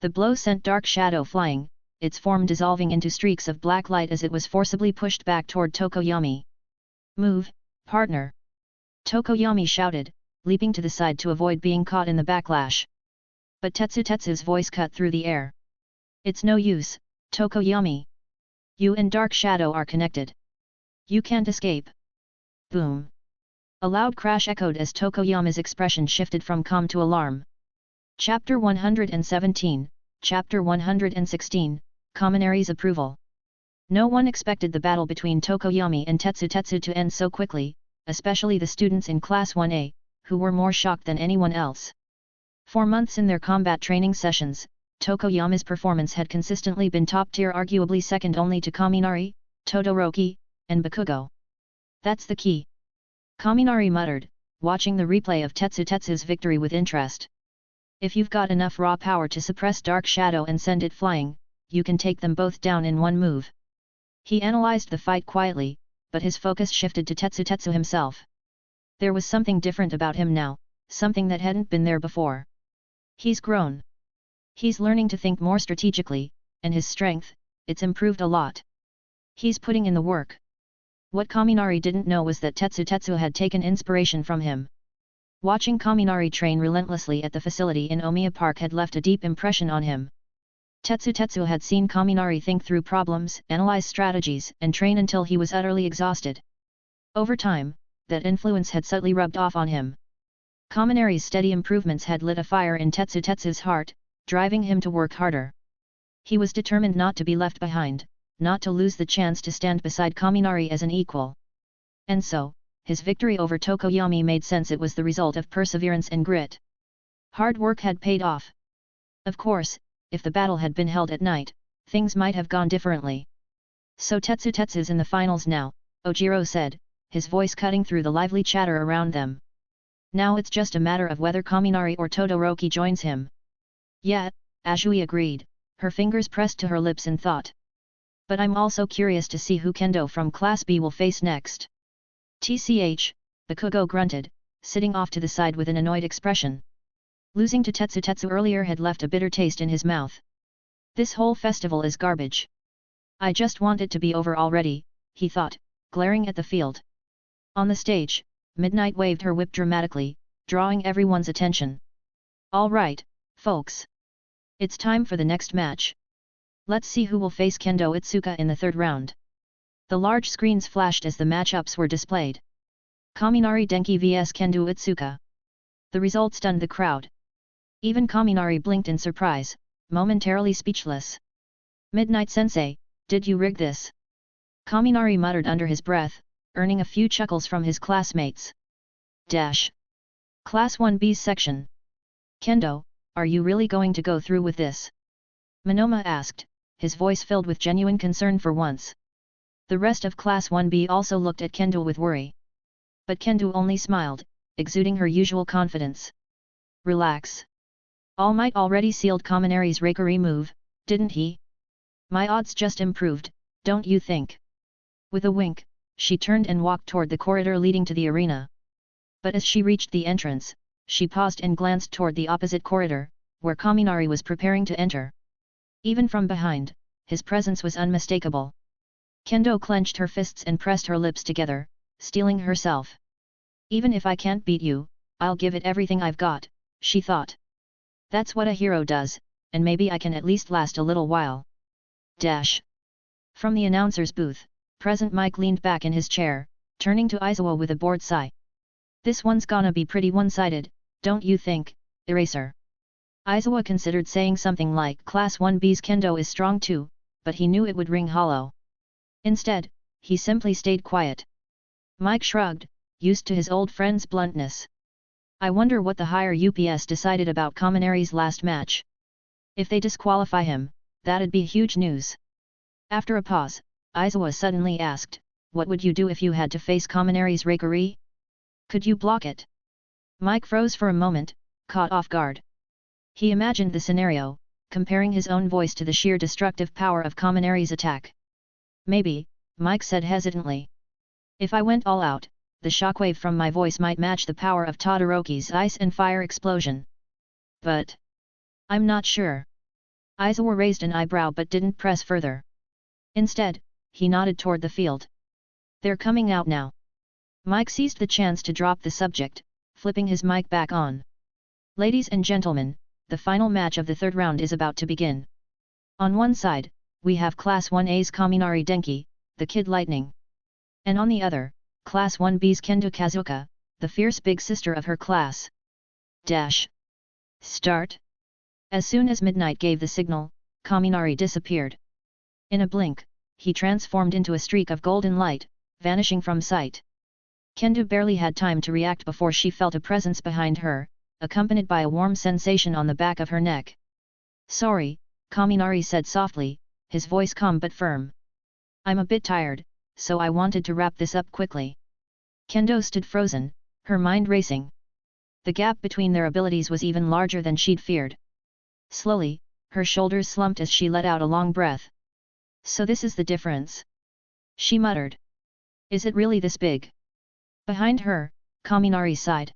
The blow sent Dark Shadow flying, its form dissolving into streaks of black light as it was forcibly pushed back toward Tokoyami. Move, partner! Tokoyami shouted, leaping to the side to avoid being caught in the backlash. But Tetsu's voice cut through the air. It's no use, Tokoyami. You and Dark Shadow are connected. You can't escape. Boom! A loud crash echoed as Tokoyami's expression shifted from calm to alarm. Chapter 117, Chapter 116, Kaminari's Approval. No one expected the battle between Tokoyami and Tetsu to end so quickly, especially the students in Class 1A, who were more shocked than anyone else. For months in their combat training sessions, Tokoyami's performance had consistently been top tier, arguably second only to Kaminari, Todoroki, and Bakugo. That's the key. Kaminari muttered, watching the replay of Tetsu's victory with interest. If you've got enough raw power to suppress Dark Shadow and send it flying, you can take them both down in one move. He analyzed the fight quietly, but his focus shifted to Tetsu himself. There was something different about him now, something that hadn't been there before. He's grown. He's learning to think more strategically, and his strength, it's improved a lot. He's putting in the work. What Kaminari didn't know was that Tetsu had taken inspiration from him. Watching Kaminari train relentlessly at the facility in Omiya Park had left a deep impression on him. Tetsu had seen Kaminari think through problems, analyze strategies, and train until he was utterly exhausted. Over time, that influence had subtly rubbed off on him. Kaminari's steady improvements had lit a fire in Tetsu's heart, driving him to work harder. He was determined not to be left behind, not to lose the chance to stand beside Kaminari as an equal. And so, his victory over Tokoyami made sense. It was the result of perseverance and grit. Hard work had paid off. Of course, if the battle had been held at night, things might have gone differently. So Tetsu's in the finals now, Ojiro said, his voice cutting through the lively chatter around them. Now it's just a matter of whether Kaminari or Todoroki joins him. Yeah, Azui agreed, her fingers pressed to her lips in thought. But I'm also curious to see who Kendo from Class B will face next. TCH, Bakugo grunted, sitting off to the side with an annoyed expression. Losing to Tetsu earlier had left a bitter taste in his mouth. This whole festival is garbage. I just want it to be over already, he thought, glaring at the field. On the stage, Midnight waved her whip dramatically, drawing everyone's attention. All right, folks. It's time for the next match. Let's see who will face Kendo Itsuka in the third round. The large screens flashed as the matchups were displayed. Kaminari Denki vs Kendo Itsuka. The result stunned the crowd. Even Kaminari blinked in surprise, momentarily speechless. Midnight Sensei, did you rig this? Kaminari muttered under his breath, earning a few chuckles from his classmates. Class 1B's section. Kendo, are you really going to go through with this? Momo asked, his voice filled with genuine concern for once. The rest of Class 1B also looked at Kendo with worry. But Kendo only smiled, exuding her usual confidence. Relax. All Might already sealed Kaminari's Raikiri move, didn't he? My odds just improved, don't you think? With a wink, she turned and walked toward the corridor leading to the arena. But as she reached the entrance, she paused and glanced toward the opposite corridor, where Kaminari was preparing to enter. Even from behind, his presence was unmistakable. Kendo clenched her fists and pressed her lips together, steeling herself. Even if I can't beat you, I'll give it everything I've got, she thought. That's what a hero does, and maybe I can at least last a little while. From the announcer's booth, Present Mike leaned back in his chair, turning to Aizawa with a bored sigh. This one's gonna be pretty one-sided, don't you think, Eraser? Aizawa considered saying something like Class 1B's Kendo is strong too, but he knew it would ring hollow. Instead, he simply stayed quiet. Mike shrugged, used to his old friend's bluntness. I wonder what the higher UPS decided about Kaminari's last match. If they disqualify him, that'd be huge news. After a pause, Aizawa suddenly asked, what would you do if you had to face Kaminari's Raikiri? Could you block it? Mike froze for a moment, caught off guard. He imagined the scenario, comparing his own voice to the sheer destructive power of Kaminari's attack. Maybe, Mike said hesitantly. If I went all out, the shockwave from my voice might match the power of Todoroki's ice and fire explosion. But I'm not sure. Aizawa raised an eyebrow but didn't press further. Instead, he nodded toward the field. They're coming out now. Mike seized the chance to drop the subject, flipping his mic back on. Ladies and gentlemen, the final match of the third round is about to begin. On one side, we have Class 1A's Kaminari Denki, the Kid Lightning. And on the other, Class 1B's Kendo Kazuka, the fierce big sister of her class. Start. As soon as Midnight gave the signal, Kaminari disappeared. In a blink, he transformed into a streak of golden light, vanishing from sight. Kendo barely had time to react before she felt a presence behind her, accompanied by a warm sensation on the back of her neck. Sorry, Kaminari said softly, his voice calm but firm. I'm a bit tired, so I wanted to wrap this up quickly. Kendo stood frozen, her mind racing. The gap between their abilities was even larger than she'd feared. Slowly, her shoulders slumped as she let out a long breath. So this is the difference? She muttered. Is it really this big? Behind her, Kaminari sighed.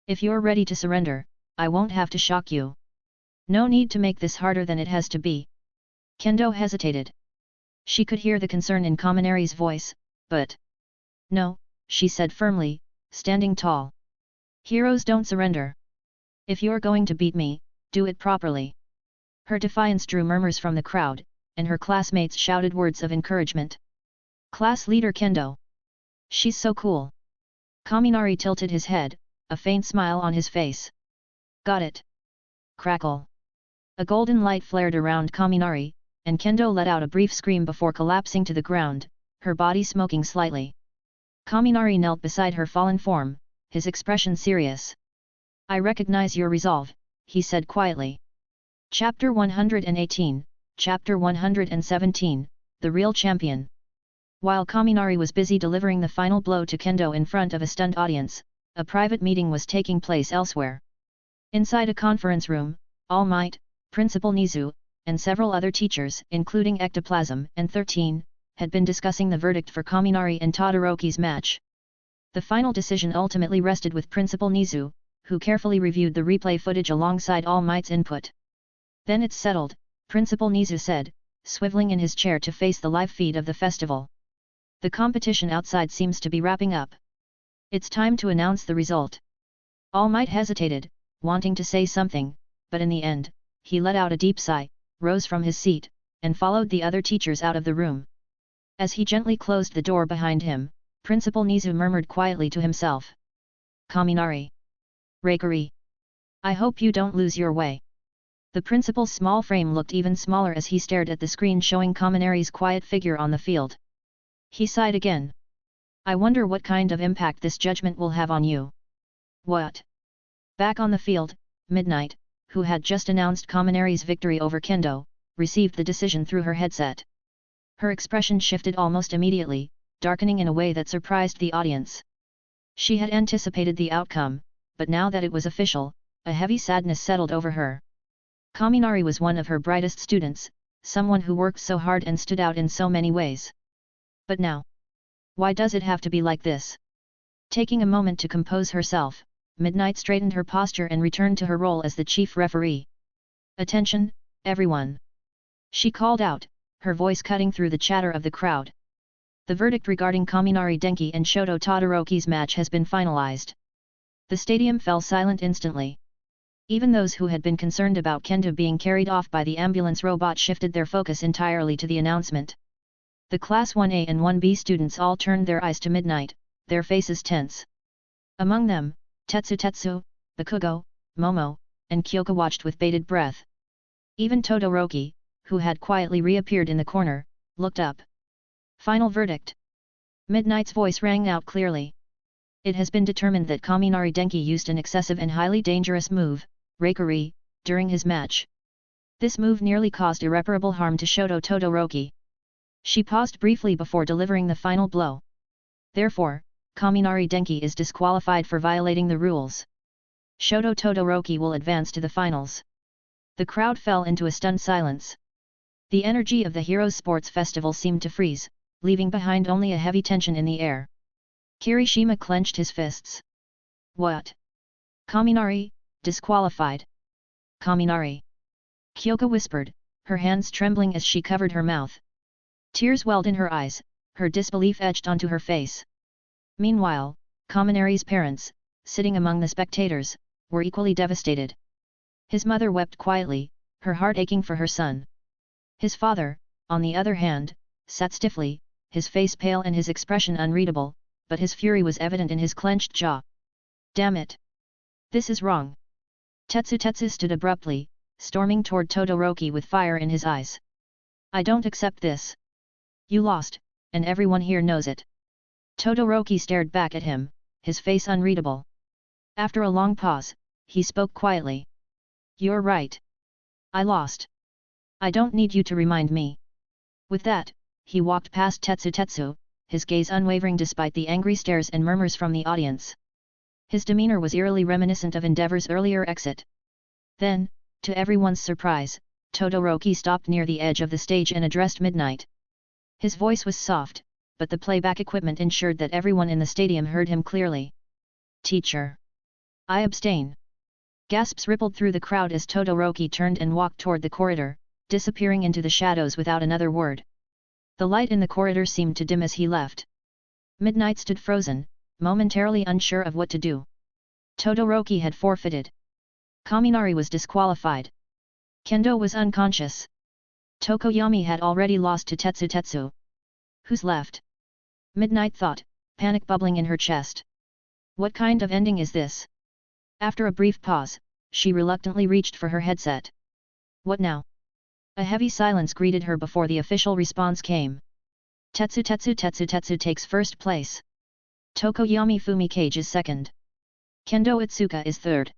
If you're ready to surrender, I won't have to shock you. No need to make this harder than it has to be. Kendo hesitated. She could hear the concern in Kaminari's voice, but... No, she said firmly, standing tall. Heroes don't surrender. If you're going to beat me, do it properly. Her defiance drew murmurs from the crowd, and her classmates shouted words of encouragement. Class leader Kendo. She's so cool. Kaminari tilted his head, a faint smile on his face. Got it. Crackle. A golden light flared around Kaminari, and Kendo let out a brief scream before collapsing to the ground, her body smoking slightly. Kaminari knelt beside her fallen form, his expression serious. I recognize your resolve, he said quietly. Chapter 118, Chapter 117, The Real Champion. While Kaminari was busy delivering the final blow to Kendo in front of a stunned audience, a private meeting was taking place elsewhere. Inside a conference room, All Might, Principal Nizu, and several other teachers, including Ectoplasm and 13, had been discussing the verdict for Kaminari and Todoroki's match. The final decision ultimately rested with Principal Nizu, who carefully reviewed the replay footage alongside All Might's input. Then it's settled, Principal Nizu said, swiveling in his chair to face the live feed of the festival. The competition outside seems to be wrapping up. It's time to announce the result. All Might hesitated, wanting to say something, but in the end, he let out a deep sigh, rose from his seat, and followed the other teachers out of the room. As he gently closed the door behind him, Principal Nizu murmured quietly to himself. Kaminari. Raikiri. I hope you don't lose your way. The principal's small frame looked even smaller as he stared at the screen showing Kaminari's quiet figure on the field. He sighed again. I wonder what kind of impact this judgment will have on you. What? Back on the field, Midnight, who had just announced Kaminari's victory over Kendo, received the decision through her headset. Her expression shifted almost immediately, darkening in a way that surprised the audience. She had anticipated the outcome, but now that it was official, a heavy sadness settled over her. Kaminari was one of her brightest students, someone who worked so hard and stood out in so many ways. But now? Why does it have to be like this? Taking a moment to compose herself, Midnight straightened her posture and returned to her role as the chief referee. Attention, everyone! She called out, her voice cutting through the chatter of the crowd. The verdict regarding Kaminari Denki and Shoto Todoroki's match has been finalized. The stadium fell silent instantly. Even those who had been concerned about Kendo being carried off by the ambulance robot shifted their focus entirely to the announcement. The Class 1A and 1B students all turned their eyes to Midnight, their faces tense. Among them, Tetsu, Bakugo, Momo, and Kyoka watched with bated breath. Even Todoroki, who had quietly reappeared in the corner, looked up. Final verdict. Midnight's voice rang out clearly. It has been determined that Kaminari Denki used an excessive and highly dangerous move, Raikiri, during his match. This move nearly caused irreparable harm to Shoto Todoroki. She paused briefly before delivering the final blow. Therefore, Kaminari Denki is disqualified for violating the rules. Shoto Todoroki will advance to the finals. The crowd fell into a stunned silence. The energy of the Heroes Sports Festival seemed to freeze, leaving behind only a heavy tension in the air. Kirishima clenched his fists. What? Kaminari, disqualified. Kaminari. Kyoka whispered, her hands trembling as she covered her mouth. Tears welled in her eyes, her disbelief etched onto her face. Meanwhile, Kaminari's parents, sitting among the spectators, were equally devastated. His mother wept quietly, her heart aching for her son. His father, on the other hand, sat stiffly, his face pale and his expression unreadable, but his fury was evident in his clenched jaw. Damn it! This is wrong! Tetsu stood abruptly, storming toward Todoroki with fire in his eyes. I don't accept this. You lost, and everyone here knows it. Todoroki stared back at him, his face unreadable. After a long pause, he spoke quietly. You're right. I lost. I don't need you to remind me. With that, he walked past Tetsu, his gaze unwavering despite the angry stares and murmurs from the audience. His demeanor was eerily reminiscent of Endeavor's earlier exit. Then, to everyone's surprise, Todoroki stopped near the edge of the stage and addressed Midnight. His voice was soft, but the playback equipment ensured that everyone in the stadium heard him clearly. Teacher. I abstain. Gasps rippled through the crowd as Todoroki turned and walked toward the corridor, disappearing into the shadows without another word. The light in the corridor seemed to dim as he left. Midnight stood frozen, momentarily unsure of what to do. Todoroki had forfeited. Kaminari was disqualified. Kendo was unconscious. Tokoyami had already lost to Tetsu. Who's left? Midnight thought, panic bubbling in her chest. What kind of ending is this? After a brief pause, she reluctantly reached for her headset. What now? A heavy silence greeted her before the official response came. Tetsu takes first place. Tokoyami Fumikage is second. Kendo Itsuka is third.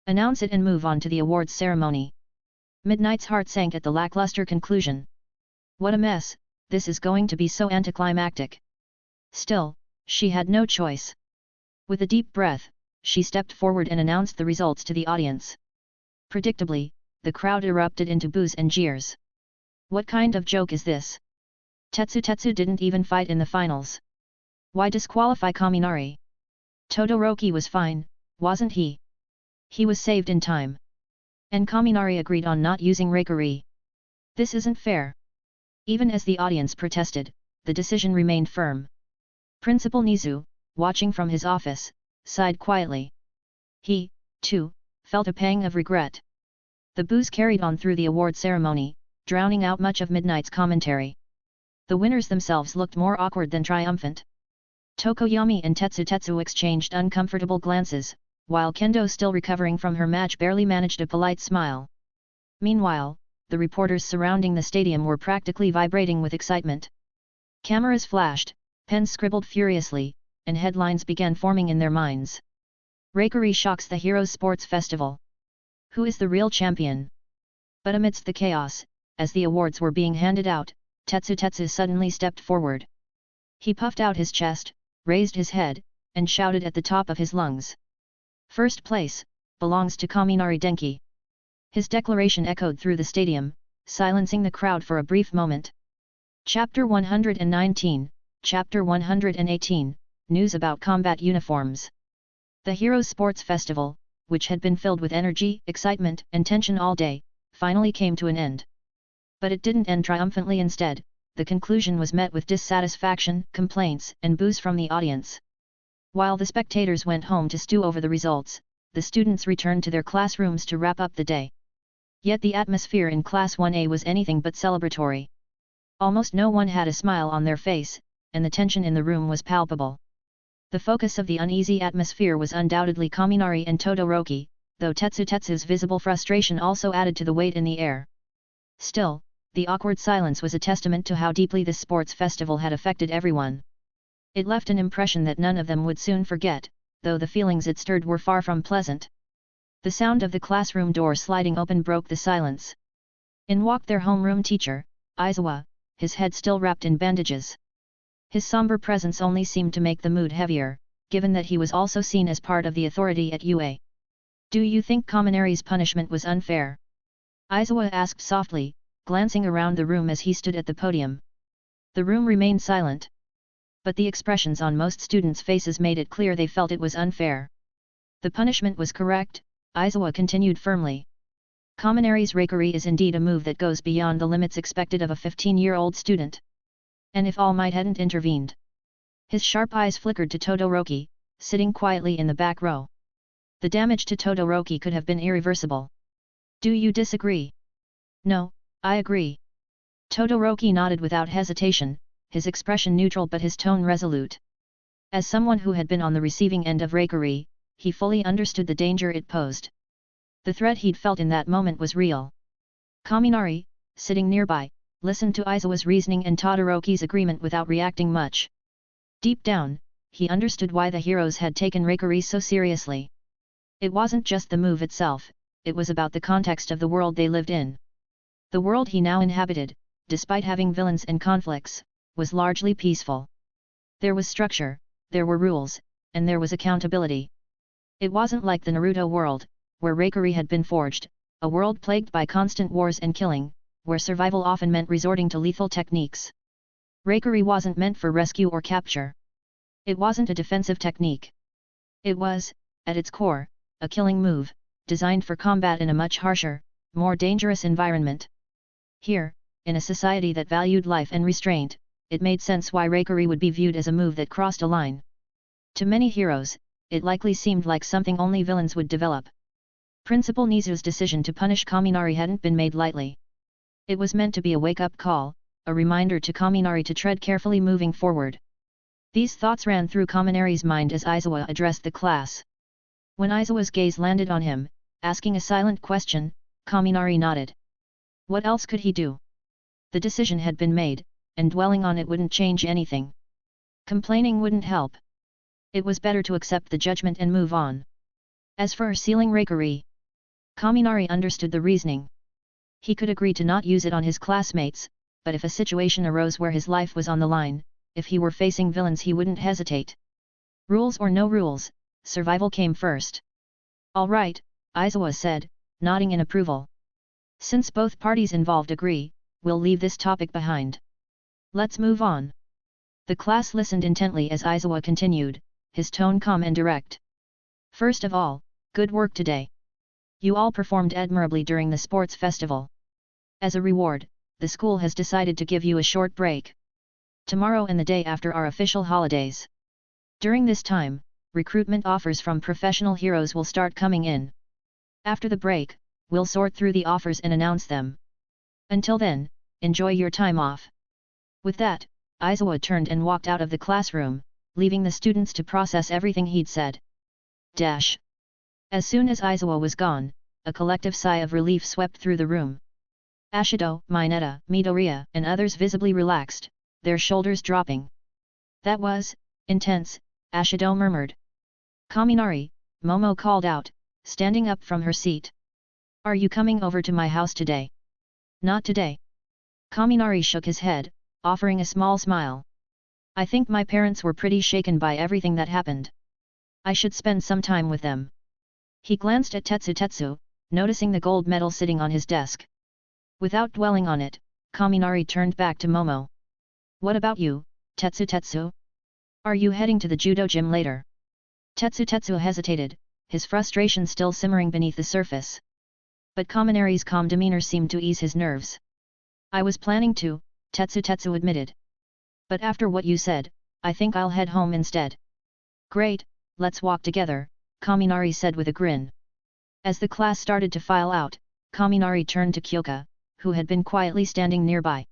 Announce it and move on to the awards ceremony. Midnight's heart sank at the lackluster conclusion. What a mess, this is going to be so anticlimactic. Still, she had no choice. With a deep breath, she stepped forward and announced the results to the audience. Predictably, the crowd erupted into boos and jeers. What kind of joke is this? Tetsu didn't even fight in the finals. Why disqualify Kaminari? Todoroki was fine, wasn't he? He was saved in time. And Kaminari agreed on not using Raikiri. This isn't fair. Even as the audience protested, the decision remained firm. Principal Nizu, watching from his office, sighed quietly. He, too, felt a pang of regret. The boos carried on through the award ceremony, drowning out much of Midnight's commentary. The winners themselves looked more awkward than triumphant. Tokoyami and Tetsu exchanged uncomfortable glances, while Kendo, still recovering from her match, barely managed a polite smile. Meanwhile, the reporters surrounding the stadium were practically vibrating with excitement. Cameras flashed, pens scribbled furiously, and headlines began forming in their minds. Raikiri shocks the Heroes Sports Festival. Who is the real champion? But amidst the chaos, as the awards were being handed out, Tetsu suddenly stepped forward. He puffed out his chest, raised his head, and shouted at the top of his lungs. First place belongs to Kaminari Denki. His declaration echoed through the stadium, silencing the crowd for a brief moment. Chapter 119, Chapter 118, News about Combat Uniforms. The Heroes Sports Festival, which had been filled with energy, excitement, and tension all day, finally came to an end. But it didn't end triumphantly. Instead, the conclusion was met with dissatisfaction, complaints, and boos from the audience. While the spectators went home to stew over the results, the students returned to their classrooms to wrap up the day. Yet the atmosphere in Class 1A was anything but celebratory. Almost no one had a smile on their face, and the tension in the room was palpable. The focus of the uneasy atmosphere was undoubtedly Kaminari and Todoroki, though Tetsu's visible frustration also added to the weight in the air. Still, the awkward silence was a testament to how deeply this sports festival had affected everyone. It left an impression that none of them would soon forget, though the feelings it stirred were far from pleasant. The sound of the classroom door sliding open broke the silence. In walked their homeroom teacher, Iida, his head still wrapped in bandages. His somber presence only seemed to make the mood heavier, given that he was also seen as part of the authority at UA. Do you think Kaminari's punishment was unfair? Iida asked softly, glancing around the room as he stood at the podium. The room remained silent. But the expressions on most students' faces made it clear they felt it was unfair. The punishment was correct, Iida continued firmly. Kaminari's Raikiri is indeed a move that goes beyond the limits expected of a 15-year-old student. And if All Might hadn't intervened. His sharp eyes flickered to Todoroki, sitting quietly in the back row. The damage to Todoroki could have been irreversible. Do you disagree? No, I agree. Todoroki nodded without hesitation, his expression neutral but his tone resolute. As someone who had been on the receiving end of Raikiri, he fully understood the danger it posed. The threat he'd felt in that moment was real. Kaminari, sitting nearby, listened to Aizawa's reasoning and Todoroki's agreement without reacting much. Deep down, he understood why the heroes had taken Raikiri so seriously. It wasn't just the move itself, it was about the context of the world they lived in. The world he now inhabited, despite having villains and conflicts, was largely peaceful. There was structure, there were rules, and there was accountability. It wasn't like the Naruto world, where Raikiri had been forged, a world plagued by constant wars and killing, where survival often meant resorting to lethal techniques. Raikiri wasn't meant for rescue or capture. It wasn't a defensive technique. It was, at its core, a killing move, designed for combat in a much harsher, more dangerous environment. Here, in a society that valued life and restraint, it made sense why Raikiri would be viewed as a move that crossed a line. To many heroes, it likely seemed like something only villains would develop. Principal Nizu's decision to punish Kaminari hadn't been made lightly. It was meant to be a wake-up call, a reminder to Kaminari to tread carefully moving forward. These thoughts ran through Kaminari's mind as Aizawa addressed the class. When Aizawa's gaze landed on him, asking a silent question, Kaminari nodded. What else could he do? The decision had been made, and dwelling on it wouldn't change anything. Complaining wouldn't help. It was better to accept the judgment and move on. As for sealing Raikiri, Kaminari understood the reasoning. He could agree to not use it on his classmates, but if a situation arose where his life was on the line, if he were facing villains he wouldn't hesitate. Rules or no rules, survival came first. All right, Aizawa said, nodding in approval. Since both parties involved agree, we'll leave this topic behind. Let's move on. The class listened intently as Aizawa continued, his tone calm and direct. First of all, good work today. You all performed admirably during the sports festival. As a reward, the school has decided to give you a short break. Tomorrow and the day after are official holidays. During this time, recruitment offers from professional heroes will start coming in. After the break, we'll sort through the offers and announce them. Until then, enjoy your time off. With that, Aizawa turned and walked out of the classroom, leaving the students to process everything he'd said. As soon as Aizawa was gone, a collective sigh of relief swept through the room. Ashido, Mineta, Midoriya, and others visibly relaxed, their shoulders dropping. That was intense, Ashido murmured. Kaminari, Momo called out, standing up from her seat. Are you coming over to my house today? Not today. Kaminari shook his head, offering a small smile. I think my parents were pretty shaken by everything that happened. I should spend some time with them. He glanced at Tetsu, noticing the gold medal sitting on his desk. Without dwelling on it, Kaminari turned back to Momo. What about you, Tetsu? Are you heading to the judo gym later? Tetsu hesitated, his frustration still simmering beneath the surface. But Kaminari's calm demeanor seemed to ease his nerves. I was planning to, Tetsu admitted. But after what you said, I think I'll head home instead. Great, let's walk together, Kaminari said with a grin. As the class started to file out, Kaminari turned to Kyoka, who had been quietly standing nearby.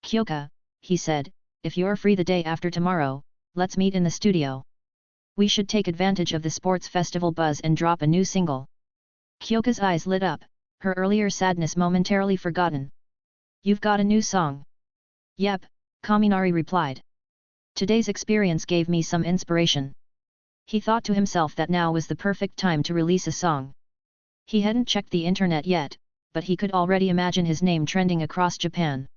Kyoka, he said, if you're free the day after tomorrow, let's meet in the studio. We should take advantage of the sports festival buzz and drop a new single. Kyoka's eyes lit up, her earlier sadness momentarily forgotten. You've got a new song? Yep, Kaminari replied. Today's experience gave me some inspiration. He thought to himself that now was the perfect time to release a song. He hadn't checked the internet yet, but he could already imagine his name trending across Japan.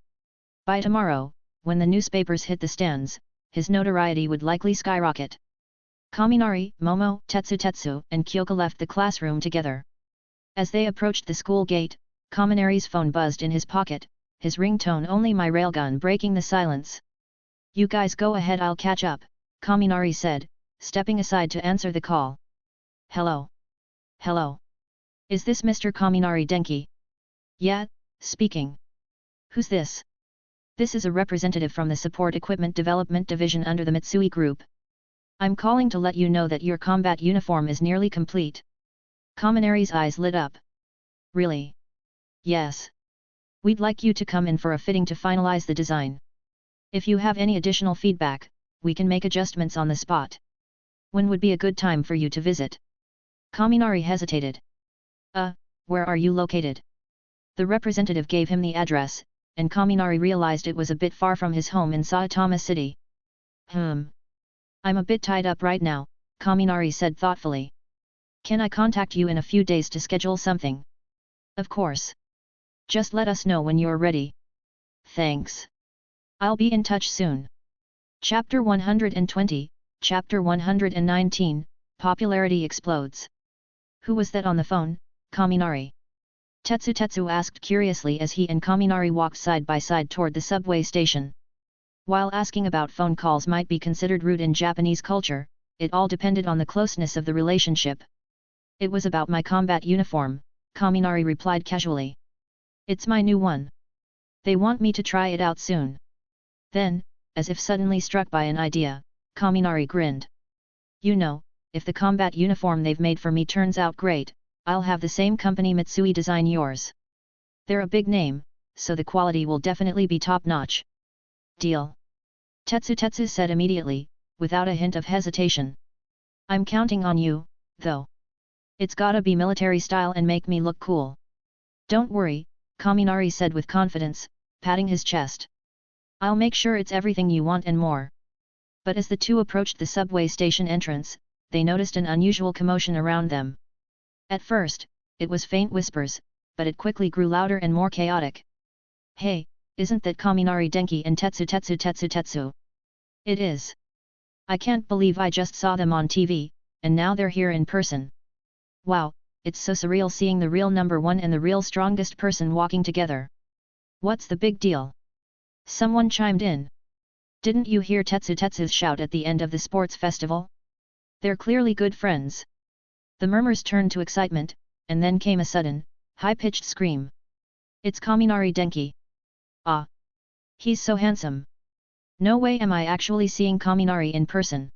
By tomorrow, when the newspapers hit the stands, his notoriety would likely skyrocket. Kaminari, Momo, Tetsu, and Kyoka left the classroom together. As they approached the school gate, Kaminari's phone buzzed in his pocket, his ringtone only my railgun breaking the silence. You guys go ahead, I'll catch up, Kaminari said, stepping aside to answer the call. Hello? Is this Mr. Kaminari Denki? Yeah, speaking. Who's this? This is a representative from the Support Equipment Development Division under the Mitsui Group. I'm calling to let you know that your combat uniform is nearly complete. Kaminari's eyes lit up. Really? Yes. We'd like you to come in for a fitting to finalize the design. If you have any additional feedback, we can make adjustments on the spot. When would be a good time for you to visit? Kaminari hesitated. Where are you located? The representative gave him the address, and Kaminari realized it was a bit far from his home in Saitama City. I'm a bit tied up right now, Kaminari said thoughtfully. Can I contact you in a few days to schedule something? Of course. Just let us know when you're ready. Thanks. I'll be in touch soon. Chapter 120, Chapter 119, Popularity Explodes. Who was that on the phone, Kaminari? Tetsu asked curiously as he and Kaminari walked side by side toward the subway station. While asking about phone calls might be considered rude in Japanese culture, it all depended on the closeness of the relationship. It was about my combat uniform, Kaminari replied casually. It's my new one. They want me to try it out soon. Then, as if suddenly struck by an idea, Kaminari grinned. You know, if the combat uniform they've made for me turns out great, I'll have the same company Mitsui design yours. They're a big name, so the quality will definitely be top-notch. Deal. Tetsu said immediately, without a hint of hesitation. I'm counting on you, though. It's gotta be military style and make me look cool. Don't worry, Kaminari said with confidence, patting his chest. I'll make sure it's everything you want and more. But as the two approached the subway station entrance, they noticed an unusual commotion around them. At first, it was faint whispers, but it quickly grew louder and more chaotic. Hey, isn't that Kaminari Denki and Tetsu? It is. I can't believe I just saw them on TV, and now they're here in person. Wow, it's so surreal seeing the real number one and the real strongest person walking together. What's the big deal? Someone chimed in. Didn't you hear Tetsu's shout at the end of the sports festival? They're clearly good friends. The murmurs turned to excitement, and then came a sudden, high-pitched scream. It's Kaminari Denki. Ah! He's so handsome. No way am I actually seeing Kaminari in person.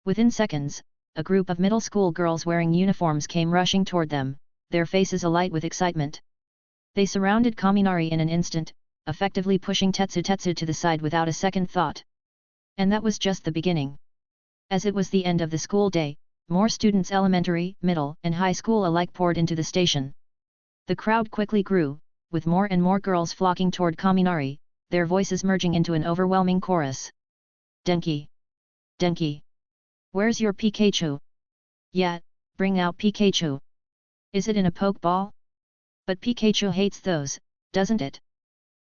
Within seconds, a group of middle school girls wearing uniforms came rushing toward them, their faces alight with excitement. They surrounded Kaminari in an instant, effectively pushing Tetsu to the side without a second thought. And that was just the beginning. As it was the end of the school day, more students elementary, middle, and high school alike poured into the station. The crowd quickly grew, with more and more girls flocking toward Kaminari, their voices merging into an overwhelming chorus. Denki! Denki! Where's your Pikachu? Yeah, bring out Pikachu! Is it in a Pokeball? But Pikachu hates those, doesn't it?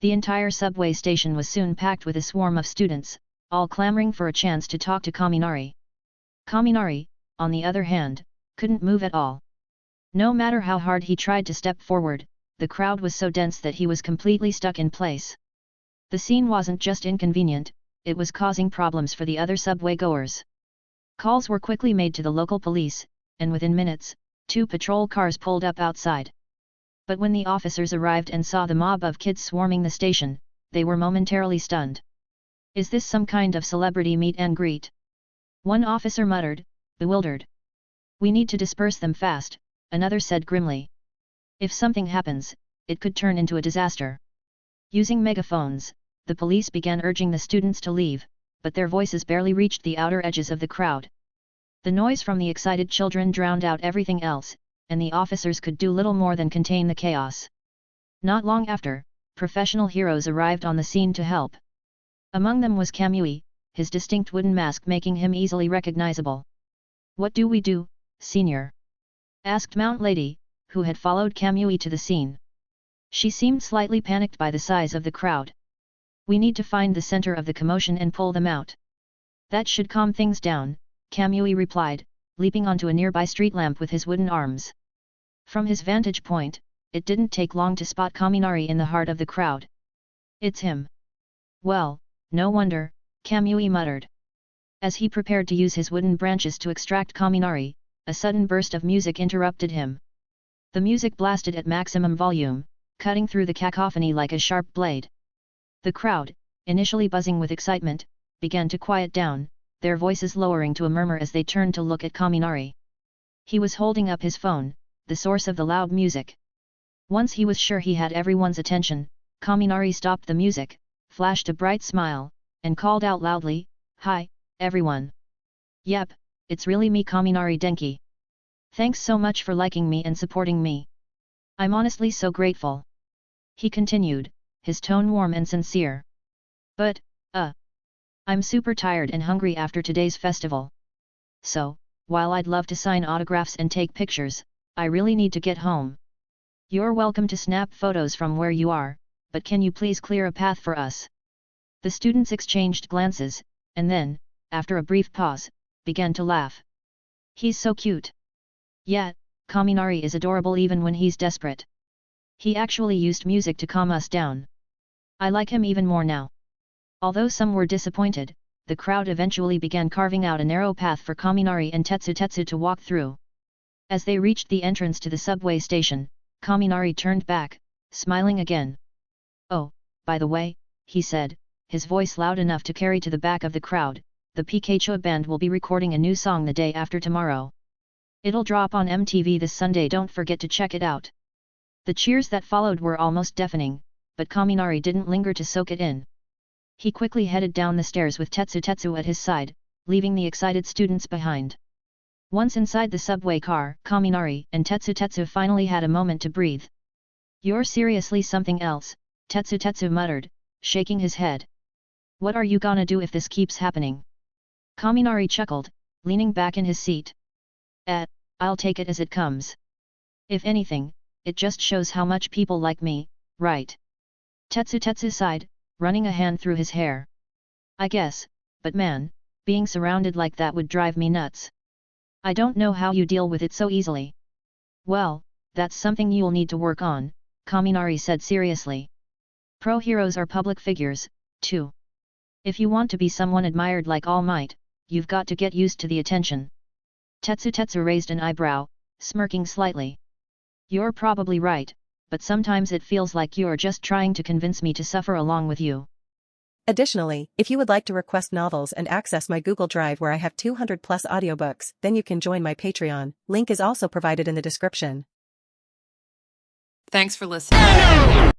The entire subway station was soon packed with a swarm of students, all clamoring for a chance to talk to Kaminari. Kaminari, on the other hand, couldn't move at all. No matter how hard he tried to step forward, the crowd was so dense that he was completely stuck in place. The scene wasn't just inconvenient, it was causing problems for the other subway goers. Calls were quickly made to the local police, and within minutes, 2 patrol cars pulled up outside. But when the officers arrived and saw the mob of kids swarming the station, they were momentarily stunned. Is this some kind of celebrity meet and greet? One officer muttered, bewildered. We need to disperse them fast, another said grimly. If something happens, it could turn into a disaster. Using megaphones, the police began urging the students to leave, but their voices barely reached the outer edges of the crowd. The noise from the excited children drowned out everything else, and the officers could do little more than contain the chaos. Not long after, professional heroes arrived on the scene to help. Among them was Kamui, his distinct wooden mask making him easily recognizable. What do we do, senior? Asked Mount Lady, who had followed Kamui to the scene. She seemed slightly panicked by the size of the crowd. We need to find the center of the commotion and pull them out. That should calm things down, Kamui replied, leaping onto a nearby street lamp with his wooden arms. From his vantage point, it didn't take long to spot Kaminari in the heart of the crowd. It's him. Well, no wonder, Kamui muttered. As he prepared to use his wooden branches to extract Kaminari, a sudden burst of music interrupted him. The music blasted at maximum volume, cutting through the cacophony like a sharp blade. The crowd, initially buzzing with excitement, began to quiet down, their voices lowering to a murmur as they turned to look at Kaminari. He was holding up his phone, the source of the loud music. Once he was sure he had everyone's attention, Kaminari stopped the music, flashed a bright smile, and called out loudly, "Hi, everyone! Yep, it's really me, Kaminari Denki. Thanks so much for liking me and supporting me. I'm honestly so grateful." He continued, his tone warm and sincere. "But, I'm super tired and hungry after today's festival. So, while I'd love to sign autographs and take pictures, I really need to get home. You're welcome to snap photos from where you are, but can you please clear a path for us? The students exchanged glances, and then, after a brief pause, began to laugh. He's so cute. Yeah, Kaminari is adorable even when he's desperate. He actually used music to calm us down. I like him even more now. Although some were disappointed, the crowd eventually began carving out a narrow path for Kaminari and Tetsu to walk through. As they reached the entrance to the subway station, Kaminari turned back, smiling again. Oh, by the way, he said, his voice loud enough to carry to the back of the crowd, the Pikachu band will be recording a new song the day after tomorrow. It'll drop on MTV this Sunday, don't forget to check it out. The cheers that followed were almost deafening, but Kaminari didn't linger to soak it in. He quickly headed down the stairs with Tetsu at his side, leaving the excited students behind. Once inside the subway car, Kaminari and Tetsu finally had a moment to breathe. You're seriously something else, Tetsu muttered, shaking his head. What are you gonna do if this keeps happening? Kaminari chuckled, leaning back in his seat. I'll take it as it comes. If anything, it just shows how much people like me, right? Tetsu sighed, running a hand through his hair. I guess, but man, being surrounded like that would drive me nuts. I don't know how you deal with it so easily. Well, that's something you'll need to work on, Kaminari said seriously. Pro heroes are public figures, too. If you want to be someone admired like All Might, you've got to get used to the attention. Tetsu raised an eyebrow, smirking slightly. You're probably right, but sometimes it feels like you're just trying to convince me to suffer along with you. Additionally, if you would like to request novels and access my Google Drive where I have 200 plus audiobooks, then you can join my Patreon. Link is also provided in the description. Thanks for listening.